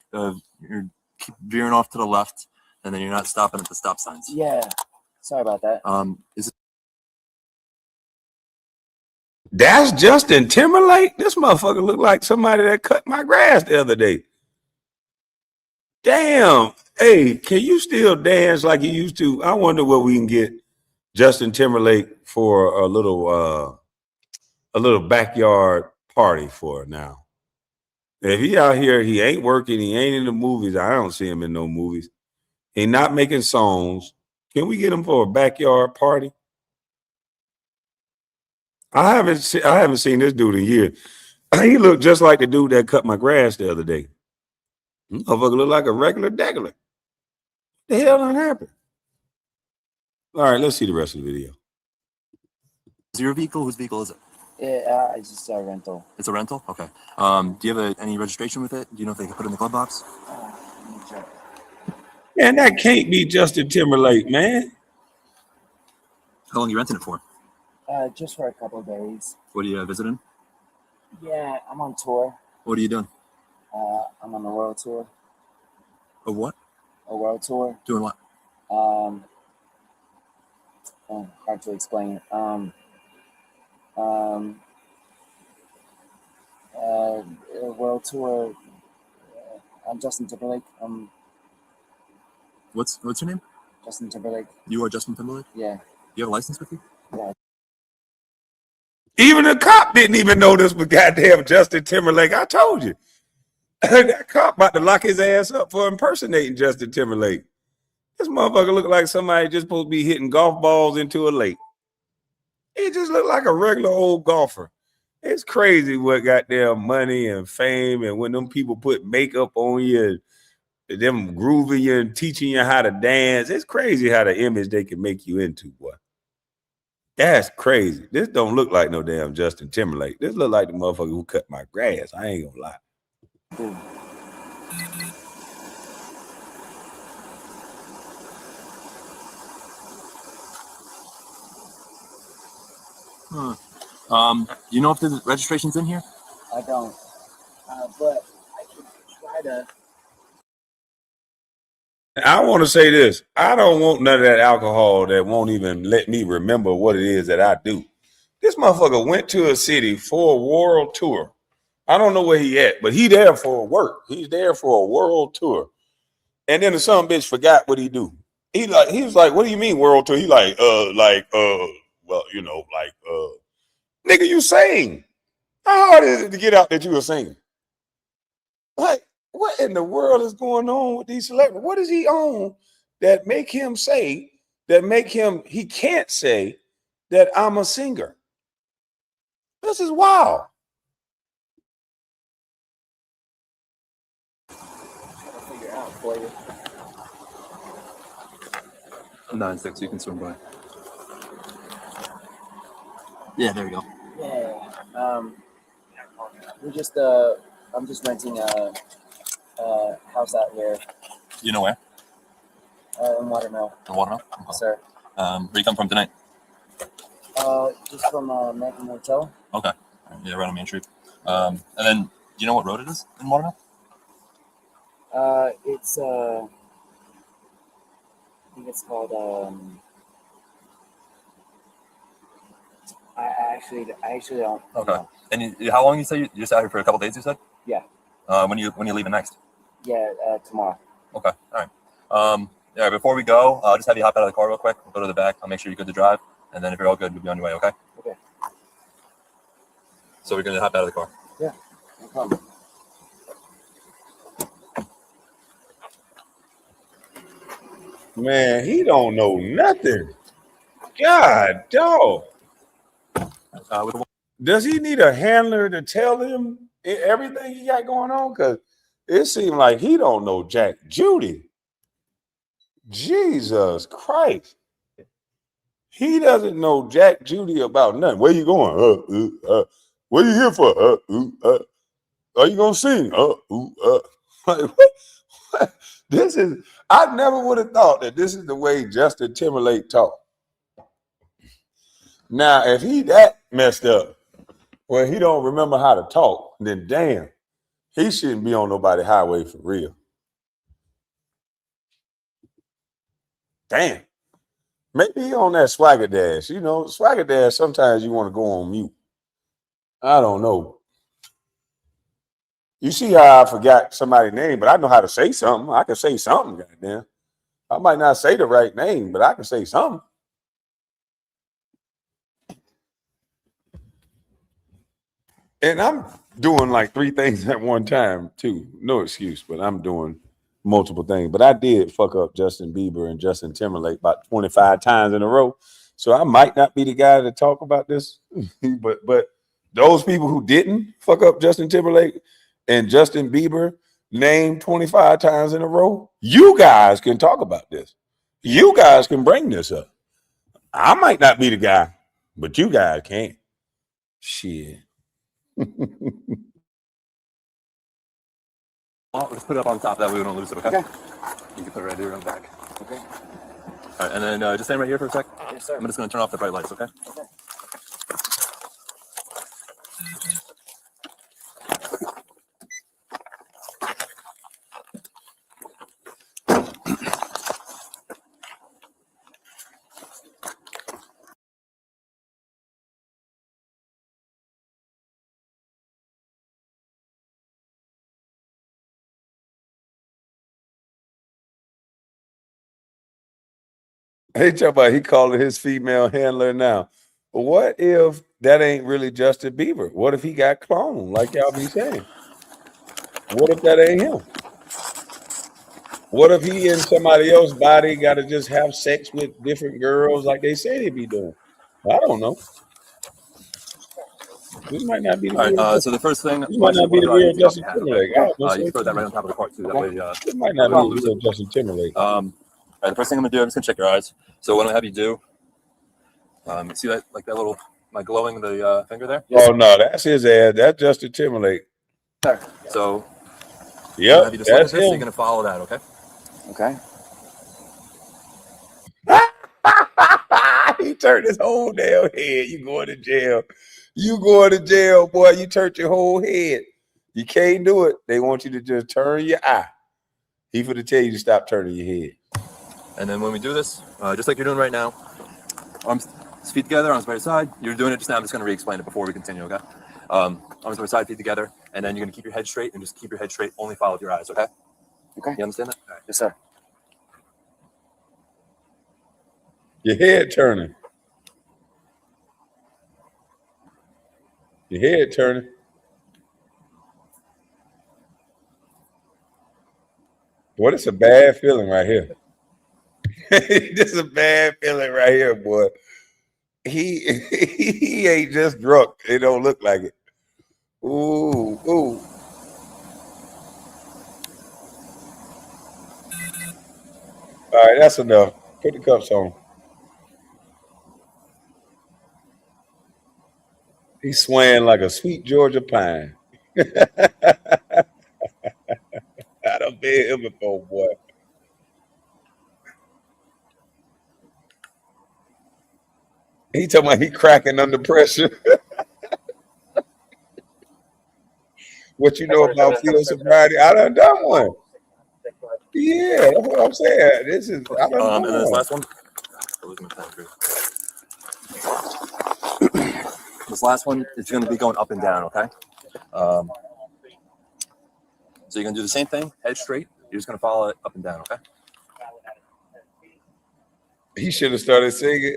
Speaker 16: you're keep veering off to the left, and then you're not stopping at the stop signs.
Speaker 15: Yeah. Sorry about that.
Speaker 16: Is it?
Speaker 2: That's Justin Timberlake? This motherfucker look like somebody that cut my grass the other day. Damn. Hey, can you still dance like you used to? I wonder what we can get Justin Timberlake for a little backyard party for now. If he out here, he ain't working, he ain't in the movies. I don't see him in no movies. He not making songs. Can we get him for a backyard party? I haven't seen this dude in years. He looked just like the dude that cut my grass the other day. Motherfucker look like a regular degular. The hell done happened? All right, let's see the rest of the video.
Speaker 16: Is your vehicle? Whose vehicle is it?
Speaker 15: Yeah, it's just a rental.
Speaker 16: It's a rental? Okay. Do you have any registration with it? Do you know if they can put it in the glove box?
Speaker 2: Man, that can't be Justin Timberlake, man.
Speaker 16: How long are you renting it for?
Speaker 17: Just for a couple of days.
Speaker 16: What are you visiting?
Speaker 17: Yeah, I'm on tour.
Speaker 16: What are you doing?
Speaker 17: I'm on a world tour.
Speaker 16: A what?
Speaker 17: A world tour.
Speaker 16: Doing what?
Speaker 17: Hard to explain. A world tour. I'm Justin Timberlake.
Speaker 16: What's your name?
Speaker 17: Justin Timberlake.
Speaker 16: You are Justin Timberlake?
Speaker 17: Yeah.
Speaker 16: You have a license with you?
Speaker 17: Yeah.
Speaker 2: Even the cop didn't even know this was goddamn Justin Timberlake. I told you. That cop about to lock his ass up for impersonating Justin Timberlake. This motherfucker look like somebody just supposed to be hitting golf balls into a lake. He just looked like a regular old golfer. It's crazy what goddamn money and fame and when them people put makeup on you, and them grooving you and teaching you how to dance. It's crazy how the image they can make you into, boy. That's crazy. This don't look like no damn Justin Timberlake. This look like the motherfucker who cut my grass. I ain't gonna lie.
Speaker 16: You know if the registration's in here?
Speaker 17: I don't. But I can try to.
Speaker 2: I want to say this. I don't want none of that alcohol that won't even let me remember what it is that I do. This motherfucker went to a city for a world tour. I don't know where he at, but he there for work. He's there for a world tour. And then the son bitch forgot what he do. He was like, what do you mean world tour? He well, you know, nigga, you sing. How hard is it to get out that you were singing? Like, what in the world is going on with these celebrities? What is he on that make him say, he can't say that I'm a singer? This is wild.
Speaker 17: I'll figure out for you.
Speaker 16: 9-6, you can swing by. Yeah, there you go.
Speaker 17: Yeah. I'm just renting a house out here.
Speaker 16: You know where?
Speaker 17: In Watermill.
Speaker 16: In Watermill? Okay.
Speaker 17: Sir.
Speaker 16: Where you come from tonight?
Speaker 17: Just from American Hotel.
Speaker 16: Okay. Yeah, right on Main Street. And then, do you know what road it is in Watermill?
Speaker 17: It's I think it's called I actually don't.
Speaker 16: Okay.
Speaker 17: Know.
Speaker 16: And how long you say you're just out here for a couple days? You said.
Speaker 17: Yeah.
Speaker 16: When you leaving next?
Speaker 17: Yeah, tomorrow.
Speaker 16: Okay. All right. Yeah. Before we go, I'll just have you hop out of the car real quick. We'll go to the back. I'll make sure you're good to drive, and then if you're all good, you'll be on your way. Okay.
Speaker 17: Okay.
Speaker 16: So we're gonna hop out of the car.
Speaker 17: Yeah. No problem.
Speaker 2: Man, he don't know nothing. God, dog. Does he need a handler to tell him everything he got going on? Because it seemed like he don't know Jack Judy. Jesus Christ. He doesn't know Jack Judy about nothing. Where you going? What are you here for? Are you going to sing? Like, what? This is, I never would have thought that this is the way Justin Timberlake talk. Now, if he that messed up, well, he don't remember how to talk, then damn, he shouldn't be on nobody's highway for real. Damn. Maybe he on that swagger dash. You know, swagger dash, sometimes you want to go on mute. I don't know. You see how I forgot somebody's name, but I know how to say something. I can say something, goddamn. I might not say the right name, but I can say something. And I'm doing like 3 things at one time, too. No excuse, but I'm doing multiple things. But I did fuck up Justin Bieber and Justin Timberlake about 25 times in a row. So I might not be the guy to talk about this. but those people who didn't fuck up Justin Timberlake and Justin Bieber named 25 times in a row, you guys can talk about this. You guys can bring this up. I might not be the guy, but you guys can. Shit.
Speaker 16: let's put it up on top. That way we don't lose it, okay? You can put it right here on the back. Okay. All right, and then just stand right here for a sec.
Speaker 17: Yes, sir.
Speaker 16: I'm just going to turn off the bright lights, okay?
Speaker 17: Okay.
Speaker 2: He talking about he calling his female handler now. But what if that ain't really Justin Bieber? What if he got cloned, like y'all be saying? What if that ain't him? What if he in somebody else's body got to just have sex with different girls like they say they be doing? I don't know. This might not be the
Speaker 16: All
Speaker 2: real.
Speaker 16: right, so the first thing,
Speaker 2: This might not be the real Justin Timberlake.
Speaker 16: okay? You can throw that right on top of the cart too. That way,
Speaker 2: This might not be the real Justin Timberlake.
Speaker 16: All right, the first thing I'm gonna do, I'm just gonna check your eyes. So what I'm gonna have you do, see that, like that little, my glowing the finger there?
Speaker 2: Oh no, that's his ass. That's Justin Timberlake.
Speaker 16: So,
Speaker 2: yep,
Speaker 16: have you just look at
Speaker 2: that's
Speaker 16: this, so
Speaker 2: him.
Speaker 16: you're gonna follow that, okay?
Speaker 17: Okay.
Speaker 2: He turned his whole damn head. You going to jail. You going to jail, boy. You turned your whole head. You can't do it. They want you to just turn your eye. He finna tell you to stop turning your head.
Speaker 16: And then when we do this, just like you're doing right now, arms, feet together, arms by your side. You're doing it just now. I'm just gonna re-explain it before we continue, okay? Arms by your side, feet together, and then you're gonna keep your head straight and just keep your head straight. Only follow with your eyes, okay?
Speaker 17: Okay.
Speaker 16: You understand that? All right.
Speaker 17: Yes, sir.
Speaker 2: Your head turning. Your head turning. Boy, it's a bad feeling right here. This is a bad feeling right here, boy. He ain't just drunk. It don't look like it. Ooh, ooh. All right, that's enough. Put the cuffs on. He's swaying like a sweet Georgia pine. I done been here before, boy. He talking about he cracking under pressure. What you know about field sobriety? I done one. Yeah, that's what I'm saying. This is I done
Speaker 16: And then this
Speaker 2: one.
Speaker 16: last one. This last one is going to be going up and down, okay? So you're going to do the same thing, head straight. You're just going to follow it up and down, okay?
Speaker 2: He should have started singing.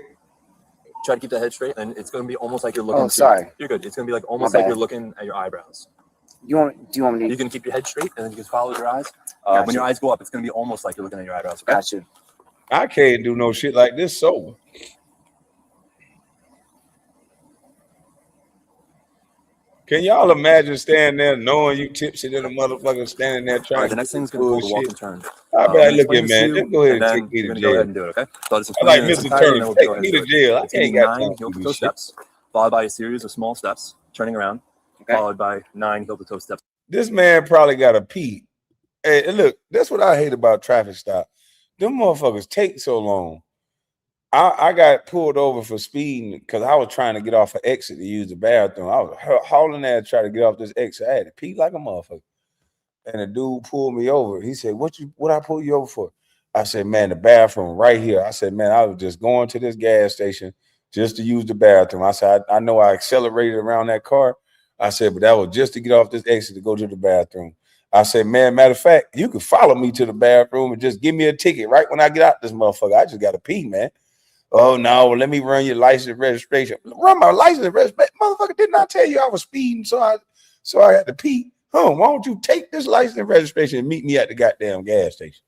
Speaker 16: Try to keep that head straight, and it's going to be almost like you're looking.
Speaker 17: Oh, sorry.
Speaker 16: You're good. It's going to be like almost like you're looking at your eyebrows.
Speaker 17: Do you want me to?
Speaker 16: You can keep your head straight, and then you can follow with your eyes.
Speaker 17: Gotcha.
Speaker 16: When your eyes go up, it's going to be almost like you're looking at your eyebrows, okay?
Speaker 17: Gotcha.
Speaker 2: I can't do no shit like this sober. Can y'all imagine standing there knowing you tipsy than a motherfucker standing there trying
Speaker 16: the next thing is going to be called the walk and turn.
Speaker 2: I be like, look here, man, just go ahead and take me to
Speaker 16: Go ahead
Speaker 2: jail.
Speaker 16: and do it, okay? So I'll just
Speaker 2: I like
Speaker 16: explain it
Speaker 2: Mr.
Speaker 16: entirely, and
Speaker 2: Turner,
Speaker 16: then we'll
Speaker 2: take
Speaker 16: go ahead
Speaker 2: me
Speaker 16: and
Speaker 2: to
Speaker 16: do it.
Speaker 2: jail. I
Speaker 16: It's gonna
Speaker 2: ain't
Speaker 16: be
Speaker 2: got
Speaker 16: 9
Speaker 2: time to do
Speaker 16: heel-to-toe
Speaker 2: this shit.
Speaker 16: steps, followed by a series of small steps, turning around, followed by 9 heel-to-toe steps.
Speaker 2: This man probably got a pee. Hey, look, that's what I hate about traffic stops. Them motherfuckers take so long. I got pulled over for speeding because I was trying to get off an exit to use the bathroom. I was hauling there to try to get off this exit. I had to pee like a motherfucker. And the dude pulled me over. He said, what I pull you over for? I said, man, the bathroom right here. I said, man, I was just going to this gas station just to use the bathroom. I said, I know I accelerated around that car. I said, but that was just to get off this exit to go to the bathroom. I said, man, matter of fact, you can follow me to the bathroom and just give me a ticket right when I get out this motherfucker. I just got to pee, man. Oh, no, let me run your license and registration. Run my license and registration. Motherfucker, didn't I tell you I was speeding, so I had to pee? Why don't you take this license and registration and meet me at the goddamn gas station?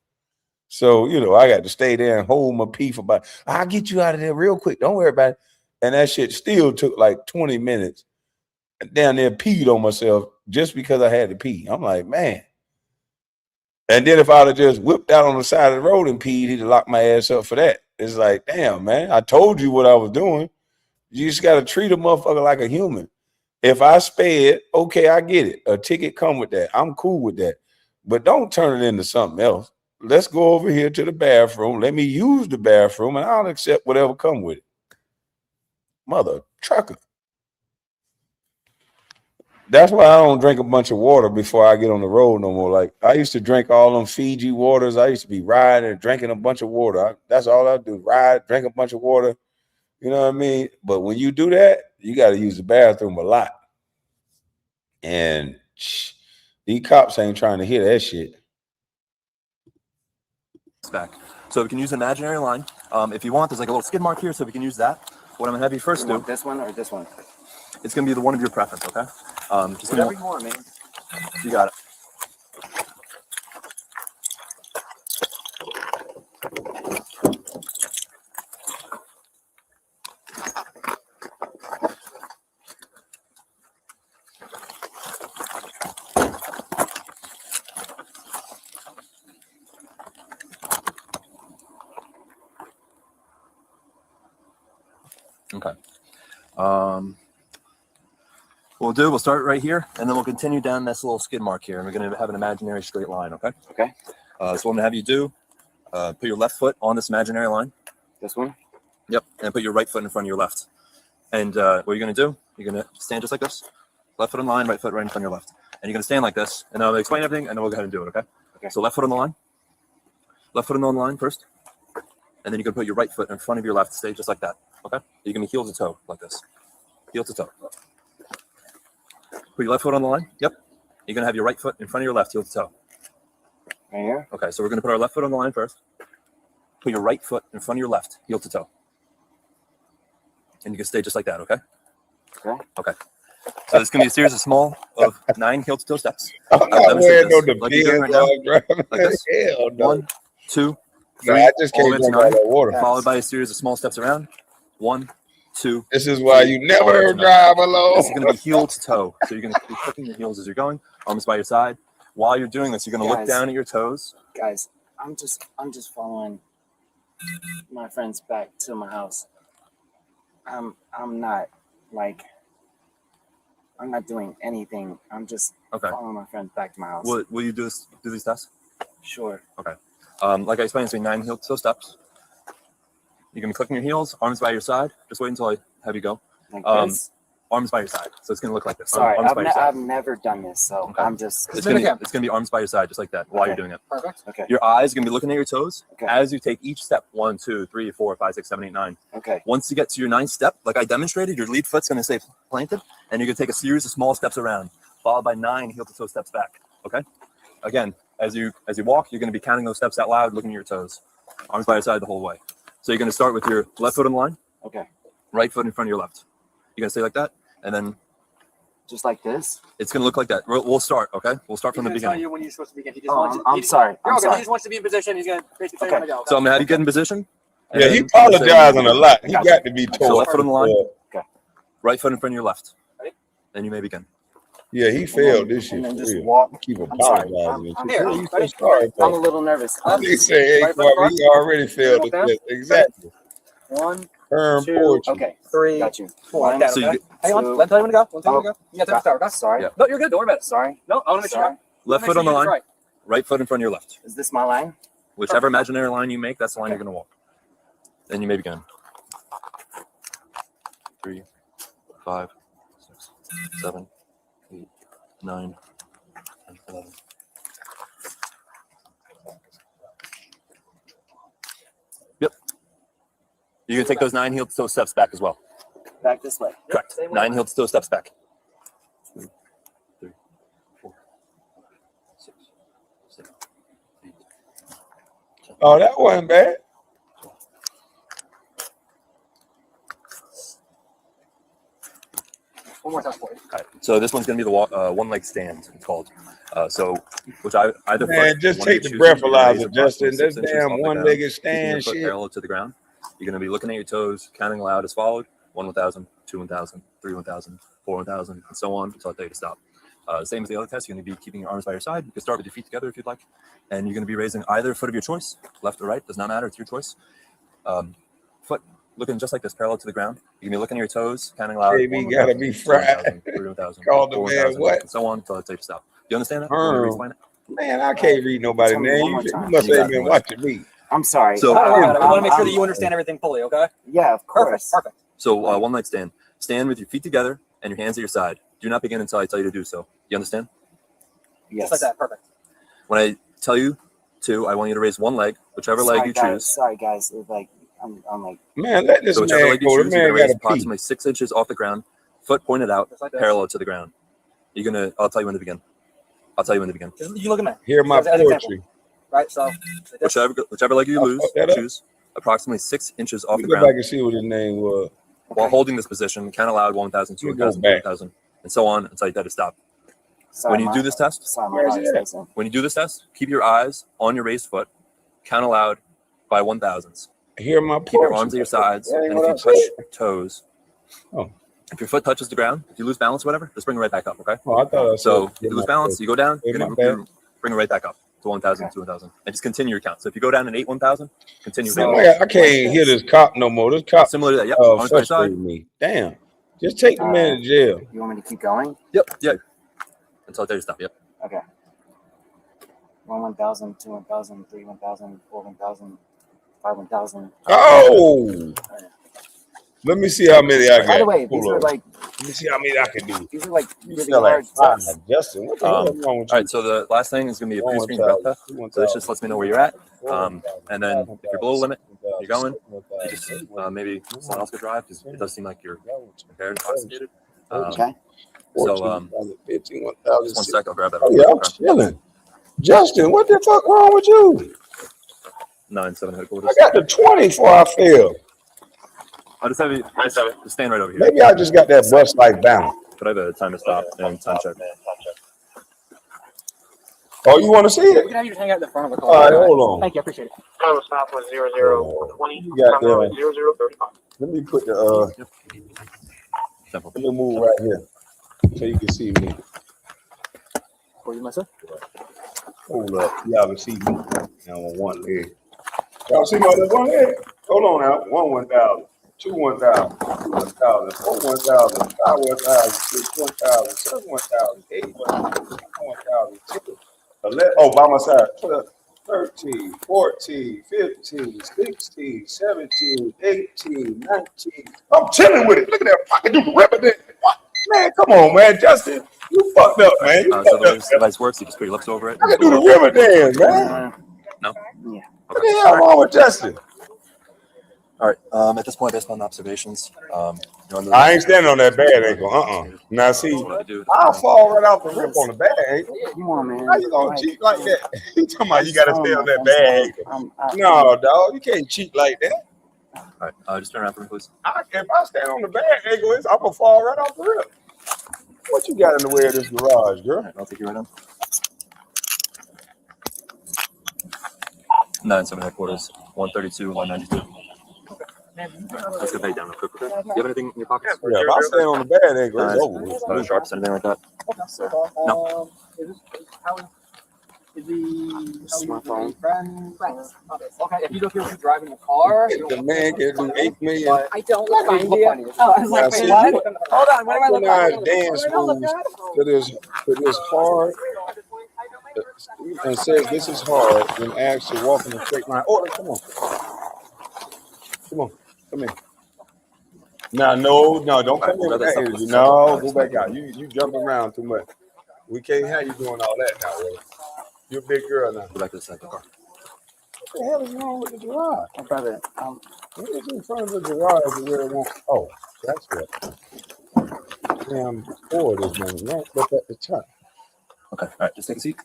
Speaker 2: So, I got to stay there and hold my pee for about, I'll get you out of there real quick. Don't worry about it. And that shit still took like 20 minutes. Down there peed on myself just because I had to pee. I'm like, man. And then if I'd have just whipped out on the side of the road and peed, he'd have locked my ass up for that. It's like, damn, man, I told you what I was doing. You just got to treat a motherfucker like a human. If I sped, okay, I get it. A ticket come with that. I'm cool with that. but don't turn it into something else. Let's go over here to the bathroom. Let me use the bathroom, and I'll accept whatever come with it. Mother trucker. That's why I don't drink a bunch of water before I get on the road no more. Like, I used to drink all them Fiji waters. I used to be riding and drinking a bunch of water. That's all I do, ride, drink a bunch of water. You know what I mean? But when you do that, you got to use the bathroom a lot. And these cops ain't trying to hear that shit.
Speaker 16: Back. So we can use an imaginary line. If you want, there's like a little skid mark here, so we can use that. What I'm going to have you first do.
Speaker 17: This one or this one?
Speaker 16: It's going to be the one of your preference, okay? Just
Speaker 17: whatever you want, man.
Speaker 16: You got it. Okay. We'll start right here, and then we'll continue down this little skid mark here, and we're going to have an imaginary straight line, okay?
Speaker 17: Okay.
Speaker 16: So what I'm going to have you do, put your left foot on this imaginary line.
Speaker 17: This one?
Speaker 16: Yep, and put your right foot in front of your left. And what you're going to do, you're going to stand just like this. Left foot on the line, right foot right in front of your left. And you're going to stand like this, and I'll explain everything, and then we'll go ahead and do it, okay?
Speaker 17: Okay.
Speaker 16: So left foot on the line. Left foot on the line first. And then you're going to put your right foot in front of your left, stay just like that, okay? You're going to be heel to toe like this. Heel to toe. Put your left foot on the line. Yep. You're going to have your right foot in front of your left, heel to toe.
Speaker 17: Right here?
Speaker 16: Okay, so we're going to put our left foot on the line first. Put your right foot in front of your left, heel to toe. And you can stay just like that, okay?
Speaker 17: Okay.
Speaker 16: Okay. So this is going to be a series of 9 heel to toe steps.
Speaker 2: I'm not wearing no Depends
Speaker 16: right now.
Speaker 2: driving.
Speaker 16: Like this.
Speaker 2: Hell no.
Speaker 16: 1, 2, 3,
Speaker 2: I just
Speaker 16: all
Speaker 2: can't
Speaker 16: the way to
Speaker 2: drink all
Speaker 16: 9,
Speaker 2: that water.
Speaker 16: followed by a series of small steps around. 1, 2.
Speaker 2: This is why you
Speaker 16: all the way
Speaker 2: never
Speaker 16: to 9.
Speaker 2: drive alone.
Speaker 16: This is going to be heel to toe. So you're going to be clicking your heels as you're going, arms by your side. While you're doing this, you're going to look down at your toes.
Speaker 17: Guys, I'm just following my friends back to my house. I'm not doing anything. I'm just following my friends back to my house.
Speaker 16: Will you do these tests?
Speaker 17: Sure.
Speaker 16: Okay. Like I explained, it's 9 heel to toe steps. You're going to be clicking your heels, arms by your side. Just wait until I have you go.
Speaker 17: Like this?
Speaker 16: Arms by your side. So it's going to look like this.
Speaker 17: Sorry,
Speaker 16: arms by your side.
Speaker 17: I've never done this, so I'm just...
Speaker 16: It's going to be arms by your side, just like that, while you're doing it.
Speaker 17: Perfect. Okay.
Speaker 16: Your eyes are going to be looking at your toes
Speaker 17: Okay.
Speaker 16: as you take each step. 1, 2, 3, 4, 5, 6, 7, 8, 9.
Speaker 17: Okay.
Speaker 16: Once you get to your 9th step, like I demonstrated, your lead foot's going to stay planted, and you're going to take a series of small steps around, followed by 9 heel to toe steps back. Okay. Again, as you walk, you're going to be counting those steps out loud, looking at your toes, arms by your side the whole way. So you're going to start with your left foot on the line.
Speaker 17: Okay.
Speaker 16: Right foot in front of your left. You're going to stay like that, and then
Speaker 17: just like this.
Speaker 16: It's going to look like that. We'll start. Okay. We'll start from the beginning.
Speaker 17: Tell you when you're supposed to begin. He just wants. I'm sorry.
Speaker 16: I'm sorry.
Speaker 17: He just wants to be in position. He's going to basically tell you when to go.
Speaker 16: So I'm going to have you get in position.
Speaker 2: Yeah, he apologizing a lot. He got to be told.
Speaker 16: So left foot on the line.
Speaker 17: Okay.
Speaker 16: Right foot in front of your left.
Speaker 17: Ready?
Speaker 16: Then you may begin.
Speaker 2: Yeah, he failed this shit.
Speaker 17: And then
Speaker 2: for
Speaker 17: just
Speaker 2: real.
Speaker 17: walk.
Speaker 2: Keep
Speaker 17: I'm sorry.
Speaker 2: apologizing.
Speaker 17: I'm here.
Speaker 2: You
Speaker 17: Ready?
Speaker 2: so sorry,
Speaker 17: I'm a little nervous.
Speaker 2: He said, hey, Kwame, he already failed the test. Exactly.
Speaker 17: 1,
Speaker 2: Term
Speaker 17: 2,
Speaker 2: poetry.
Speaker 17: okay. 3, got you. 4.
Speaker 16: Like that, okay?
Speaker 17: Hang on.
Speaker 16: Let me tell you when to go.
Speaker 17: You got to start. That's sorry.
Speaker 16: Yeah.
Speaker 17: No, you're good. Don't worry about it. Sorry. No, I want to make sure.
Speaker 16: Left foot on the line. Right foot in front of your left.
Speaker 17: Is this my line?
Speaker 16: Whichever imaginary line you make, that's the line you're going to walk. Then you may begin. 3, 5, 6, 7, 8, 9, 10, 11. Yep. You're going to take those 9 heel to toe steps back as well.
Speaker 17: Back this way.
Speaker 16: Correct. 9 heel to toe steps back. 2, 3, 4, 6, 7, 8, 10.
Speaker 2: Oh, that wasn't bad.
Speaker 17: One more time for you.
Speaker 16: Okay. So this one's going to be the one leg stand, it's called. Which I either
Speaker 2: Man, just take the breathalyzer, Justin. This damn one-legged stand shit.
Speaker 16: Parallel to the ground. You're going to be looking at your toes, counting aloud as followed: 1 1,000, 2 1,000, 3 1,000, 4 1,000, and so on until I tell you to stop. Same as the other test. You're going to be keeping your arms by your side. You can start with your feet together if you'd like, and you're going to be raising either foot of your choice, left or right, does not matter. It's your choice. Foot looking just like this, parallel to the ground. You can be looking at your toes, counting aloud.
Speaker 2: Baby, gotta be fried.
Speaker 16: 3 1,000,
Speaker 2: Call the
Speaker 16: 4
Speaker 2: man
Speaker 16: 1,000,
Speaker 2: what?
Speaker 16: and so on until I tell you to stop. Do you understand that?
Speaker 2: Herm.
Speaker 16: Want me to explain it?
Speaker 2: Man, I can't read nobody's
Speaker 17: Tell me one
Speaker 2: name.
Speaker 17: more
Speaker 2: You
Speaker 17: time.
Speaker 2: must
Speaker 16: You
Speaker 2: have
Speaker 16: got
Speaker 2: been
Speaker 16: it.
Speaker 2: watching me.
Speaker 17: I'm sorry.
Speaker 16: So
Speaker 17: I
Speaker 16: we want to make sure
Speaker 17: I'm-
Speaker 16: that you understand everything fully, okay?
Speaker 17: Yeah, of course.
Speaker 16: Perfect. So one night stand. Stand with your feet together and your hands at your side. Do not begin until I tell you to do so. You understand?
Speaker 17: Yes.
Speaker 16: Just like that. Perfect. When I tell you to, I want you to raise one leg, whichever leg you choose.
Speaker 17: Sorry, guys. It's like I'm like.
Speaker 2: Man, let this
Speaker 16: So whichever
Speaker 2: man
Speaker 16: leg you
Speaker 2: go. The
Speaker 16: choose, you're
Speaker 2: man
Speaker 16: gonna raise
Speaker 2: got to pee.
Speaker 16: approximately 6 inches off the ground, foot pointed out, parallel to the ground. You're gonna. I'll tell you when to begin. I'll tell you when to begin. You look at me.
Speaker 2: Hear my
Speaker 16: As an example.
Speaker 2: poetry.
Speaker 16: Right. So whichever leg you
Speaker 2: I'll
Speaker 16: lose,
Speaker 2: fuck that up.
Speaker 16: choose approximately 6 inches off
Speaker 2: Let
Speaker 16: the
Speaker 2: me go
Speaker 16: ground.
Speaker 2: back and see what his name was.
Speaker 16: While holding this position, count aloud 1,000,
Speaker 2: Let me go
Speaker 16: 2,000,
Speaker 2: back.
Speaker 16: 3,000, and so on until you tell it to stop.
Speaker 17: Sorry,
Speaker 16: When you do this test, when you do this test, keep your eyes on your raised foot. Count aloud by 1,000s.
Speaker 2: Hear my
Speaker 16: Keep your
Speaker 2: poetry.
Speaker 16: arms at your sides,
Speaker 2: That ain't
Speaker 16: and if
Speaker 2: what
Speaker 16: you
Speaker 2: I
Speaker 16: touch
Speaker 2: said.
Speaker 16: your toes,
Speaker 2: Oh.
Speaker 16: if your foot touches the ground, if you lose balance, or whatever, just bring it right back up. Okay.
Speaker 2: Oh, I thought I
Speaker 16: So
Speaker 2: said,
Speaker 16: if you lose balance, you go down. You're
Speaker 2: my
Speaker 16: gonna
Speaker 2: bad.
Speaker 16: bring it right back up to 1,000, 2,000, and just continue your count. So if you go down and 1,000, continue.
Speaker 2: Man, I can't hear this cop no more. This cop
Speaker 16: Similar to that. Yep. Arms by your side.
Speaker 2: frustrated me. Damn. Just take the man to jail.
Speaker 17: You want me to keep going?
Speaker 16: Yep. Yeah. Until I tell you to stop. Yep.
Speaker 17: Okay. 1,000, 2 1,000, 3 1,000, 4 1,000, 5 1,000.
Speaker 2: Oh. Let me see how many I got.
Speaker 17: By the way, these
Speaker 2: Hold
Speaker 17: are
Speaker 2: on.
Speaker 17: like.
Speaker 2: Let me see how many I can do.
Speaker 17: These are like
Speaker 2: You
Speaker 17: really
Speaker 2: feel like
Speaker 17: hard
Speaker 2: fine,
Speaker 17: tests.
Speaker 2: Justin. What the hell is wrong with
Speaker 16: All
Speaker 2: you?
Speaker 16: right. So the last thing is gonna be a pre-screen breath test. So this just lets me know where you're at. And then if you're below the limit, you're going. You just maybe someone else could drive because it does seem like you're impaired, intoxicated.
Speaker 17: Okay.
Speaker 16: So
Speaker 2: 15,
Speaker 16: just 1 sec. I'll grab that.
Speaker 2: Oh yeah, I'm chilling. Justin, what the fuck wrong with you?
Speaker 16: 9-7 headquarters.
Speaker 2: I got the 20 before I fell.
Speaker 16: I'll just have you just stand right over here.
Speaker 2: Maybe I just got that Bustlife balance.
Speaker 16: But I have a time to stop and time check.
Speaker 2: Oh, you want to see
Speaker 16: Yeah,
Speaker 2: it?
Speaker 16: we can have you just hang out in the front of the car.
Speaker 2: All right, hold on.
Speaker 16: Thank you. I appreciate it.
Speaker 18: Time stop was 0020.
Speaker 2: You got
Speaker 18: Time
Speaker 2: the,
Speaker 18: was 0035.
Speaker 2: let me put the let me move right here so you can see me.
Speaker 16: Where you myself?
Speaker 2: Hold up. Y'all can see me now on one leg. Y'all see my other one leg? Hold on now. 1,000, 2 1,000, 3 1,000, 4 1,000, 5 1,000, 6 1,000, 7 1,000, 8 1,000, 9 1,000, 10, 11. Oh, by my side. 12, 13, 14, 15, 16, 17, 18, 19. I'm chilling with it. Look at that fucking dude ripping it. What? Man, come on, man. Justin, you fucked up, man. You
Speaker 16: So
Speaker 2: fucked
Speaker 16: the way
Speaker 2: up.
Speaker 16: this device works, you just put your lips over it.
Speaker 2: I can do the river dance, man.
Speaker 16: No?
Speaker 17: Yeah.
Speaker 2: What the hell wrong with Justin?
Speaker 16: All right. At this point, based on observations, you're on the
Speaker 2: I ain't standing on that bad ankle. Now see, I'll fall right off the rip on the bad ankle.
Speaker 17: Come on, man.
Speaker 2: How you gonna cheat like that? You talking about you gotta stay on that bad ankle?
Speaker 17: I'm
Speaker 2: No, dog, you can't cheat like that.
Speaker 16: All right. Just turn around for me, please.
Speaker 2: If I stand on the bad ankle, I'm gonna fall right off the rip. What you got in the way of this garage, girl?
Speaker 16: All right, I'll take you right on. 9-7 headquarters. 132, 192. Let's get paid down real quick. Okay? Do you have anything in your pockets?
Speaker 2: Yeah, if I stand on the bad ankle, it's over with.
Speaker 16: Sharps, anything like that? No.
Speaker 17: This is my phone.
Speaker 11: Okay, if you don't feel like driving a car,
Speaker 2: The man can do 8 million.
Speaker 11: I don't find you. Oh, I was like, wait, what? Hold on, what am I looking at?
Speaker 2: Dance moves to this hard. And says this is hard, then asks to walk in a straight line. Oh, come on. Come in. No, don't come in with that energy. No, go back out. You jumping around too much. We can't have you doing all that now, Willie. You're a big girl now.
Speaker 16: Go back to the second car.
Speaker 2: What the hell is wrong with the garage?
Speaker 17: My brother.
Speaker 2: What is in front of the garage where it won't? Oh, that's what. Damn, cord is running right up at the top.
Speaker 16: Okay, all right, just take a seat.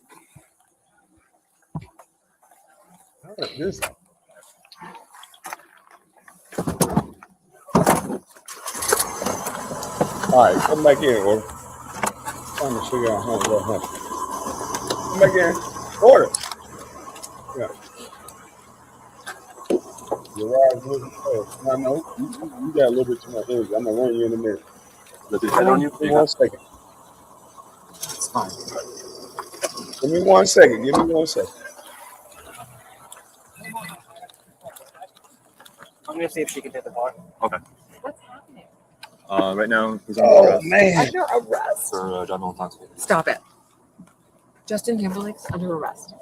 Speaker 2: How about this? All right, come back in, order. Trying to figure out how to happen. Come back in. Order. Yeah. Garage moving. Oh, no. You got a little bit too much energy. I'm gonna run you in a minute.
Speaker 16: Let me head on you.
Speaker 2: Give me 1 second.
Speaker 17: It's fine.
Speaker 2: Give me 1 second. Give me 1 second.
Speaker 11: I'm gonna see if she can hit the car.
Speaker 16: Okay. What's happening? Right now, he's on
Speaker 2: Oh,
Speaker 16: arrest.
Speaker 2: man.
Speaker 11: Under arrest.
Speaker 16: For driving while intoxicated.
Speaker 11: Stop it.
Speaker 19: Justin Timberlake's under arrest.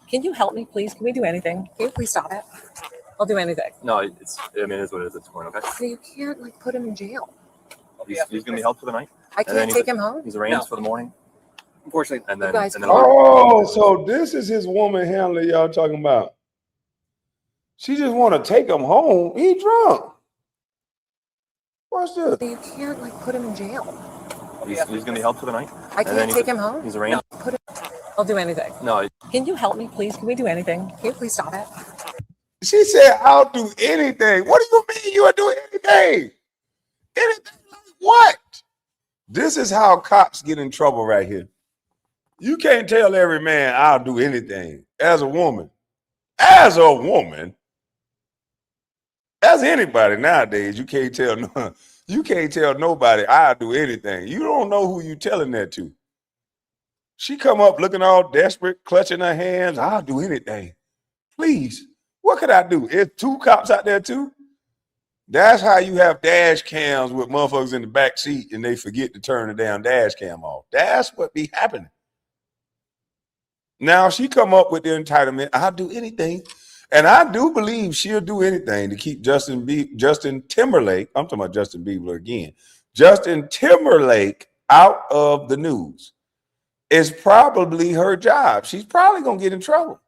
Speaker 19: Can you help me, please? Can we do anything? Can you please stop it? I'll do anything.
Speaker 16: No, it's. I mean, it is what it is at this point. Okay.
Speaker 19: So you can't like put him in jail.
Speaker 16: He's gonna be held for the night.
Speaker 19: I can't take him home.
Speaker 16: He's arraigned for the morning.
Speaker 17: Unfortunately,
Speaker 16: and then.
Speaker 19: You guys
Speaker 16: And then
Speaker 2: Oh, so this is his woman handler y'all talking about. She just want to take him home. He drunk. What's this?
Speaker 19: So you can't like put him in jail.
Speaker 16: He's gonna be held for the night.
Speaker 19: I can't take him home.
Speaker 16: He's arraigned.
Speaker 19: I'll do anything.
Speaker 16: No.
Speaker 19: Can you help me, please? Can we do anything? Can you please stop it?
Speaker 2: She said, "I'll do anything." What do you mean you will do anything? Anything like what? This is how cops get in trouble right here. You can't tell every man, "I'll do anything." As a woman, as anybody nowadays, you can't tell nobody, "I'll do anything." You don't know who you telling that to. She come up looking all desperate, clutching her hands. "I'll do anything. Please, what could I do?" It's 2 cops out there too. That's how you have dash cams with motherfuckers in the back seat and they forget to turn the damn dash cam off. That's what be happening. Now she come up with the entitlement, "I'll do anything." And I do believe she'll do anything to keep Justin Timberlake, I'm talking about Justin Bieber again, Justin Timberlake out of the news. It's probably her job. She's probably going to get in trouble.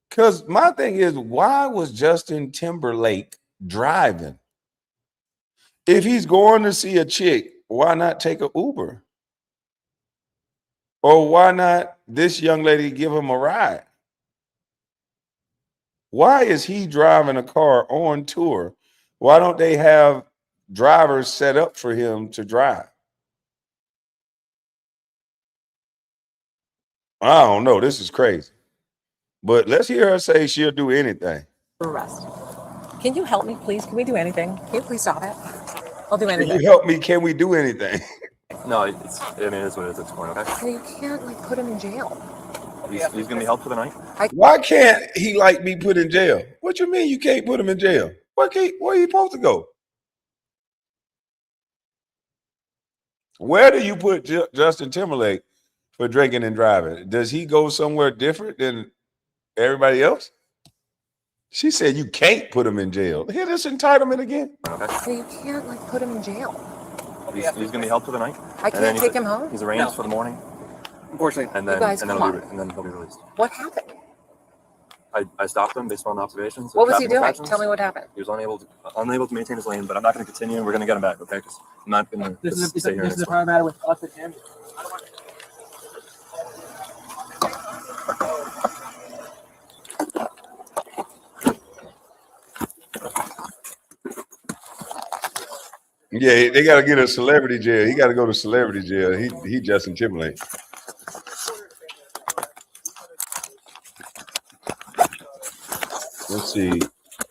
Speaker 2: Because my thing is, why was Justin Timberlake driving? If he's going to see a chick, why not take an Uber? Or why not this young lady give him a ride? Why is he driving a car on tour? Why don't they have drivers set up for him to drive? I don't know. This is crazy. But let's hear her say she'll do anything.
Speaker 19: Arrest. Can you help me, please? Can we do anything? Can you please stop it? I'll do anything.
Speaker 2: Can you help me? Can we do anything?
Speaker 16: No, it's. I mean, it is what it is at this point. Okay.
Speaker 19: So you can't like put him in jail.
Speaker 16: He's gonna be held for the night.
Speaker 2: Why can't he like be put in jail? What you mean you can't put him in jail? Where are you supposed to go? Where do you put Justin Timberlake for drinking and driving? Does he go somewhere different than everybody else? She said you can't put him in jail. Hear this entitlement again?
Speaker 16: Okay.
Speaker 19: So you can't like put him in jail.
Speaker 16: He's gonna be held for the night.
Speaker 19: I can't take him home.
Speaker 16: He's arraigned for the morning.
Speaker 17: Unfortunately,
Speaker 16: and then
Speaker 19: you guys,
Speaker 16: and then he'll be released.
Speaker 19: What happened?
Speaker 16: I stopped him based on observations.
Speaker 19: What was he doing? Tell me what happened.
Speaker 16: He was unable to maintain his lane, but I'm not going to continue. We're going to get him back, okay? Because I'm not going to stay here.
Speaker 17: This is a problem matter with us and him.
Speaker 2: Yeah, they got to get a celebrity jail. He got to go to celebrity jail. He Justin Timberlake. Let's see.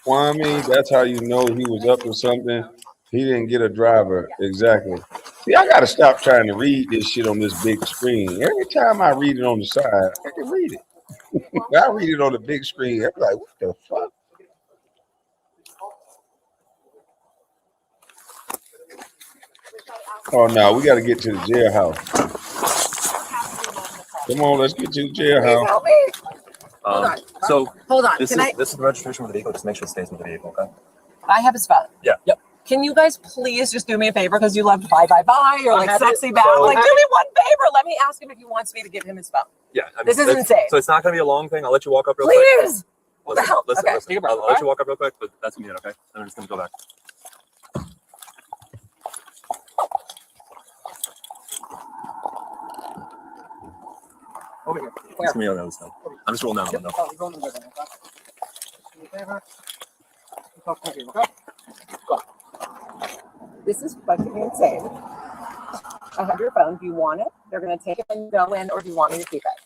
Speaker 2: Kwame, that's how you know he was up to something. He didn't get a driver. Exactly. See, I got to stop trying to read this shit on this big screen. Every time I read it on the side, I can read it. I read it on the big screen. I'm like, what the fuck? Oh, no, we got to get to the jailhouse. Come on, let's get to the jailhouse.
Speaker 19: Help me. Hold on.
Speaker 16: So
Speaker 19: hold on.
Speaker 16: This is the registration for the vehicle. Just make sure it stays with the vehicle, okay?
Speaker 19: I have his phone.
Speaker 16: Yeah.
Speaker 19: Yep. Can you guys please just do me a favor because you love bye or like sexy back?
Speaker 16: So-
Speaker 19: Like, do me one favor. Let me ask him if he wants me to give him his phone.
Speaker 16: Yeah. I mean,
Speaker 19: This is insane.
Speaker 16: So it's not going to be a long thing. I'll let you walk up real quick.
Speaker 19: Please. What the hell?
Speaker 16: Listen,
Speaker 19: Okay.
Speaker 16: listen. I'll let you walk up real quick, but that's me, okay? I'm just going to go back.
Speaker 17: Over here.
Speaker 16: It's going to be on the other side. I'm just rolling down the window.
Speaker 17: Oh, you're going to the window, okay? Do me a favor. Talk to you, okay? Go.
Speaker 19: This is fucking insane. I have your phone. Do you want it? They're going to take it and go in, or do you want me to keep it?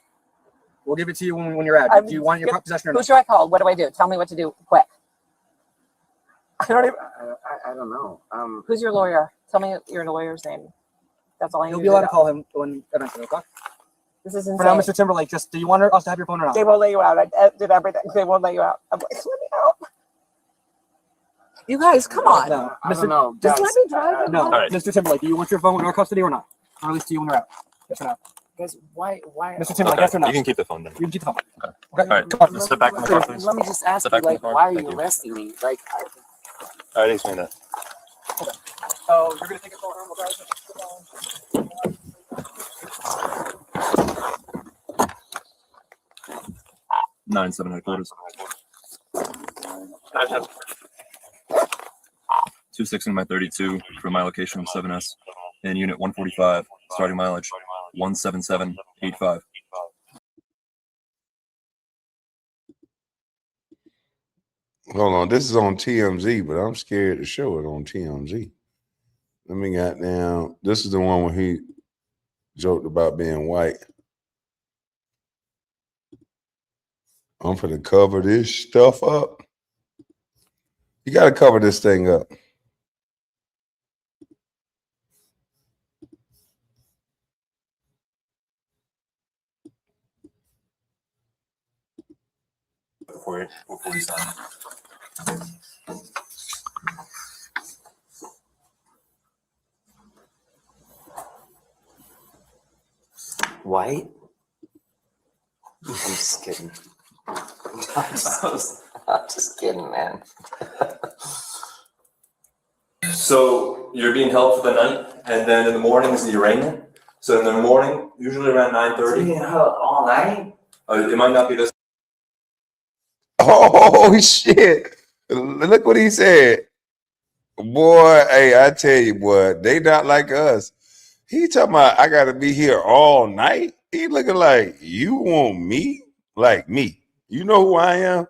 Speaker 17: We'll give it to you when you're out. Do you want your possession or
Speaker 19: Who
Speaker 17: not?
Speaker 19: should I call? What do I do? Tell me what to do quick. I don't even.
Speaker 17: I don't know.
Speaker 19: Who's your lawyer? Tell me your lawyer's name. That's all I need.
Speaker 17: You'll
Speaker 19: to
Speaker 17: be allowed
Speaker 19: know.
Speaker 17: to call him when eventually, okay?
Speaker 19: This is insane.
Speaker 17: For now, Mr. Timberlake, just do you want us to have your phone or not?
Speaker 19: They won't let you out. I did everything. They won't let you out. I'm like, let me out. You guys, come on.
Speaker 17: No,
Speaker 19: I don't know. Just let me drive.
Speaker 17: No,
Speaker 16: All right.
Speaker 17: Mr. Timberlake, do you want your phone in our custody or not? Or at least do you when we're out? Yes or no? Guys, why?
Speaker 16: Mr. Timberlake, yes or no? You can keep the phone then. You can keep the phone. Okay. All right, come on, step back from the car, please.
Speaker 17: Let me just ask you, like, why are you arresting me? Like,
Speaker 16: I already explained that.
Speaker 17: so you're gonna take a photo, okay?
Speaker 16: 9-7 headquarters. 26 in my 32 from my location of 7S and unit 145, starting mileage 17785.
Speaker 2: Hold on, this is on TMZ, but I'm scared to show it on TMZ. Let me get down. This is the one where he joked about being white. I'm finna cover this stuff up. You gotta cover this thing up.
Speaker 16: Before you sign.
Speaker 6: White? I'm just kidding. I'm just kidding, man.
Speaker 16: So you're being held for the night, and then in the morning is the arraignment. So in the morning, usually around 9:30.
Speaker 6: Being held all night?
Speaker 16: It might not be this.
Speaker 2: Oh shit! Look what he said. Boy, hey, I tell you, boy, they not like us. He talking about I gotta be here all night. He looking like you want me, like me. You know who I am.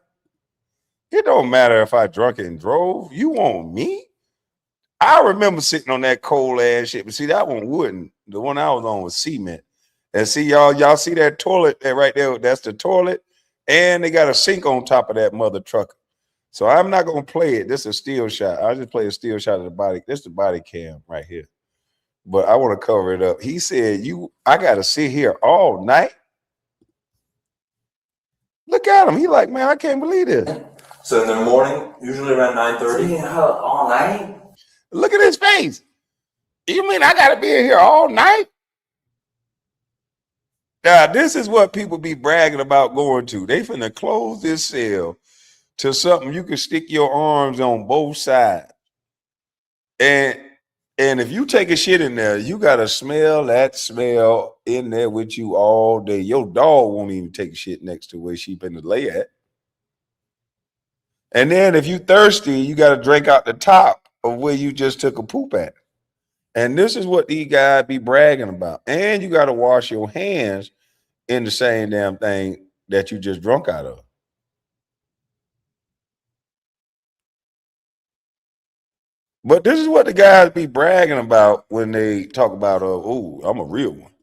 Speaker 2: It don't matter if I drunk and drove. You want me? I remember sitting on that cold ass shit, but see that one wouldn't. The one I was on was cement. And see y'all see that toilet that right there? That's the toilet, and they got a sink on top of that mother trucker. So I'm not gonna play it. This is a still shot. I'll just play a still shot of the body. This is the body cam right here. But I want to cover it up. He said, I gotta sit here all night. Look at him. He like, man, I can't believe this.
Speaker 16: So in the morning, usually around 9:30.
Speaker 6: Being held all night?
Speaker 2: Look at his face. You mean I gotta be in here all night? Now, this is what people be bragging about going to. They finna close this cell to something you can stick your arms on both sides. And if you take a shit in there, you gotta smell that smell in there with you all day. Your dog won't even take a shit next to where she been to lay at. And then if you thirsty, you gotta drink out the top of where you just took a poop at. And this is what these guys be bragging about. And you gotta wash your hands in the same damn thing that you just drunk out of. But this is what the guys be bragging about when they talk about, oh, I'm a real one.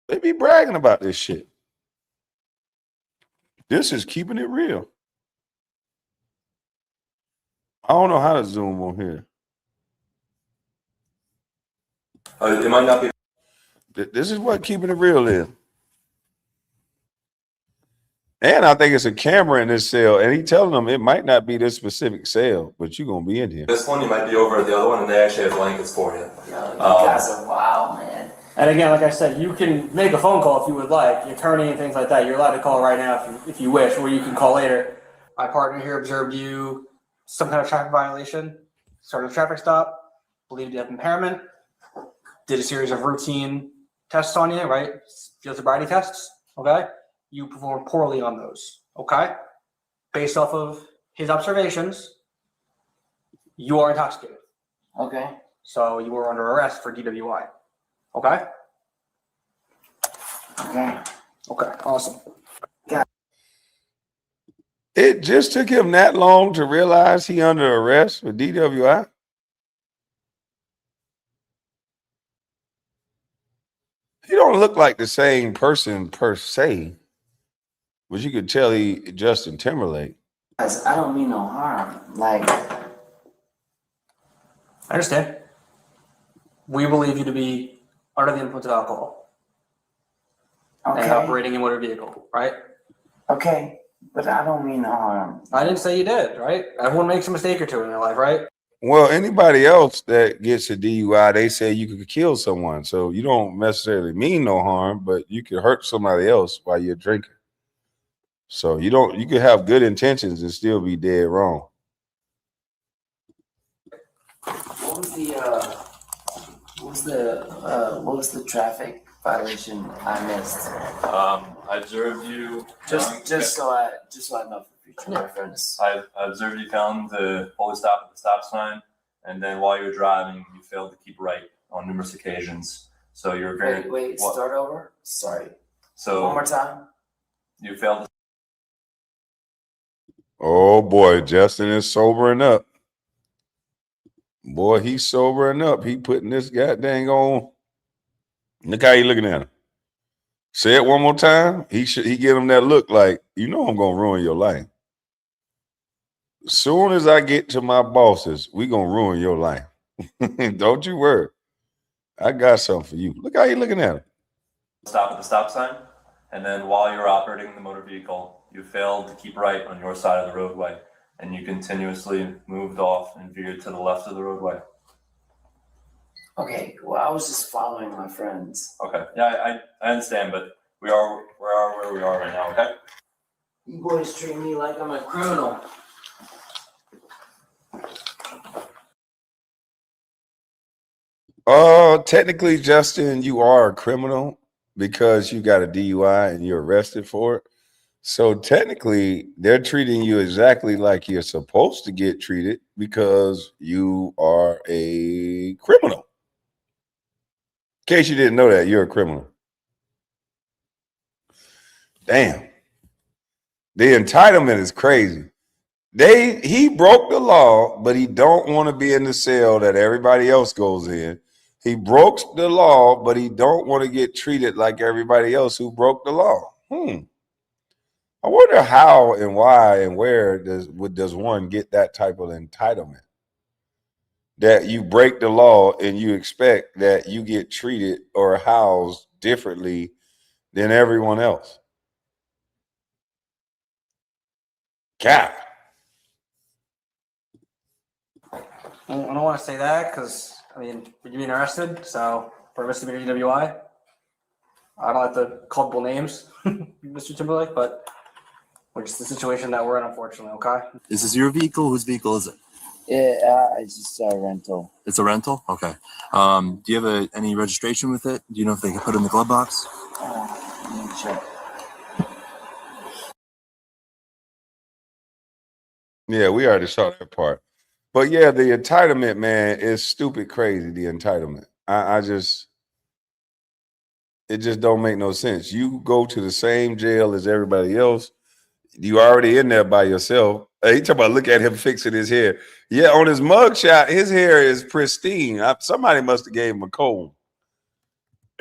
Speaker 2: They be bragging about this shit. This is keeping it real. I don't know how to zoom on here.
Speaker 16: It might not be.
Speaker 2: This is what keeping it real is. And I think it's a camera in this cell, and he telling them it might not be this specific cell, but you're gonna be in here.
Speaker 16: This one, you might be over at the other one, and they actually have blankets for you.
Speaker 6: Yo, you guys are wild, man.
Speaker 20: And again, like I said, you can make a phone call if you would like. Your attorney and things like that, you're allowed to call right now if you wish, or you can call later. My partner here observed you some kind of traffic violation, started a traffic stop, believed you have impairment, did a series of routine tests on you, right? Field sobriety tests, okay? You performed poorly on those, okay? Based off of his observations, you are intoxicated.
Speaker 6: Okay.
Speaker 20: So you were under arrest for DWI, okay?
Speaker 6: Okay.
Speaker 20: Okay, awesome.
Speaker 2: It just took him that long to realize he under arrest for DWI. He don't look like the same person per se, but you could tell he Justin Timberlake.
Speaker 6: Guys, I don't mean no harm. Like,
Speaker 20: I understand. We believe you to be under the influence of alcohol.
Speaker 6: okay.
Speaker 20: And operating in motor vehicle, right?
Speaker 6: Okay, but I don't mean no harm.
Speaker 20: I didn't say you did, right? Everyone makes a mistake or two in their life, right?
Speaker 2: Well, anybody else that gets a DUI, they say you could kill someone. So you don't necessarily mean no harm, but you could hurt somebody else while you're drinking. So you could have good intentions and still be dead wrong.
Speaker 17: What was the traffic violation I missed?
Speaker 16: I observed you.
Speaker 17: Just so I know for future reference.
Speaker 16: I observed you failing to fully stop at the stop sign, and then while you were driving, you failed to keep right on numerous occasions. So you're very.
Speaker 17: Wait, start over. Sorry.
Speaker 16: So
Speaker 17: one more time.
Speaker 16: You failed.
Speaker 2: Oh boy, Justin is sobering up. Boy, he's sobering up. He putting this goddamn on. Look how he looking at him. Say it one more time. He get him that look like, you know I'm gonna ruin your life. Soon as I get to my bosses, we gonna ruin your life. Don't you worry. I got something for you. Look how you looking at him.
Speaker 16: Stop at the stop sign, and then while you're operating the motor vehicle, you failed to keep right on your side of the roadway, and you continuously moved off and veered to the left of the roadway.
Speaker 17: Okay, well, I was just following my friends.
Speaker 16: Okay, yeah, I understand, but we are where we are right now, okay?
Speaker 17: You boys treat me like I'm a criminal.
Speaker 2: Technically, Justin, you are a criminal because you got a DUI and you're arrested for it. So technically, they're treating you exactly like you're supposed to get treated because you are a criminal. In case you didn't know that, you're a criminal. Damn. The entitlement is crazy. He broke the law, but he don't want to be in the cell that everybody else goes in. He broke the law, but he don't want to get treated like everybody else who broke the law. I wonder how and why and where does one get that type of entitlement? That you break the law and you expect that you get treated or housed differently than everyone else. God.
Speaker 20: I don't want to say that because, I mean, you're being arrested, so for misdemeanor DWI. I don't like to call people names, Mr. Timberlake, but which is the situation that we're in, unfortunately, okay?
Speaker 16: Is this your vehicle? Whose vehicle is it?
Speaker 17: Yeah, it's just a rental.
Speaker 16: It's a rental? Okay. Do you have any registration with it? Do you know if they can put it in the glove box?
Speaker 17: Let me check.
Speaker 2: Yeah, we already saw that part. But yeah, the entitlement, man, is stupid crazy, the entitlement. It just don't make no sense. You go to the same jail as everybody else. You already in there by yourself. Hey, you talking about look at him fixing his hair. Yeah, on his mugshot, his hair is pristine. Somebody must have gave him a comb.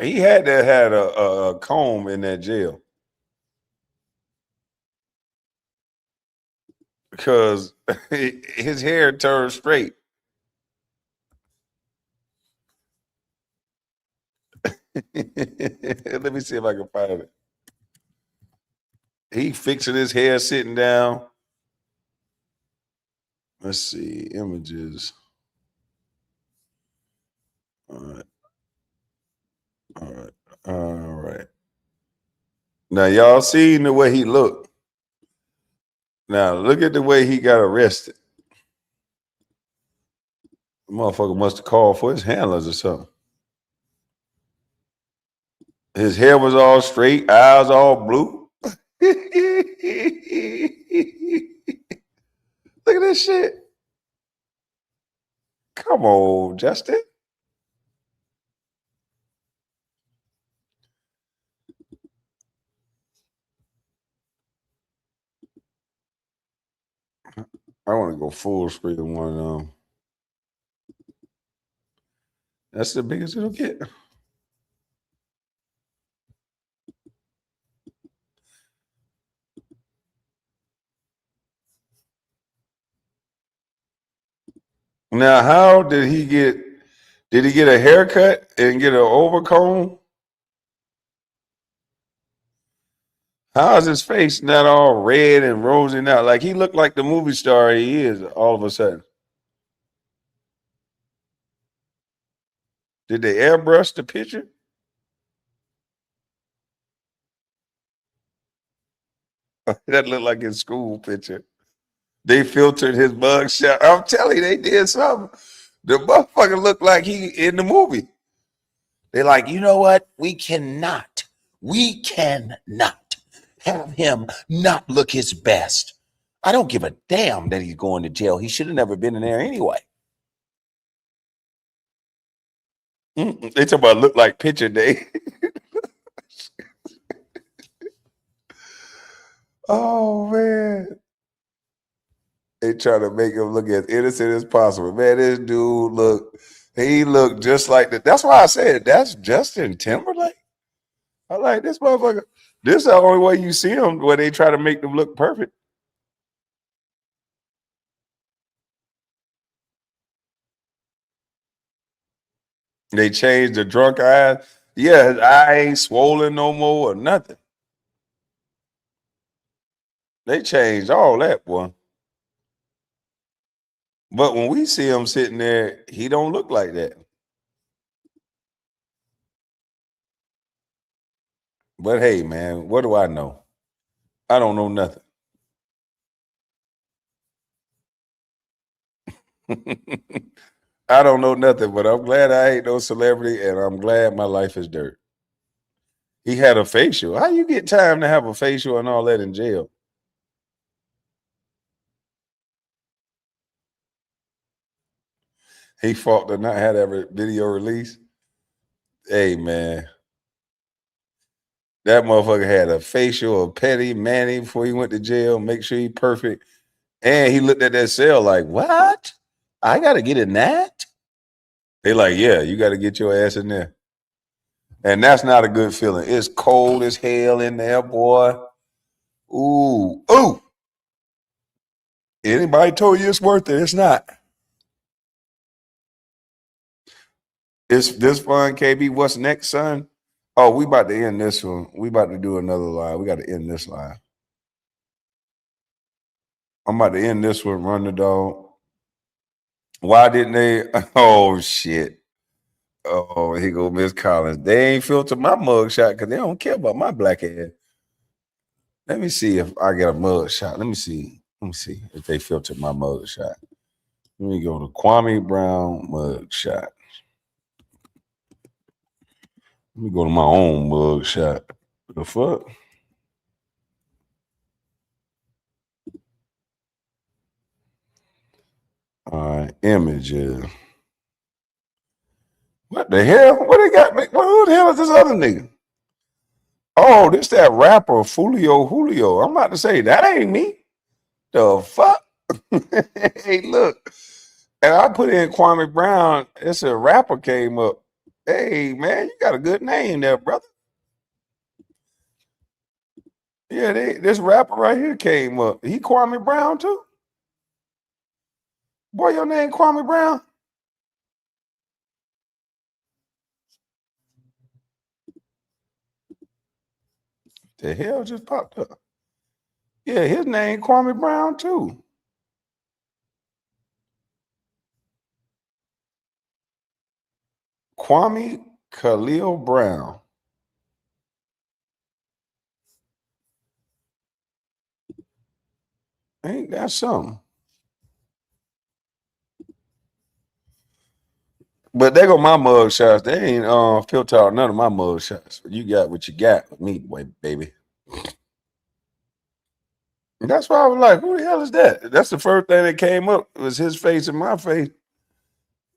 Speaker 2: He had to have a comb in that jail. Because his hair turned straight. Let me see if I can find it. He fixing his hair sitting down. Let's see, images. All right. Now, y'all seen the way he looked. Now, look at the way he got arrested. The motherfucker must have called for his handlers or something. His hair was all straight, eyes all blue. Look at this shit. Come on, Justin. I want to go full screen one. That's the biggest it'll get. Now, how did he get? Did he get a haircut and get an overcomb? How is his face not all red and rosy now? Like he looked like the movie star he is all of a sudden. Did they airbrush the picture? That looked like his school picture. They filtered his mug shot. I'm telling you, they did something. The motherfucker looked like he in the movie. They're like, you know what? We cannot have him not look his best. I don't give a damn that he's going to jail. He should have never been in there anyway. They talk about look like picture day. Oh man. They try to make him look as innocent as possible. Man, this dude he looked just like that. That's why I said that's Justin Timberlake. I like this motherfucker. This is the only way you see him where they try to make them look perfect. They changed the drunk eyes. Yeah, his eye ain't swollen no more or nothing. They changed all that, boy. But when we see him sitting there, he don't look like that. But hey, man, what do I know? I don't know nothing. I don't know nothing, but I'm glad I ain't no celebrity, and I'm glad my life is dirt. He had a facial. How you get time to have a facial and all that in jail? He fought to not have that video release. Hey, man. That motherfucker had a facial of Petty Manny before he went to jail. Make sure he perfect. And he looked at that cell like, what? I got to get in that? They like, yeah, you got to get your ass in there. And that's not a good feeling. It's cold as hell in there, boy. Ooh. Anybody told you it's worth it? It's not. It's this fun, KB. What's next, son? Oh, we about to end this one. We about to do another live. We got to end this live. I'm about to end this one. Run the dog. Why didn't they? Oh shit. Oh, here go Miss Collins. They ain't filtered my mug shot because they don't care about my black ass. Let me see if I get a mug shot. Let me see. Let me see if they filtered my mug shot. Let me go to Kwame Brown mug shot. Let me go to my own mug shot. The fuck? All right, images. What the hell? What they got me? Who the hell is this other nigga? Oh, this that rapper Julio. I'm about to say that ain't me. The fuck? Hey, look. And I put in Kwame Brown. It's a rapper came up. Hey, man, you got a good name there, brother. Yeah, this rapper right here came up. He Kwame Brown too? Boy, your name Kwame Brown? The hell just popped up? Yeah, his name Kwame Brown too. Kwame Khalil Brown. Ain't that something? But they go my mug shots. They ain't filter out none of my mug shots. You got what you got with me, boy, baby. And that's why I was like, who the hell is that? That's the first thing that came up was his face and my face.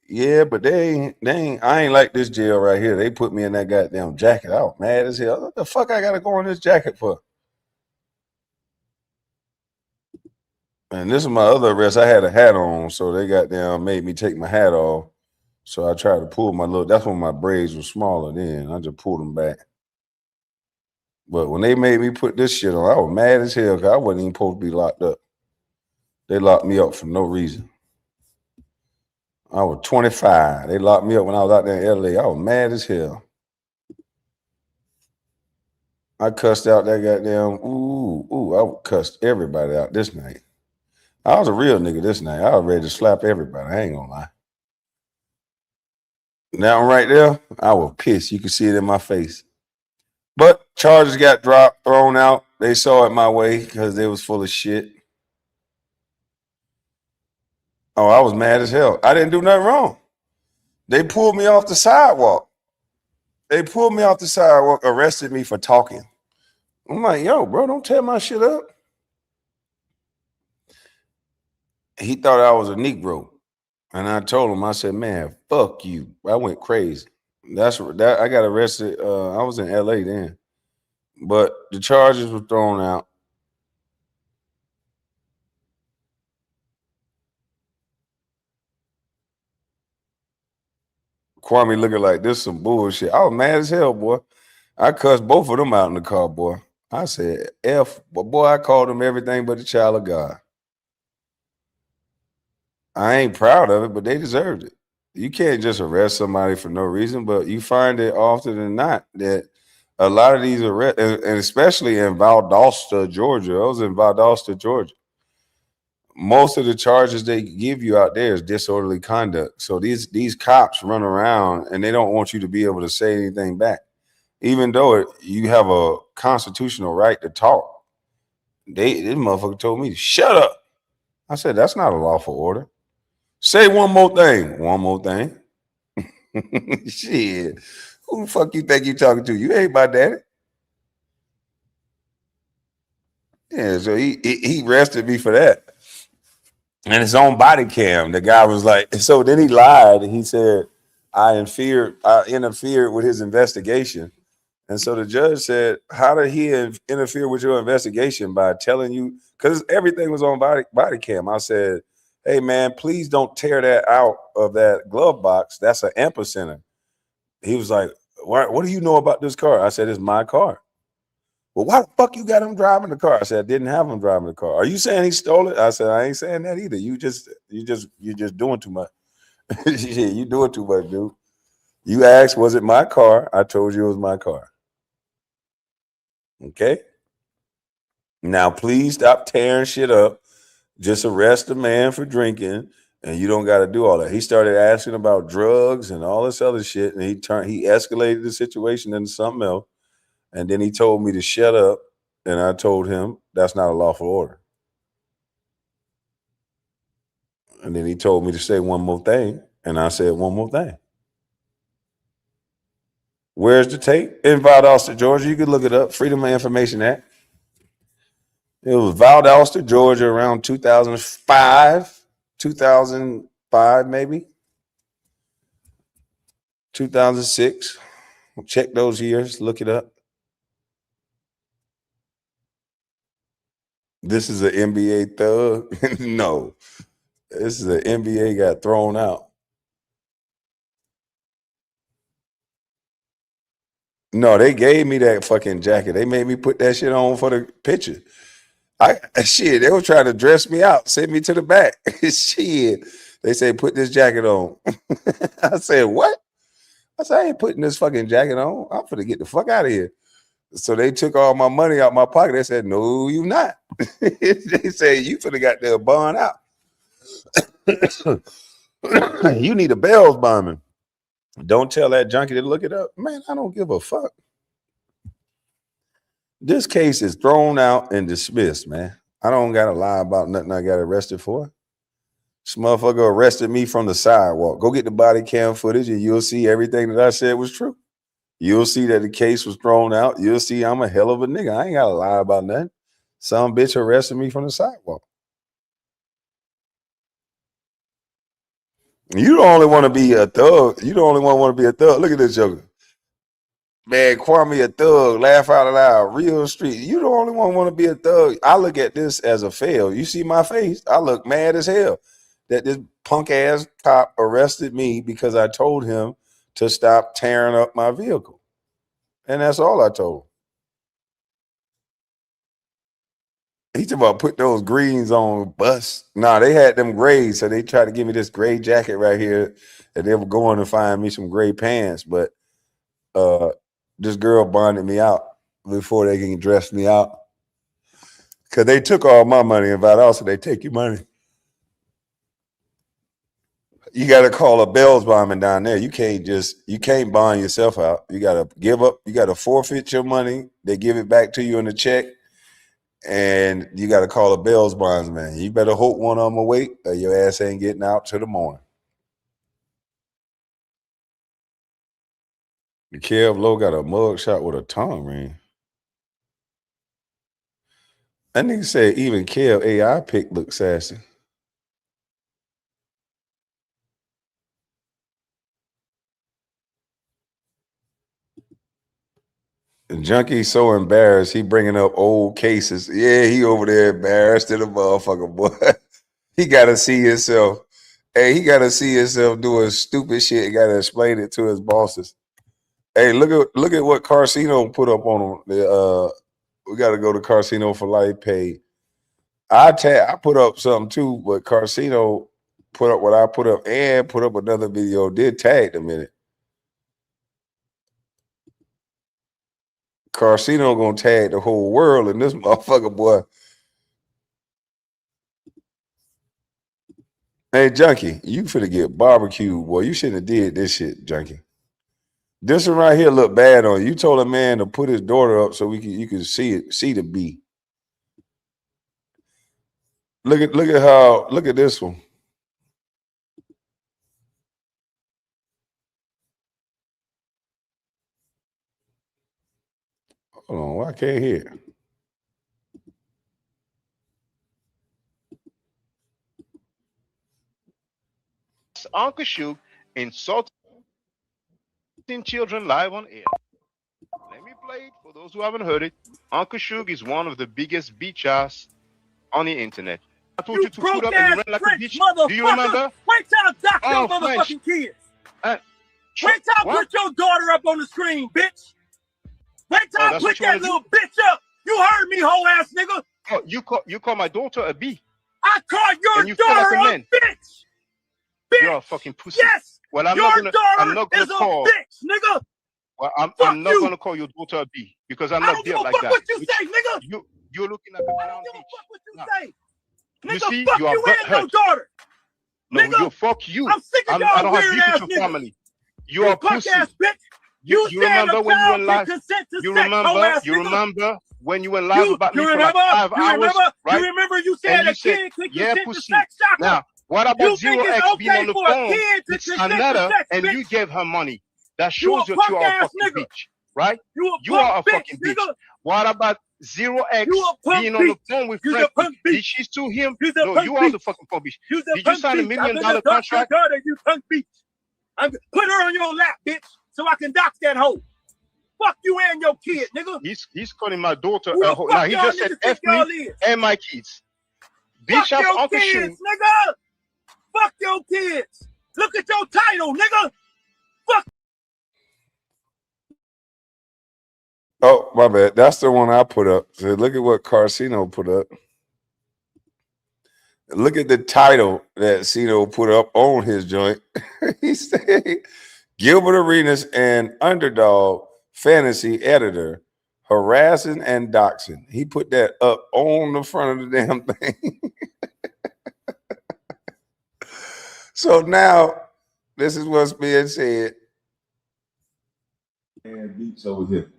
Speaker 2: Yeah, but they ain't I ain't like this jail right here. They put me in that goddamn jacket. I was mad as hell. What the fuck I gotta go in this jacket for? And this is my other arrest. I had a hat on, so they goddamn made me take my hat off. So I tried to pull my that's when my braids were smaller then. I just pulled them back. But when they made me put this shit on, I was mad as hell because I wasn't even supposed to be locked up. They locked me up for no reason. I was 25. They locked me up when I was out there in LA. I was mad as hell. I cussed out that goddamn, I cussed everybody out this night. I was a real nigga this night. I was ready to slap everybody. I ain't gonna lie. That one right there, I was pissed. You can see it in my face. But charges got dropped, thrown out. They saw it my way because they was full of shit. Oh, I was mad as hell. I didn't do nothing wrong. They pulled me off the sidewalk. Arrested me for talking. I'm like, yo, bro, don't tear my shit up. He thought I was a Negro. And I told him, I said, man, fuck you. I went crazy. That I got arrested. I was in LA then. But the charges were thrown out. Kwame looking like this some bullshit. I was mad as hell, boy. I cussed both of them out in the car, boy. I said, but boy, I called them everything but the child of God. I ain't proud of it, but they deserved it. You can't just arrest somebody for no reason, but you find it often than not that a lot of these arrests, and especially in Valdosta, Georgia. I was in Valdosta, Georgia. Most of the charges they give you out there is disorderly conduct. So these cops run around and they don't want you to be able to say anything back, even though you have a constitutional right to talk. This motherfucker told me to shut up. I said, that's not a lawful order. Say one more thing. One more thing. Shit. Who the fuck you think you talking to? You ain't my daddy. Yeah, so he arrested me for that. And his own body cam. The guy was like, so then he lied and he said, I interfered with his investigation. And so the judge said, how did he interfere with your investigation? By telling you, because everything was on body cam. I said, hey man, please don't tear that out of that glove box. That's an epicenter. He was like, what do you know about this car? I said, it's my car. Well, why the fuck you got him driving the car? I said, I didn't have him driving the car. Are you saying he stole it? I said, I ain't saying that either. You're just doing too much. You doing too much, dude. You asked, was it my car? I told you it was my car. Okay. Now, please stop tearing shit up. Just arrest the man for drinking, and you don't got to do all that. He started asking about drugs and all this other shit, and he escalated the situation into something else. And then he told me to shut up, and I told him that's not a lawful order. And then he told me to say one more thing, and I said one more thing. Where's the tape? In Valdosta, Georgia. You can look it up. Freedom of Information Act. It was Valdosta, Georgia, around 2005 maybe, 2006. Check those years. Look it up. This is an NBA thug. No, this is an NBA got thrown out. No, they gave me that fucking jacket. They made me put that shit on for the picture. Shit, they were trying to dress me out, send me to the back. Shit, they say put this jacket on. I said what? I said I ain't putting this fucking jacket on. I'm finna get the fuck out of here. So they took all my money out my pocket. They said no, you not. They said you finna got the bond out. You need a bail bondman. Don't tell that junkie to look it up. Man, I don't give a fuck. This case is thrown out and dismissed, man. I don't got to lie about nothing I got arrested for. This motherfucker arrested me from the sidewalk. Go get the body cam footage and you'll see everything that I said was true. You'll see that the case was thrown out. You'll see I'm a hell of a nigga. I ain't got to lie about nothing. Some bitch arrested me from the sidewalk. You don't only want to be a thug. You the only one want to be a thug. Look at this joker. Man, Kwame a thug, laugh out loud, real street. You the only one want to be a thug. I look at this as a fail. You see my face? I look mad as hell that this punk ass cop arrested me because I told him to stop tearing up my vehicle. And that's all I told him. He talking about put those greens on bus. Nah, they had them grays, so they tried to give me this gray jacket right here, and they were going to find me some gray pants, but this girl bonded me out before they can dress me out. Because they took all my money, and also they take your money. You got to call a Bell's bombing down there. You can't bond yourself out. You got to give up. You got to forfeit your money. They give it back to you in a check, and you got to call a Bell's bondsman. You better hope one of them awake, or your ass ain't getting out till the morning. The Kev Low got a mug shot with a tongue ring. That nigga said even Kev AI pick look sassy. The Junkie's so embarrassed, he bringing up old cases. Yeah, he over there embarrassed to the motherfucker, boy. He got to see himself. Hey, he got to see himself doing stupid shit. He got to explain it to his bosses. Hey, look at what Carcino put up on him. We got to go to Carcino for Life page. I put up something too, but Carcino put up what I put up and put up another video. Did tag them in it. Carcino gonna tag the whole world in this motherfucker, boy. Hey, Junkie, you finna get barbecued, boy. You shouldn't have did this shit, Junkie. This one right here look bad on you. You told a man to put his daughter up so you can see the bee. Look at this one. Hold on, why I can't hear?
Speaker 21: Uncle Shug insulting children live on air. Let me play it for those who haven't heard it. Uncle Shug is one of the biggest bitch ass on the internet. I told you to put up and you ran like a bitch. Do you remember?
Speaker 22: Wait till I dock your
Speaker 21: French.
Speaker 22: motherfucking kids. Wait till I put your daughter up on the screen, bitch. Wait till I put that little bitch up. You heard me, whole ass nigga.
Speaker 21: Oh, you call my daughter a B.
Speaker 22: I called your daughter a bitch.
Speaker 21: You're a fucking pussy.
Speaker 22: Yes.
Speaker 21: Well, I'm
Speaker 22: your
Speaker 21: not gonna call.
Speaker 22: Bitch, nigga.
Speaker 21: Well, I'm not gonna call your daughter a B because I'm not built like that.
Speaker 22: What you say, nigga?
Speaker 21: You're looking like a clown bitch.
Speaker 22: What you say?
Speaker 21: You
Speaker 22: Nigga,
Speaker 21: see,
Speaker 22: fuck
Speaker 21: you are
Speaker 22: you and your daughter.
Speaker 21: No,
Speaker 22: nigga,
Speaker 21: you fuck you.
Speaker 22: I'm sick of y'all
Speaker 21: I don't have beef
Speaker 22: weird-ass
Speaker 21: with your
Speaker 22: niggas.
Speaker 21: family. You are pussy.
Speaker 22: Ass bitch. You
Speaker 21: remember when you went live? You remember when you went live about me for like 5 hours, right?
Speaker 22: You remember you said a kid could consent to
Speaker 21: pussy.
Speaker 22: sex, Shaka?
Speaker 21: Now, what about Zero X being on the phone with Sanetta and you gave her money? That shows that you are a fucking bitch, right? You are a fucking bitch. What about Zero X being on the phone with Frank? Did she sue him? No, you are the fucking punk bitch. Did you sign $1 million contract?
Speaker 22: You punk bitch. Put her on your lap, bitch, so I can dox that hoe. Fuck you and your kid, nigga.
Speaker 21: He's calling my daughter a hoe. Now he just said F me and my kids. Bitch,
Speaker 22: fuck your
Speaker 21: Uncle
Speaker 22: kids,
Speaker 21: Shug.
Speaker 22: nigga. Fuck your kids. Look at your title, nigga. Fuck.
Speaker 2: Oh, my bad. That's the one I put up. So look at what Carcino put up. Look at the title that Cino put up on his joint. He said, Gilbert Arenas and Underdog fantasy editor harassing and doxing. He put that up on the front of the damn thing. So now, this is what's being said. And beats over here.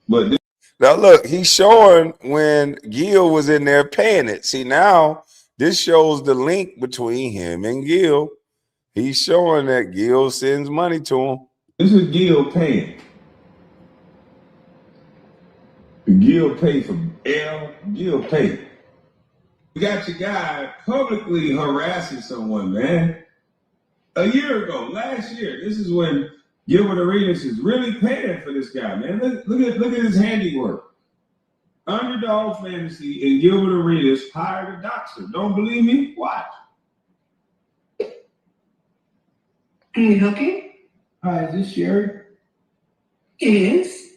Speaker 2: But now look, he's showing when Gil was in there paying it. See, now this shows the link between him and Gil. He's showing that Gil sends money to him. This is Gil paying. Gil pay for Gil pay. You got your guy publicly harassing someone, man. A year ago, last year, this is when Gilbert Arenas is really paying for this guy, man. Look at his handiwork. Underdog Fantasy and Gilbert Arenas hired a doxer. Don't believe me? Watch.
Speaker 4: Can you help you?
Speaker 23: Hi, is this Sherry?
Speaker 4: It is.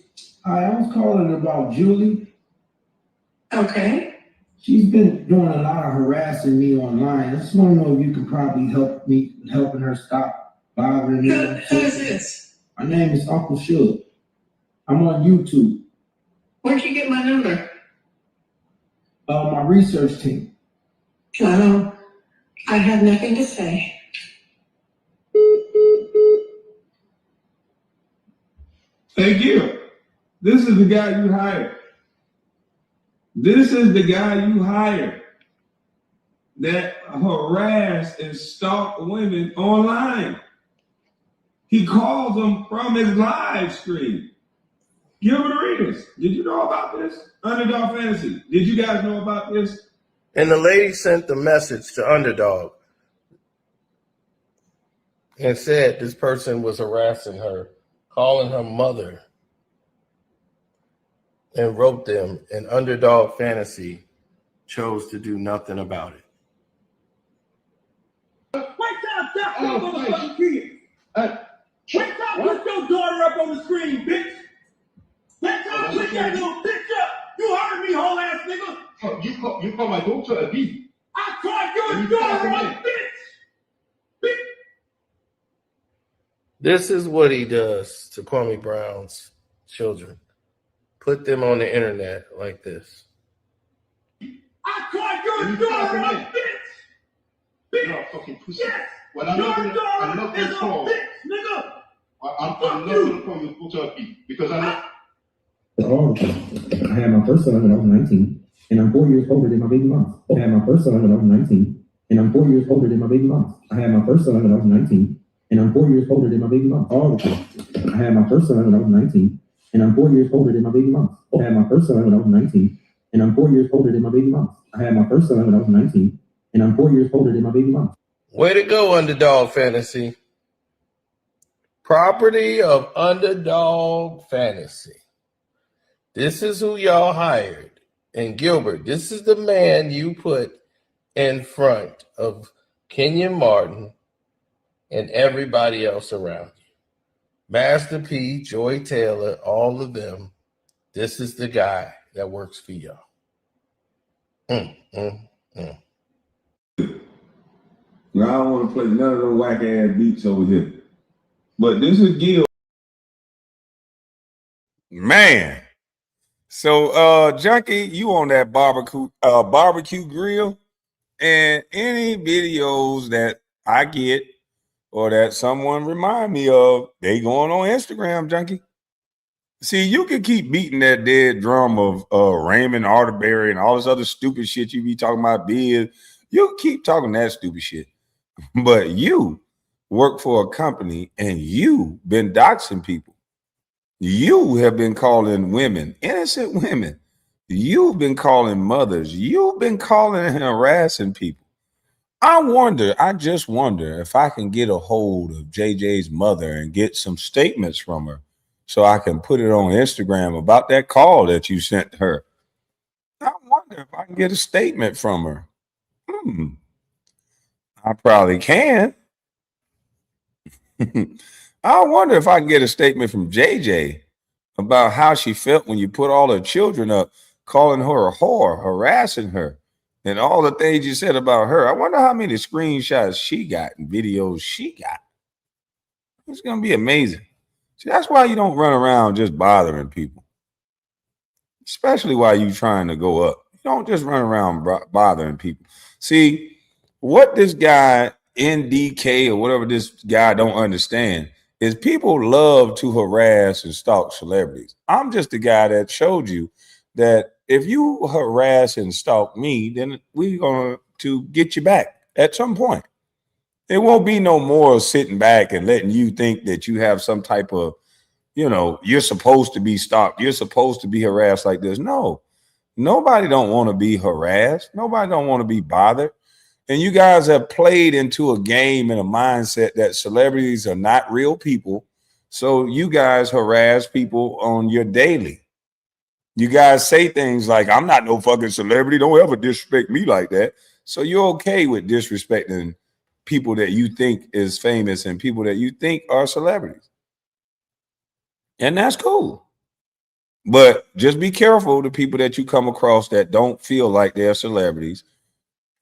Speaker 23: Hi, I was calling about Julie.
Speaker 4: Okay.
Speaker 23: She's been doing a lot of harassing me online. I just want to know if you could probably help me helping her stop bothering me.
Speaker 4: Who is this?
Speaker 23: My name is Uncle Shug. I'm on YouTube.
Speaker 4: Where'd you get my number?
Speaker 23: My research team.
Speaker 4: I have nothing to say.
Speaker 23: Hey, Gil, this is the guy you hired. This is the guy you hired that harass and stalk women online. He calls them from his live stream. Gilbert Arenas, did you know about this? Underdog Fantasy, did you guys know about this?
Speaker 1: And the lady sent the message to Underdog and said this person was harassing her, calling her mother, and wrote them, and Underdog Fantasy chose to do nothing about it.
Speaker 22: Wait till I on the fucking kids. Wait till I put your daughter up on the screen, bitch. Wait till I put that little bitch up. You heard me, whole ass nigga.
Speaker 23: Oh, you call my daughter a B.
Speaker 22: I called your daughter a bitch.
Speaker 1: This is what he does to Kwame Brown's children. Put them on the internet like this.
Speaker 22: I called your daughter a bitch.
Speaker 23: You're a fucking pussy.
Speaker 22: Yes.
Speaker 23: Well, I'm not gonna call.
Speaker 22: Bitch, nigga.
Speaker 23: I'm not gonna call your daughter a B because I'm not. I had my first son when I was 19, and I'm 4 years older than my baby mom. I had my first son when I was 19, and I'm 4 years older than my baby mom. I had my first son when I was 19, and I'm 4 years older than my baby mom. All the time. I had my first son when I was 19, and I'm 4 years older than my baby mom. I had my first son when I was 19, and I'm 4 years older than my baby mom. I had my first son when I was 19, and I'm 4 years older than my baby mom.
Speaker 1: Way to go, Underdog Fantasy. Property of Underdog Fantasy. This is who y'all hired. And Gilbert, this is the man you put in front of Kenyon Martin and everybody else around you. Master P, Joy Taylor, all of them. This is the guy that works for y'all.
Speaker 23: I don't want to play none of those whack ass beats over here. But this is Gil.
Speaker 2: Man. So Junkie, you on that barbecue grill, and any videos that I get or that someone remind me of, they going on Instagram, Junkie. See, you can keep beating that dead drum of Raymond Arterberry and all this other stupid shit you be talking about. You keep talking that stupid shit. But you work for a company and you been doxing people. You have been calling women, innocent women. You've been calling mothers. You've been calling and harassing people. I just wonder if I can get a hold of JJ's mother and get some statements from her so I can put it on Instagram about that call that you sent her. I wonder if I can get a statement from her. I probably can. I wonder if I can get a statement from JJ about how she felt when you put all her children up, calling her a whore, harassing her, and all the things you said about her. I wonder how many screenshots she got and videos she got. It's going to be amazing. See, that's why you don't run around just bothering people, especially while you're trying to go up. You don't just run around bothering people. See, what this guy, NDK or whatever this guy don't understand is people love to harass and stalk celebrities. I'm just the guy that showed you that if you harass and stalk me, then we're going to get you back at some point. It won't be no more sitting back and letting you think that you have some type of, you're supposed to be stalked. You're supposed to be harassed like this. No, nobody don't want to be harassed. Nobody don't want to be bothered. And you guys have played into a game and a mindset that celebrities are not real people. So you guys harass people on your daily. You guys say things like, I'm not no fucking celebrity. Don't ever disrespect me like that. So you're okay with disrespecting people that you think is famous and people that you think are celebrities. And that's cool. But just be careful the people that you come across that don't feel like they're celebrities.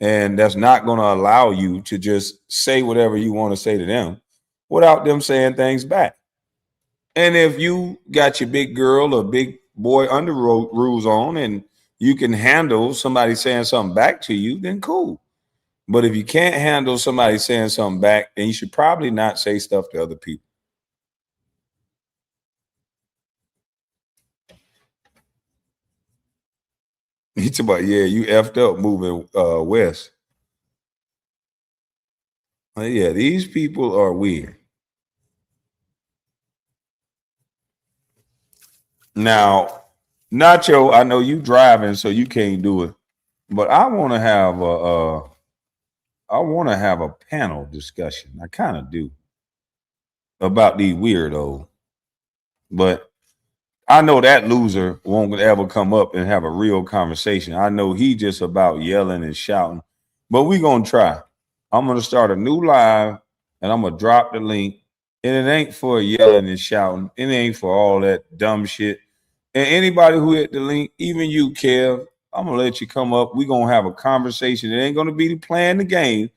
Speaker 2: And that's not going to allow you to just say whatever you want to say to them without them saying things back. And if you got your big girl or big boy under rules on and you can handle somebody saying something back to you, then cool. But if you can't handle somebody saying something back, then you should probably not say stuff to other people. He talking about, yeah, you effed up moving west. Yeah, these people are weird. Now, Nacho, I know you driving, so you can't do it, but I want to have a panel discussion. I kind of do about these weirdos, but I know that loser won't ever come up and have a real conversation. I know he just about yelling and shouting, but we gonna try. I'm gonna start a new live, and I'm gonna drop the link. And it ain't for yelling and shouting. It ain't for all that dumb shit. And anybody who hit the link, even you, Kev, I'm gonna let you come up. We're gonna have a conversation. It ain't gonna be playing the game.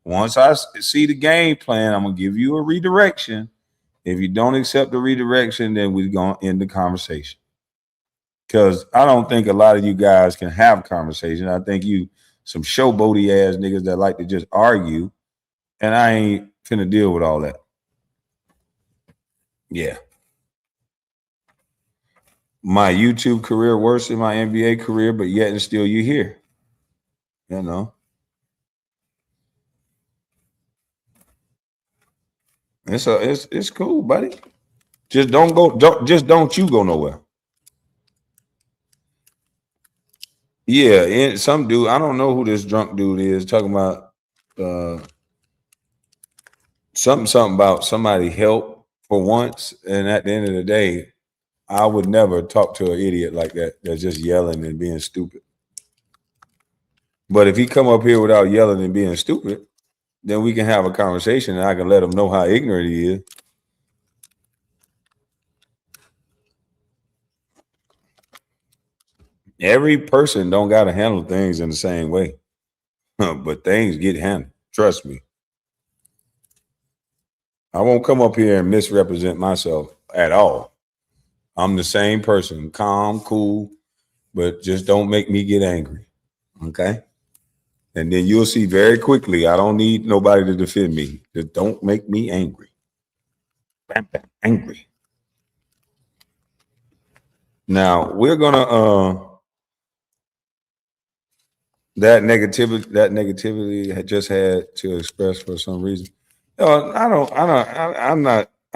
Speaker 2: Once I see the game plan, I'm gonna give you a redirection. If you don't accept the redirection, then we're gonna end the conversation. Because I don't think a lot of you guys can have conversation. I think you some showboaty ass niggas that like to just argue, and I ain't finna deal with all that. Yeah. My YouTube career worse than my NBA career, but yet and still you here. You know. It's cool, buddy. Just don't you go nowhere. Yeah, and some dude, I don't know who this drunk dude is talking about something about somebody help for once, and at the end of the day, I would never talk to an idiot like that that's just yelling and being stupid. But if he come up here without yelling and being stupid, then we can have a conversation and I can let him know how ignorant he is. Every person don't got to handle things in the same way, but things get handled. Trust me. I won't come up here and misrepresent myself at all. I'm the same person, calm, cool, but just don't make me get angry. Okay? And then you'll see very quickly, I don't need nobody to defend me. Just don't make me angry. Bam, bam, angry. Now, we're going to that negativity had just had to express for some reason. I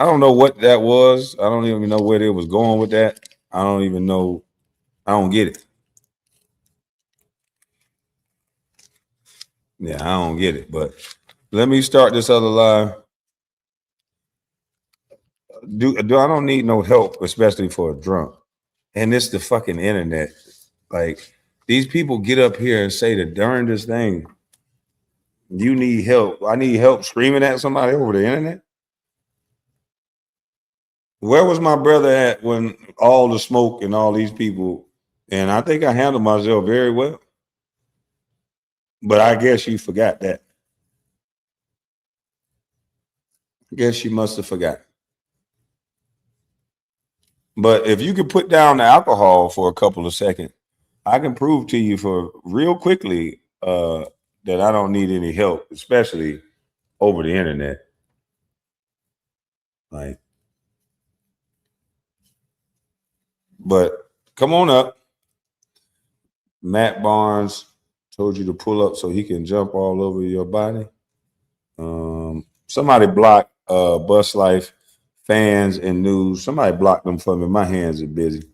Speaker 2: don't know what that was. I don't even know where they was going with that. I don't even know. I don't get it. Yeah, I don't get it. But let me start this other live. Do I don't need no help, especially for a drunk. And it's the fucking internet. Like these people get up here and say the darndest thing. You need help. I need help screaming at somebody over the internet. Where was my brother at when all the smoke and all these people? And I think I handled myself very well. But I guess you forgot that. I guess you must have forgot. But if you could put down the alcohol for a couple of seconds, I can prove to you for real quickly that I don't need any help, especially over the internet. Like, but come on up. Matt Barnes told you to pull up so he can jump all over your body. Somebody block Bustlife fans and news. Somebody block them for me. My hands are busy.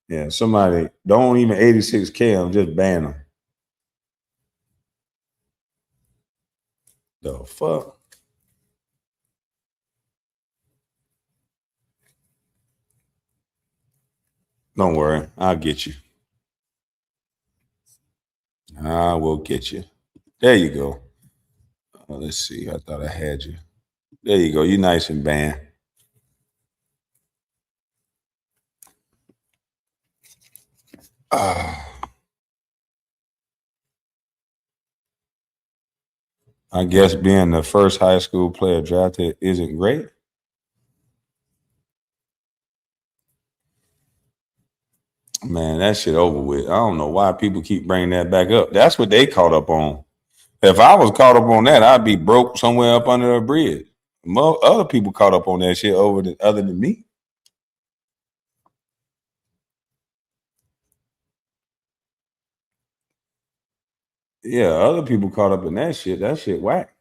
Speaker 2: Yeah, somebody don't even 86K them, just ban them. The fuck? Don't worry, I'll get you. I will get you. There you go. Let's see. I thought I had you. There you go. You nice and banned. I guess being the first high school player drafted isn't great. Man, that shit over with. I don't know why people keep bringing that back up. That's what they caught up on. If I was caught up on that, I'd be broke somewhere up under a bridge. Other people caught up on that shit other than me. Yeah, other people caught up in that shit. That shit whack.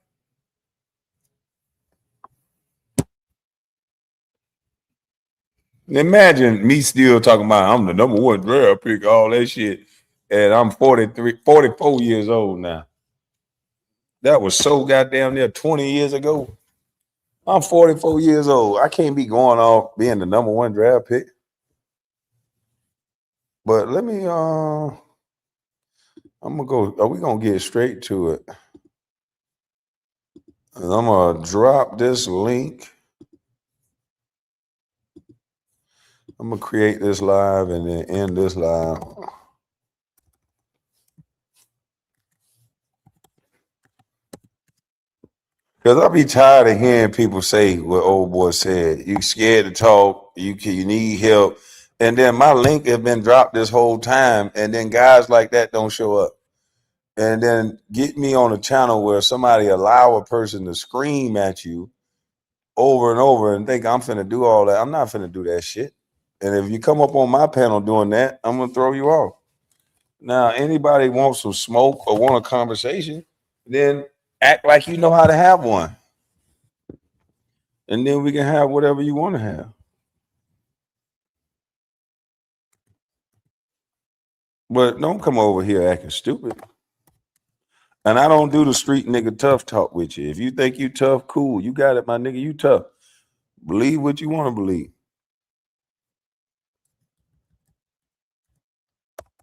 Speaker 2: Imagine me still talking about I'm the number one draft pick, all that shit. And I'm 44 years old now. That was so goddamn near 20 years ago. I'm 44 years old. I can't be going off being the number one draft pick. But let me I'm gonna go. Are we gonna get straight to it? And I'm gonna drop this link. I'm gonna create this live and then end this live. Because I'll be tired of hearing people say what old boy said. You scared to talk, you need help. And then my link has been dropped this whole time, and then guys like that don't show up. And then get me on a channel where somebody allow a person to scream at you over and over and think I'm finna do all that. I'm not finna do that shit. And if you come up on my panel doing that, I'm gonna throw you off. Now, anybody wants some smoke or want a conversation, then act like you know how to have one. And then we can have whatever you want to have. But don't come over here acting stupid. And I don't do the street nigga tough talk with you. If you think you tough, cool. You got it, my nigga. You tough. Believe what you want to believe.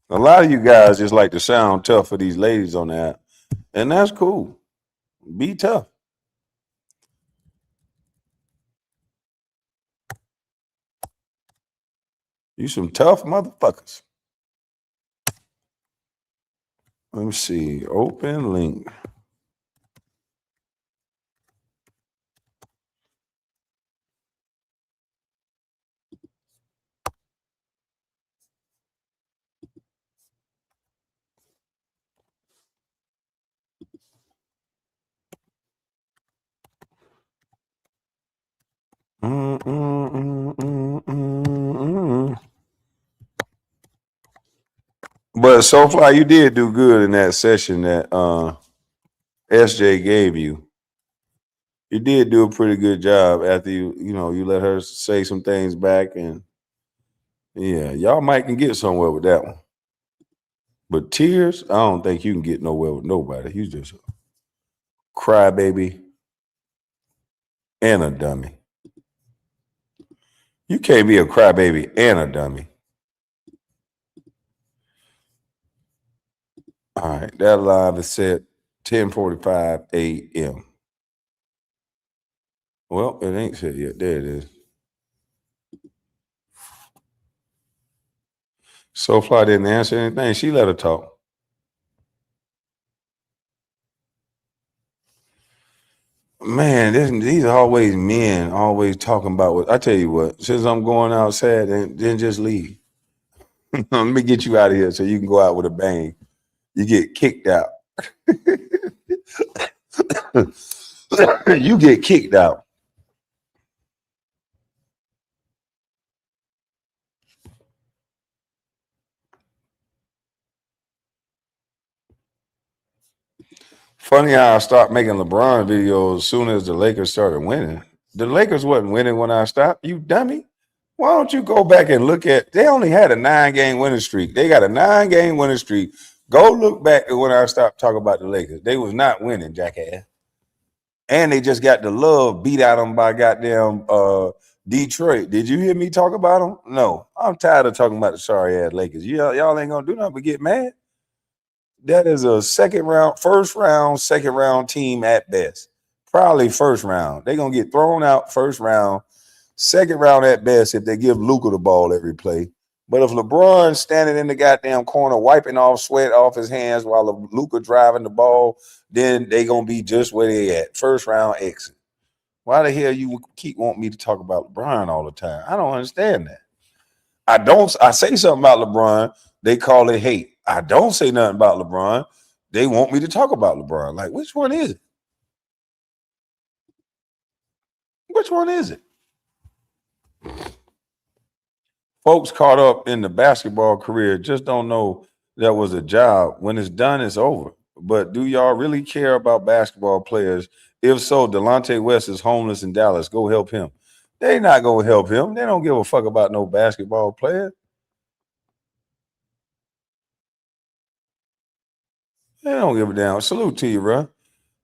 Speaker 2: A lot of you guys just like to sound tough for these ladies on the app. And that's cool. Be tough. You some tough motherfuckers. Let me see. Open link. But so far, you did do good in that session that SJ gave you. You did do a pretty good job after you let her say some things back, and yeah, y'all might can get somewhere with that one. But tears, I don't think you can get nowhere with nobody. You just a crybaby and a dummy. You can't be a crybaby and a dummy. All right, that live is set 10:45 a.m. Well, it ain't set yet. There it is. Soulfly didn't answer anything. She let her talk. Man, these are always men always talking about what I tell you what, since I'm going outside, then just leave. Let me get you out of here so you can go out with a bang. You get kicked out. You get kicked out. Funny how I stopped making LeBron videos as soon as the Lakers started winning. The Lakers wasn't winning when I stopped. You dummy. Why don't you go back and look at, they only had a 9-game winning streak. They got a 9-game winning streak. Go look back at when I stopped talking about the Lakers. They was not winning, jackass. And they just got the love beat out of them by goddamn Detroit. Did you hear me talk about them? No. I'm tired of talking about the sorry ass Lakers. Y'all ain't gonna do nothing but get mad. That is a second round, second round team at best. Probably first round. They're gonna get thrown out first round, second round at best if they give Luka the ball every play. But if LeBron's standing in the goddamn corner wiping off sweat off his hands while Luka driving the ball, then they gonna be just where they at. First round exit. Why the hell you keep wanting me to talk about LeBron all the time? I don't understand that. I say something about LeBron, they call it hate. I don't say nothing about LeBron. They want me to talk about LeBron. Like, which one is it? Which one is it? Folks caught up in the basketball career just don't know that was a job. When it's done, it's over.
Speaker 5: But do y'all really care about basketball players? If so, Delonte West is homeless in Dallas. Go help him. They not gonna help him. They don't give a fuck about no basketball player. They don't give a damn. Salute to you, bro.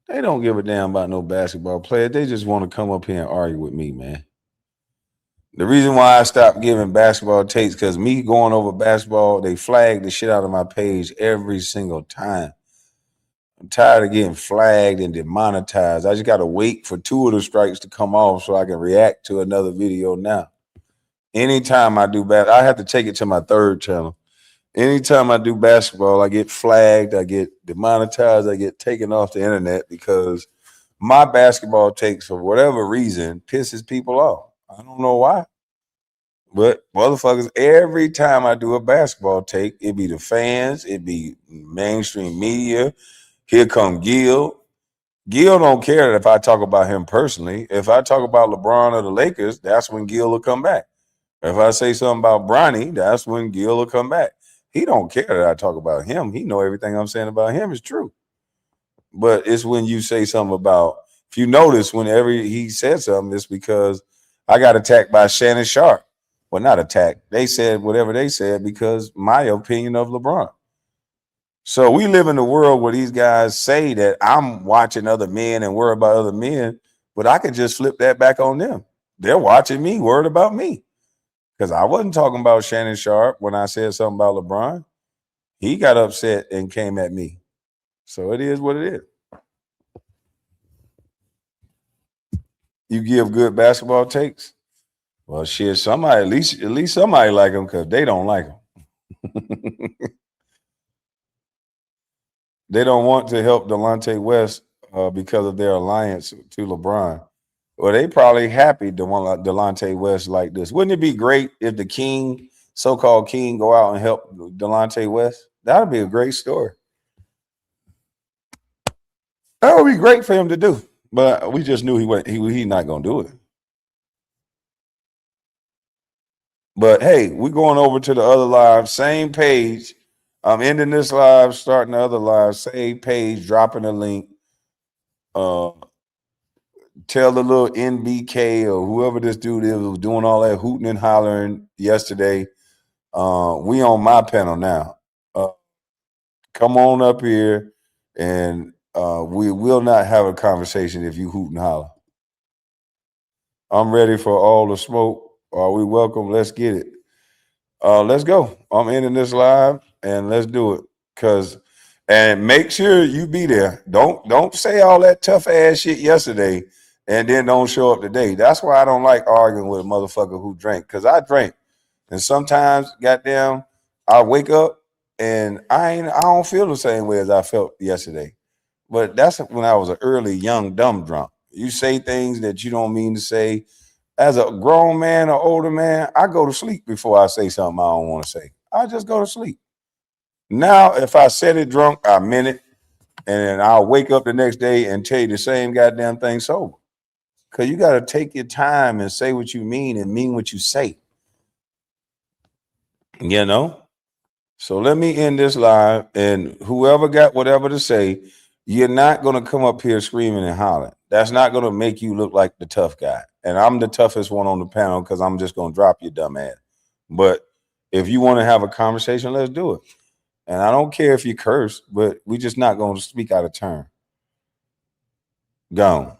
Speaker 5: They don't give a damn about no basketball player. They just want to come up here and argue with me, man. The reason why I stopped giving basketball takes because me going over basketball, they flag the shit out of my page every single time. I'm tired of getting flagged and demonetized. I just got to wait for 2 of the strikes to come off so I can react to another video now. Anytime I do I have to take it to my 3rd channel. Anytime I do basketball, I get flagged, I get demonetized, I get taken off the internet because my basketball takes, for whatever reason, pisses people off. I don't know why. But motherfuckers, every time I do a basketball take, it be the fans, it be mainstream media. Here come Gil. Gil don't care if I talk about him personally. If I talk about LeBron or the Lakers, that's when Gil will come back. If I say something about Bronny, that's when Gil will come back. He don't care that I talk about him. He know everything I'm saying about him is true. But it's when you say something about, if you notice, whenever he said something, it's because I got attacked by Shannon Sharp. Well, not attacked. They said whatever they said because my opinion of LeBron. So we live in a world where these guys say that I'm watching other men and worry about other men, but I could just flip that back on them. They're watching me, worried about me. Because I wasn't talking about Shannon Sharp when I said something about LeBron. He got upset and came at me. So it is what it is. You give good basketball takes? Well, shit, somebody, at least somebody like him because they don't like him. They don't want to help Delonte West because of their alliance to LeBron. Well, they probably happy to want Delonte West like this. Wouldn't it be great if the king, so-called king, go out and help Delonte West? That would be a great story. That would be great for him to do. But we just knew he's not going to do it. But hey, we're going over to the other live, same page. I'm ending this live, starting the other live, same page, dropping a link. Tell the little NBK or whoever this dude is who was doing all that hooting and hollering yesterday. We on my panel now. Come on up here, and we will not have a conversation if you hoot and holler. I'm ready for all the smoke. Are we welcome? Let's get it. Let's go. I'm ending this live, and let's do it. And make sure you be there. Don't say all that tough ass shit yesterday and then don't show up today. That's why I don't like arguing with a motherfucker who drank, because I drank. And sometimes, goddamn, I wake up and I don't feel the same way as I felt yesterday. But that's when I was an early, young, dumb drunk. You say things that you don't mean to say. As a grown man or older man, I go to sleep before I say something I don't want to say. I just go to sleep. Now, if I said it drunk, I meant it. And I'll wake up the next day and tell you the same goddamn thing sober. Because you got to take your time and say what you mean and mean what you say. You know? So let me end this live. And whoever got whatever to say, you're not going to come up here screaming and hollering. That's not going to make you look like the tough guy. And I'm the toughest one on the panel because I'm just going to drop your dumb ass. But if you want to have a conversation, let's do it. And I don't care if you curse, but we're just not going to speak out of turn. Gone.